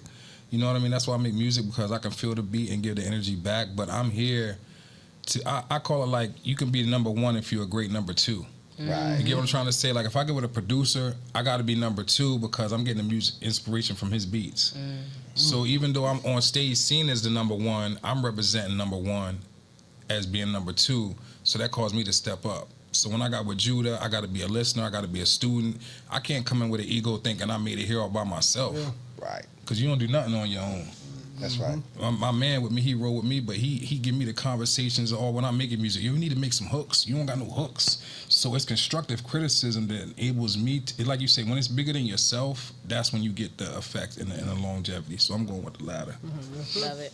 S4: You know what I mean? That's why I make music, because I can feel the beat and give the energy back. But I'm here to. I call it like you can be number one if you're a great number two.
S5: Right.
S4: You get what I'm trying to say? Like if I get with a producer, I got to be number two because I'm getting the music inspiration from his beats. So even though I'm on stage seen as the number one, I'm representing number one as being number two. So that caused me to step up. So when I got with Judah, I got to be a listener. I got to be a student. I can't come in with an ego thinking I made it here all by myself.
S5: Right.
S4: Because you don't do nothing on your own.
S5: That's right.
S4: My man with me, he roll with me, but he give me the conversations or when I'm making music. You need to make some hooks. You don't got no hooks. So it's constructive criticism that enables me to, like you say, when it's bigger than yourself, that's when you get the effect and the longevity. So I'm going with the latter.
S1: Love it.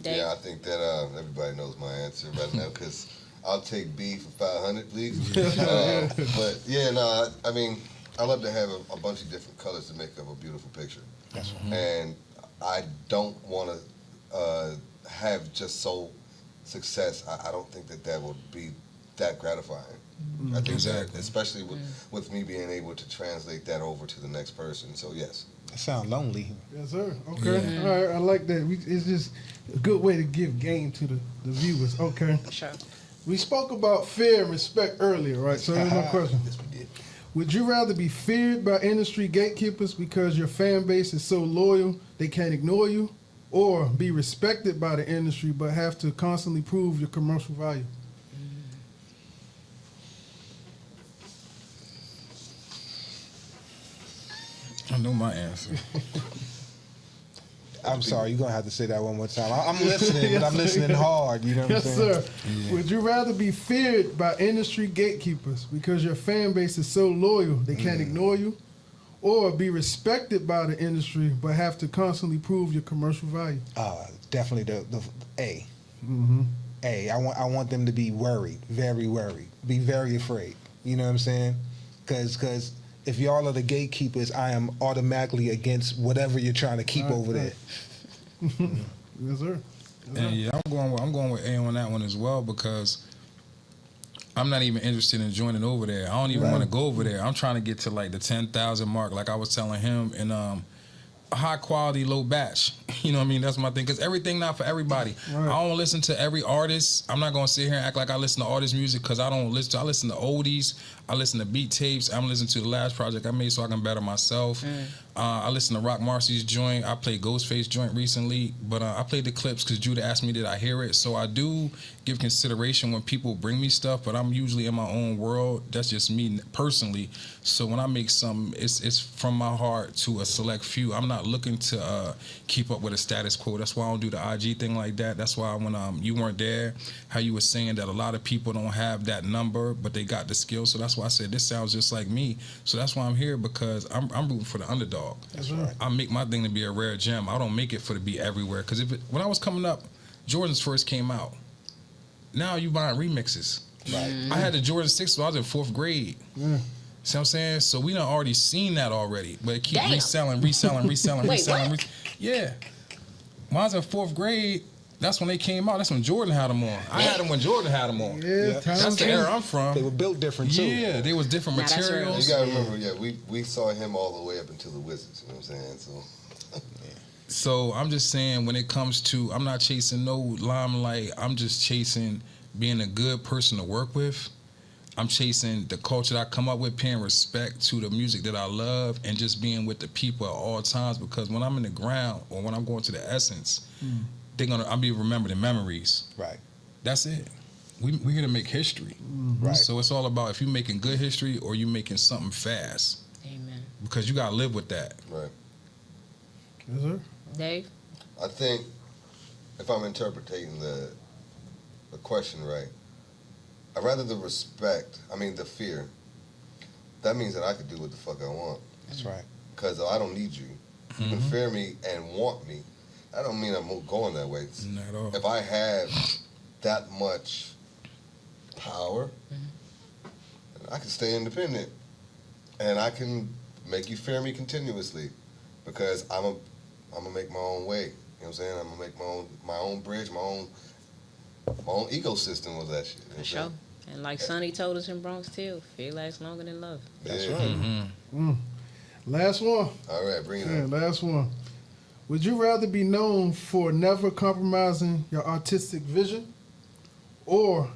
S1: Dave?
S3: Yeah, I think that everybody knows my answer right now because I'll take B for 500, please. But yeah, no, I mean, I love to have a bunch of different colors to make up a beautiful picture.
S5: That's right.
S3: And I don't want to have just sole success. I don't think that would be that gratifying. I think that, especially with me being able to translate that over to the next person. So yes.
S5: That sound lonely.
S2: Yes, sir. Okay. All right. I like that. It's just a good way to give game to the viewers. Okay.
S1: Sure.
S2: We spoke about fear and respect earlier, right? So here's my question.
S5: Yes, we did.
S2: Would you rather be feared by industry gatekeepers because your fan base is so loyal they can't ignore you, or be respected by the industry but have to constantly prove your commercial value?
S4: I know my answer.
S5: I'm sorry, you're going to have to say that one more time. I'm listening, but I'm listening hard. You know what I'm
S2: Yes,
S5: saying?
S2: sir. Would you rather be feared by industry gatekeepers because your fan base is so loyal they can't ignore you, or be respected by the industry but have to constantly prove your commercial value?
S5: Definitely the A.
S2: Mm-hmm.
S5: A. I want them to be worried, very worried, be very afraid. You know what I'm saying? Because if y'all are the gatekeepers, I am automatically against whatever you're trying to keep over there.
S2: Yes, sir.
S4: And yeah, I'm going with A on that one as well because I'm not even interested in joining over there. I don't even want to go over there. I'm trying to get to like the 10,000 mark, like I was telling him, and a high quality, low batch. You know what I mean? That's my thing. Because everything not for everybody.
S2: Right.
S4: I don't listen to every artist. I'm not gonna sit here and act like I listen to artist music because I don't listen. I listen to oldies. I listen to beat tapes. I'm listening to the last project I made so I can better myself. I listen to Rock Marcy's joint. I played Ghostface joint recently, but I played the clips because Judah asked me did I hear it. So I do give consideration when people bring me stuff, but I'm usually in my own world. That's just me personally. So when I make something, it's from my heart to a select few. I'm not looking to keep up with a status quo. That's why I don't do the IG thing like that. That's why when you weren't there, how you were saying that a lot of people don't have that number, but they got the skill. So that's why I said this sounds just like me. So that's why I'm here, because I'm rooting for the underdog.
S5: That's right.
S4: I make my thing to be a rare gem. I don't make it for to be everywhere. Because when I was coming up, Jordans first came out. Now you buying remixes.
S5: Right.
S4: I had the Jordan 6 when I was in 4th grade. See what I'm saying? So we done already seen that already. But it keep
S1: Damn.
S4: reselling.
S1: Wait, what?
S4: Yeah. When I was in 4th grade, that's when they came out. That's when Jordan had them on. I had them when Jordan had them on.
S2: Yeah,
S4: That's the era I'm from.
S5: They were built different too.
S4: Yeah, they was different
S1: Nah, that's real.
S4: materials.
S3: You gotta remember, we saw him all the way up until the Wizards. You know what I'm saying? So
S4: So I'm just saying, when it comes to, I'm not chasing no limelight. I'm just chasing being a good person to work with. I'm chasing the culture that I come up with, paying respect to the music that I love, and just being with the people at all times. Because when I'm in the ground or when I'm going to the essence, I'll be remembered in memories.
S5: Right.
S4: That's it. We're here to make history.
S5: Right.
S4: So it's all about if you're making good history or you making something fast.
S1: Amen.
S4: Because you gotta live with that.
S3: right.
S2: Yes, sir.
S1: Dave?
S3: I think if I'm interpreting the question right, I'd rather the fear. That means that I could do what the fuck I want.
S5: That's right.
S3: Because I don't need you. You can fear me and want me. That don't mean I'm going that way.
S4: Not at all.
S3: If I have that much power, I can stay independent, and I can make you fear me continuously, because I'm gonna make my own way. what I'm saying? I'm gonna make my own bridge, my own ecosystem with that shit. You know what I'm
S1: Sure.
S3: saying?
S1: And like Sonny told us in Bronx too, fear lasts longer than love.
S5: That's
S3: Yeah.
S5: right.
S2: Last one.
S3: All right, bring it
S2: Yeah,
S3: on.
S2: last one. Would you rather be known for never compromising your artistic vision, or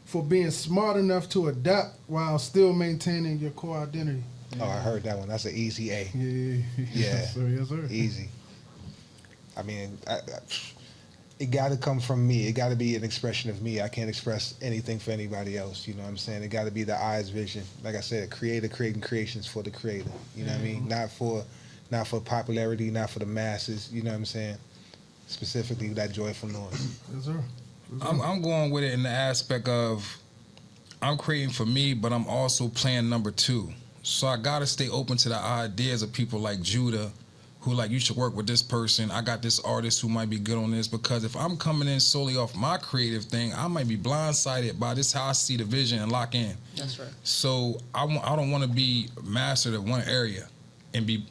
S2: for being smart enough to adapt while still maintaining your core identity?
S5: Oh, I heard that one. That's an easy A.
S2: Yeah.
S5: Yeah.
S2: Yes, sir. Yes, sir.
S5: Easy. I mean, it got to come from me. It got to be an expression of me. I can't express anything for anybody else. You know what I'm saying? It got to be the eyes vision. Like I said, creator creating creations for the creator. You know what I mean? Not for popularity, not for the masses. You know what I'm saying? Specifically that joyful noise.
S2: Yes, sir.
S4: I'm going with it in the aspect of I'm creating for me, but I'm also playing number two. So I gotta stay open to the ideas of people like Judah, who like, you should work with this person. I got this artist who might be good on this, because if I'm coming in solely off my creative thing, I might be blindsided by this how I see the vision and lock in.
S1: That's right.
S4: So I don't want to be mastered at one area and be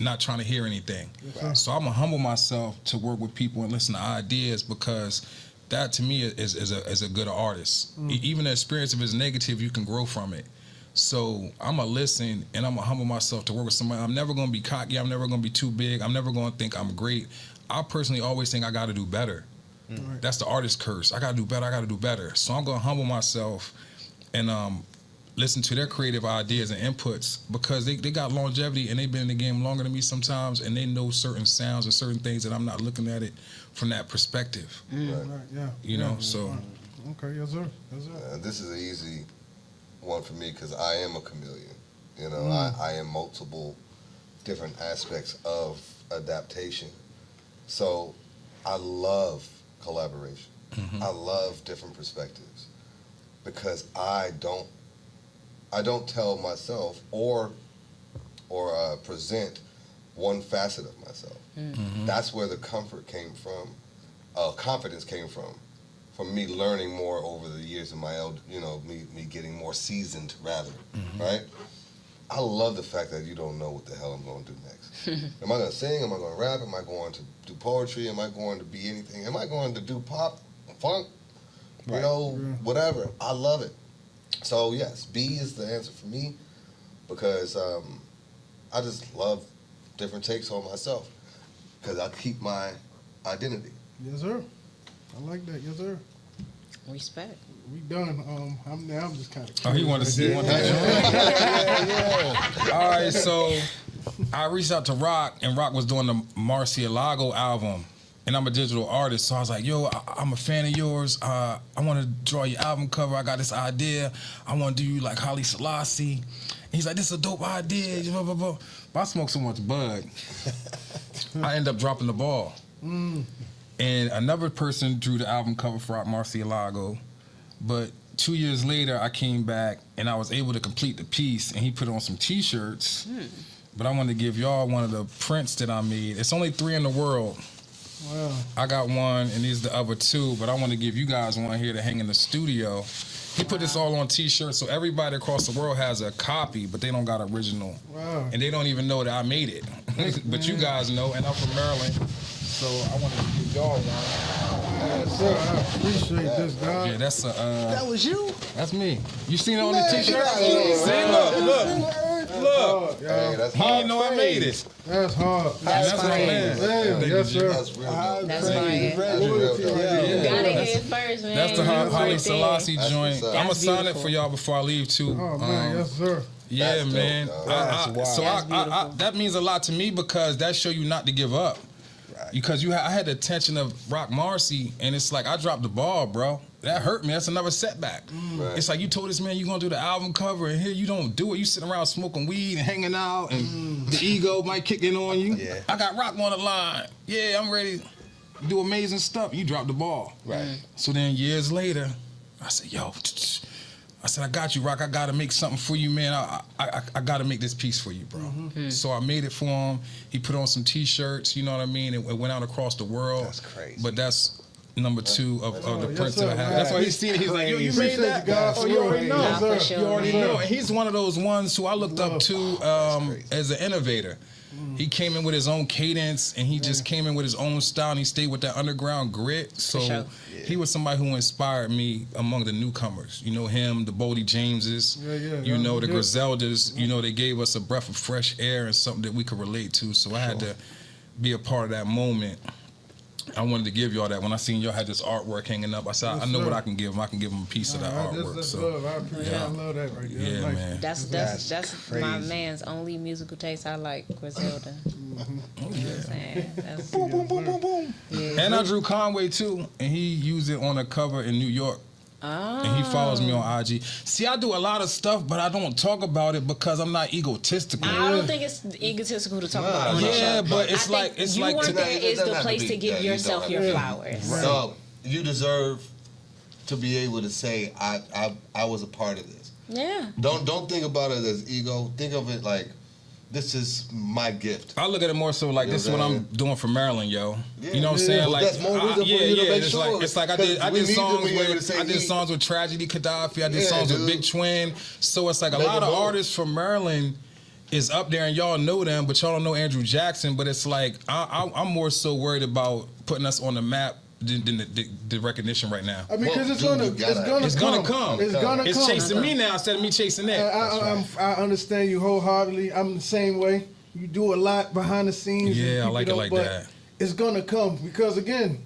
S4: not trying to hear anything.
S2: Right.
S4: So I'm gonna humble myself to work with people and listen to ideas, because that to me is a good artist. Even the experience, if it's negative, you can grow from it. So I'm gonna listen and I'm gonna humble myself to work with somebody. I'm never gonna be cocky. I'm never gonna be too big. I'm never gonna think I'm great. I personally always think I gotta do better.
S2: Right.
S4: That's the artist curse. I gotta do better. I gotta do better. So I'm gonna humble myself and listen to their creative ideas and inputs, because they got longevity and they've been in the game longer than me sometimes, and they know certain sounds and certain things that I'm not looking at it from that perspective.
S2: Right. Yeah.
S4: You know, so
S2: Okay. Yes, sir. Yes, sir.
S3: This is an easy one for me because I am a chameleon. You know, I am multiple different aspects of adaptation. So I love collaboration. I love different perspectives, because I don't tell myself or present one facet of myself. That's where the comfort came from, confidence came from me learning more over the years of my own, me getting more seasoned rather, right? I love the fact that you don't know what the hell I'm going to do next. Am I going to sing? Am I going to rap? Am I going to do poetry? Am I going to be anything? Am I going to do pop, funk, whatever? I love it. So yes, B is the answer for me, because I just love different takes on myself, because I keep my identity.
S2: Yes, sir. I like that. Yes, sir.
S1: Respect.
S2: We done. I'm just kind of.
S4: oh, he wanted to see one that. All right, so I reached out to Rock, and Rock was doing the Marcialago album, and I'm a digital artist, so I was like, yo, I'm a fan of yours. I want to draw your album cover. I got this idea. I want to do you like Haile Selassie. And he's like, this is a dope idea. Blah, blah, blah. But I smoke so much bud, I end up dropping the ball. And another person drew the album cover for Rock Marcialago. But 2 years later, I came back and I was able to complete the piece, and he put on some T-shirts. But I wanted to give y'all one of the prints that I made. It's only 3 in the world.
S2: Wow.
S4: I got one, and these the other 2, but I want to give you guys one here to hang in the studio. He put this all on T-shirts, so everybody across the world has a copy, but they don't got original.
S2: Wow.
S4: And they don't even know that I made it. But you guys know, and I'm from Maryland, so I want to give y'all one.
S2: Yes, sir. I appreciate this, dog.
S4: Yeah, that's
S5: That was you?
S4: that's me. You seen it on the
S5: Man,
S4: T-shirt?
S5: get out of here.
S4: See, look.
S3: Hey, that's
S4: He didn't know I made it.
S2: That's hard.
S1: That's
S4: That's what I
S1: fire.
S4: meant.
S2: Damn,
S4: Thank
S2: yes,
S4: you,
S2: sir.
S3: That's real dope.
S1: That's
S3: That's
S1: fire.
S3: real dope.
S1: You gotta hear it first, man.
S4: That's the Haile
S1: Right there.
S4: Selassie
S3: That's
S4: joint.
S3: what's up.
S4: I'm gonna
S1: That's
S4: sign it
S1: beautiful.
S4: for y'all before I leave too.
S2: Oh man, yes, sir.
S4: Yeah,
S3: That's dope,
S4: man.
S3: dog.
S5: That's wild.
S4: So
S1: That's beautiful.
S4: that means a lot to me, because that show you not to give up.
S5: Right.
S4: Because I had the attention of Rock Marcy, and it's like I dropped the ball, bro. That hurt me. That's another setback.
S3: Right.
S4: It's like you told this man you gonna do the album cover, and here you don't do it. You sitting around smoking weed and hanging out, and the ego might kick in on you.
S5: Yeah.
S4: I got Rock on the line. Yeah, I'm ready to do amazing stuff. You dropped the ball.
S5: Right.
S4: So then years later, I said, yo, I got you, Rock. I got to make something for you, man. I got to make this piece for you, bro. So I made it for him. He put on some T-shirts, you know what I mean? It went out across the world.
S5: That's crazy.
S4: But that's number 2 of the
S2: yes,
S4: prints
S2: sir,
S4: that I have.
S2: man.
S4: That's why he's seen it. He's like, yo, you
S5: Crazy.
S4: made that?
S2: Appreciate you guys.
S4: Oh, you already know.
S1: Nah, for sure.
S4: You already
S2: Yes, sir.
S4: know. And he's one of those ones who I looked up to as an innovator. He came in with his own cadence, and he just came in with his own style, and he stayed with that underground grit. So
S1: sure.
S4: he was somebody who inspired me among the newcomers. You know him, the Bodie Jameses, you know, the Griseldas. You know, they gave us a breath of fresh air and something that we could relate to. So I had to be a part of that moment. I wanted to give y'all that. When I seen y'all had this artwork hanging up, I said, I know what I can give them. I can give them a piece of that artwork.
S2: That's
S4: So
S2: love. I appreciate I love that right there.
S4: yeah,
S2: Nice.
S4: man.
S1: That's
S5: crazy.
S1: my man's only musical taste. I like Griselda. You know what I'm saying? That's,
S4: Boom, boom, boom, boom, boom.
S1: yeah.
S4: And I drew Conway too, and he used it on a cover in New York. And he follows me on IG. See, I do a lot of stuff, but I don't talk about it because I'm not egotistical.
S1: I don't think it's egotistical to talk about on the
S4: Yeah,
S1: show.
S4: but it's
S1: I think
S4: like
S1: you want
S3: today-
S1: that is
S3: it doesn't
S1: the
S3: have to
S1: place
S3: be-
S1: to give
S3: yeah, you
S1: yourself
S3: don't
S1: your
S3: have to.
S1: flowers.
S3: So you deserve to be able to say, I was a part of this.
S1: Yeah.
S3: Don't think about it as ego. Think of it like, this is my gift.
S4: I look at it more so like,
S3: You know
S4: this is
S3: what
S4: what
S3: I'm
S4: I'm doing for Maryland, yo.
S3: Yeah.
S4: You know what I'm
S3: Yeah.
S4: saying?
S3: Well,
S4: Like,
S3: that's more reason for you to make
S4: it's
S3: sure.
S4: like I
S3: 'Cause
S4: did
S3: we need to
S4: songs
S3: be able to
S4: with
S3: say
S4: I did
S3: he-
S4: songs with Tragedy Gaddafi. I did
S3: Yeah,
S4: songs with
S3: dude.
S4: Big Twin. So it's like a
S3: Make
S4: lot
S3: it
S4: of
S3: move.
S4: artists from Maryland is up there, and y'all know them, but y'all don't know Andrew Jackson. But it's like I'm more so worried about putting us on the map than the recognition right now.
S2: I mean, because it's
S3: Dude,
S2: gonna,
S3: you gotta-
S4: It's gonna come.
S2: It's gonna
S4: It's
S2: come.
S4: chasing me now instead of me chasing that.
S2: I understand you wholeheartedly. I'm the same way. You do a lot behind the scenes.
S4: Yeah,
S2: and
S4: I
S2: keep
S4: like it
S2: up,
S4: like
S2: but
S4: that.
S2: It's gonna come because again,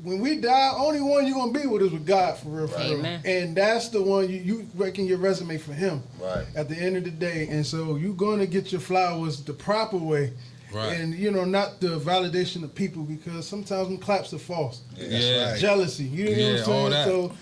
S2: when we die, only one you're gonna be with is with God for real, for real.
S1: Amen.
S2: And that's the one you making your resume for Him.
S3: Right.
S2: At the end of the day, and so you're gonna get your flowers the proper way.
S4: Right.
S2: And not the validation of people, because sometimes them claps are false.
S4: Yeah.
S5: right.
S2: Jealousy, you know
S4: Yeah,
S2: what I'm saying?
S4: all that.
S2: So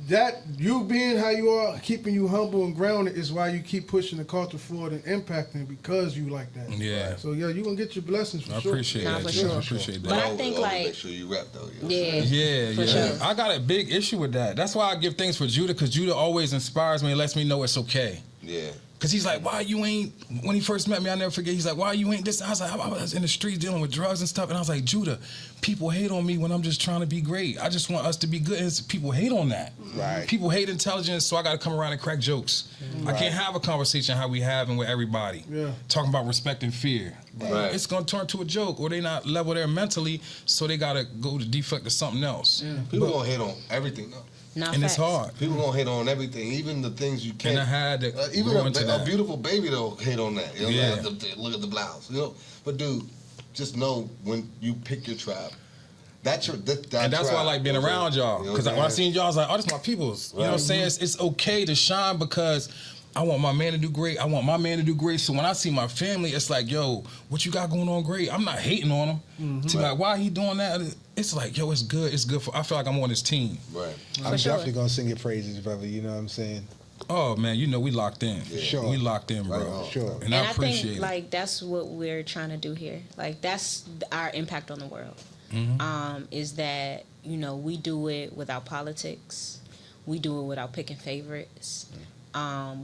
S2: that you being how you are, keeping you humble and grounded is why you keep pushing the culture forward and impacting, because you like that.
S4: Yeah.
S2: So yeah, you're gonna get your blessings for
S4: I
S2: sure.
S4: appreciate
S1: Nah,
S4: that.
S1: for
S4: G. I
S1: sure.
S4: appreciate that.
S1: But I
S3: Always-
S1: think,
S3: always
S1: like-
S3: make sure you rap though. You know what I'm
S1: Yeah.
S3: saying?
S1: For
S4: Yeah.
S1: sure.
S4: I got a big issue with that. That's why I give thanks for Judah, because Judah always inspires me and lets me know it's okay.
S3: Yeah.
S4: Because he's like, why you ain't, when he first met me, I never forget, he's like, why you ain't this? I was like, I was in the streets dealing with drugs and stuff. And I was like, Judah, people hate on me when I'm just trying to be great. I just want us to be good. And people hate on that.
S5: Right.
S4: People hate intelligence, so I got to come around and crack jokes. I can't have a conversation how we having with everybody.
S2: Yeah.
S4: Talking about respect and fear.
S3: Right.
S4: It's going to turn to a joke, or they not level there mentally, so they got to go to deflect to something else.
S3: People gonna hate on everything though.
S1: Not
S4: And it's
S1: facts.
S4: hard.
S3: People gonna hate on everything, even the things you can't.
S4: And I had to
S3: even
S4: grow
S3: a,
S4: into
S3: a
S4: that.
S3: beautiful baby though hate on that. You know,
S4: Yeah.
S3: look at the blouse. You know, but dude, just know when you pick your tribe, that's your. That
S4: And that's why I like being around y'all.
S3: You know
S4: Because
S3: what I'm
S4: when I
S3: saying?
S4: seen y'all, I was like, oh, this my peoples. You know what I'm saying? It's okay to shine because I want my man to do great. I want my man to do great. So when I see my family, it's like, yo, what you got going on great? I'm not hating on him. To be like, why he doing that? It's like, yo, it's good. It's good for, I feel like I'm on his team.
S3: Right.
S5: I'm
S1: sure.
S5: definitely gonna sing your praises, brother. You know what I'm saying?
S4: Oh, man, you know we locked in.
S5: Sure.
S4: We locked in, bro.
S3: Right on.
S5: Sure.
S4: And I
S1: And I
S4: appreciate
S1: think,
S4: it.
S1: like, that's what we're trying to do here. Like, that's our impact on the world. Is that, we do it without politics. We do it without picking favorites.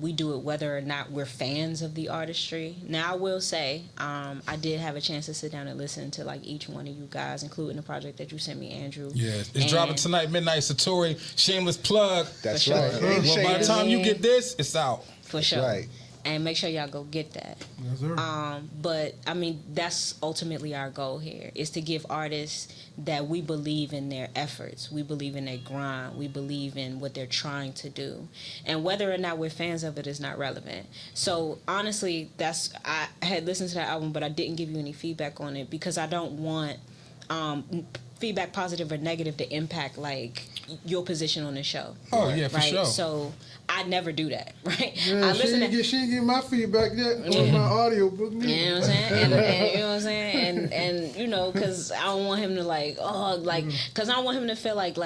S1: We do it whether or not we're fans of the artistry. Now, I will say, I did have a chance to sit down and listen to, like, each one of you guys, including the project that you sent me, Andrew.
S4: Yeah, it's
S1: And-
S4: dropping tonight, midnight. Satori, shameless plug.
S5: That's
S1: For sure.
S5: right.
S1: Well,
S5: Ain't
S4: Well, by the
S5: shaded.
S4: time you get this, it's out.
S1: For
S5: That's
S1: sure.
S5: right.
S1: And make sure y'all go get that.
S2: Yes, sir.
S1: But I mean, that's ultimately our goal here, is to give artists that we believe in their efforts, we believe in their grind, we believe in what they're trying to do, and whether or not we're fans of it is not relevant. So honestly, I had listened to that album, but I didn't give you any feedback on it because I don't want feedback, positive or negative, to impact like your position on the show.
S4: Oh, yeah, for
S1: right?
S4: sure.
S1: So I never do that, right?
S2: Yeah,
S1: I
S2: she
S1: listen
S2: didn't
S1: to
S2: get my feedback yet on my audio book.
S1: You know what I'm saying? And you know what I'm saying? And because I don't want him to because I don't want him to feel like,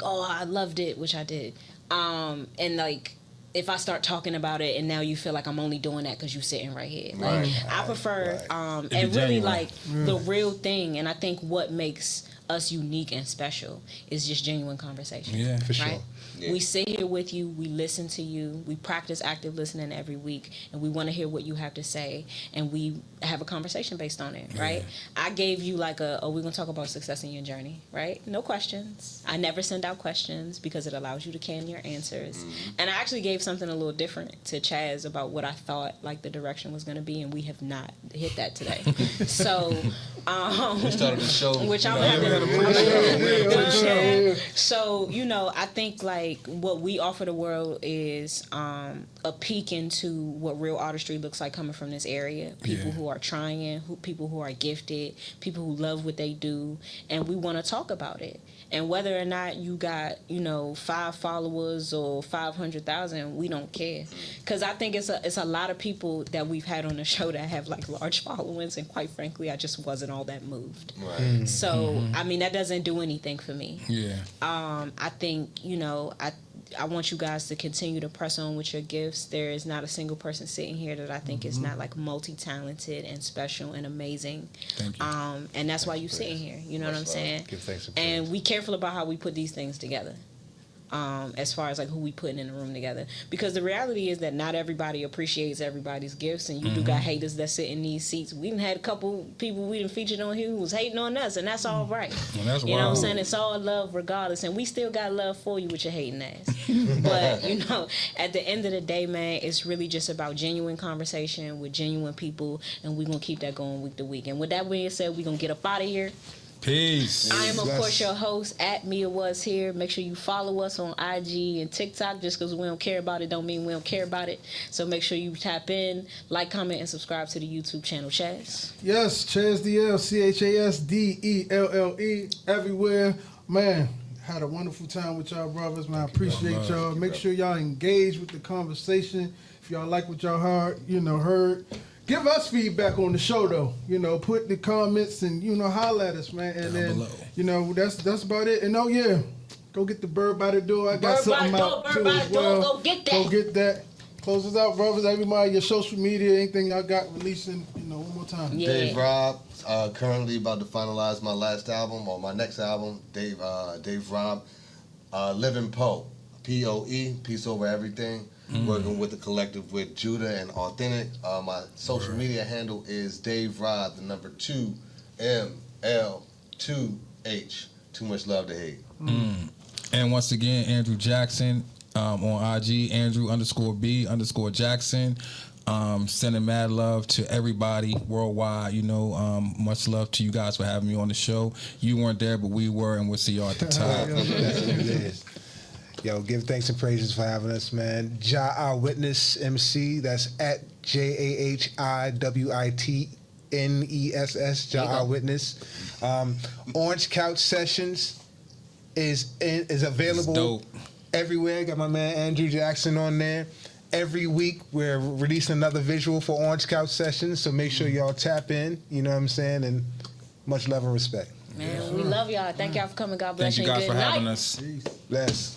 S1: oh, I loved it, which I did. And like, if I start talking about it and now you feel like I'm only doing that because you're sitting right here. Like, I prefer, and really
S4: genuine.
S1: like the real thing. And I think what makes us unique and special is just genuine conversation.
S4: Yeah,
S5: for sure.
S1: Right?
S3: Yeah.
S1: We sit here with you, we listen to you, we practice active listening every week, and we want to hear what you have to say, and we have a conversation based on it, right? I gave you like we're going to talk about success in your journey, right? No questions. I never send out questions because it allows you to can your answers. And I actually gave something a little different to Chaz about what I thought like the direction was going to be, and we have not hit that today. So,
S3: We started the show.
S1: which I'm
S3: you know,
S1: happy.
S2: Yeah.
S1: So, you know, I think like what we offer the world is a peek into what real artistry looks like coming from this area. People who are trying, people who are gifted, people who love what they do, and we want to talk about it. And whether or not you got, you know, 5 followers or 500,000, we don't care. Because I think it's a lot of people that we've had on the show that have like large followings, and quite frankly, I just wasn't all that moved.
S3: Right.
S1: So, I mean, that doesn't do anything for me.
S4: Yeah.
S1: I think, you know, I want you guys to continue to press on with your gifts. There is not a single person sitting here that I think is not like multi-talented and special and amazing.
S4: Thank you.
S1: And that's why you sitting here. You know what I'm saying?
S5: Give thanks and
S1: And
S5: praise.
S1: we careful about how we put these things together. As far as like who we putting in the room together, because the reality is that not everybody appreciates everybody's gifts, and you do got haters that sit in these seats. We done had a couple people we done featured on here who was hating on us, and that's all right.
S4: Well, that's
S1: You know what I'm
S4: wild.
S1: saying? It's all love regardless, and we still got love for you with your hating ass. But, you know, at the end of the day, man, it's really just about genuine conversation with genuine people, and we're going to keep that going week to week. And with that being said, we're going to get up out of here.
S4: Peace.
S1: I am, of
S5: Yes.
S1: course, your host, at Mia Was Here. Make sure you follow us on IG and TikTok. Just because we don't care about it don't mean we don't care about it. So make sure you tap in, like, comment, and subscribe to the YouTube channel, Chaz.
S2: Yes, Chaz DL, CHASDELLE, everywhere. Man, had a wonderful time with y'all brothers, man. I appreciate
S4: Love.
S2: y'all. Make sure y'all engage with the conversation. If y'all like what y'all heard, give us feedback on the show, though. You know, put the comments and, holler at us, man. And
S4: Down
S2: then,
S4: below.
S2: that's about it. And, oh, yeah, go get the bird by the door. I got
S1: Bird by
S2: something
S1: the door,
S2: out,
S1: bird
S2: too,
S1: by
S2: as
S1: the door.
S2: well.
S1: Go get that.
S2: Go get that. Close us out, brothers. Everybody, your social media, anything y'all got releasing, one more time.
S1: Yeah.
S3: Dave Robb, currently about to finalize my last album or my next album. Dave Robb, Living Poe, POE, Peace Over Everything. Working with the collective with Judah and Authentic. My social media handle is Dave Robb, the number 2ML2H. Too much love to hate.
S4: And once again, Andrew Jackson on IG, Andrew_B_Jackson. Sending mad love to everybody worldwide. Much love to you guys for having me on the show. You weren't there, but we were, and we'll see y'all at the top.
S5: That's what it is. Yo, give thanks and praises for having us, man. Jah I Witness MC. That's at JAHIWITNESS. Jah I Witness. Orange Couch Sessions is available
S4: dope.
S5: everywhere. Got my man Andrew Jackson on there. Every week we're releasing another visual for Orange Couch Sessions, so make sure y'all tap in. You know what I'm saying? And much love and respect.
S1: Man, we love y'all. Thank y'all for coming. God bless
S4: Thank you
S1: and
S4: guys
S1: good
S4: for having
S1: night.
S4: us.
S5: Bless.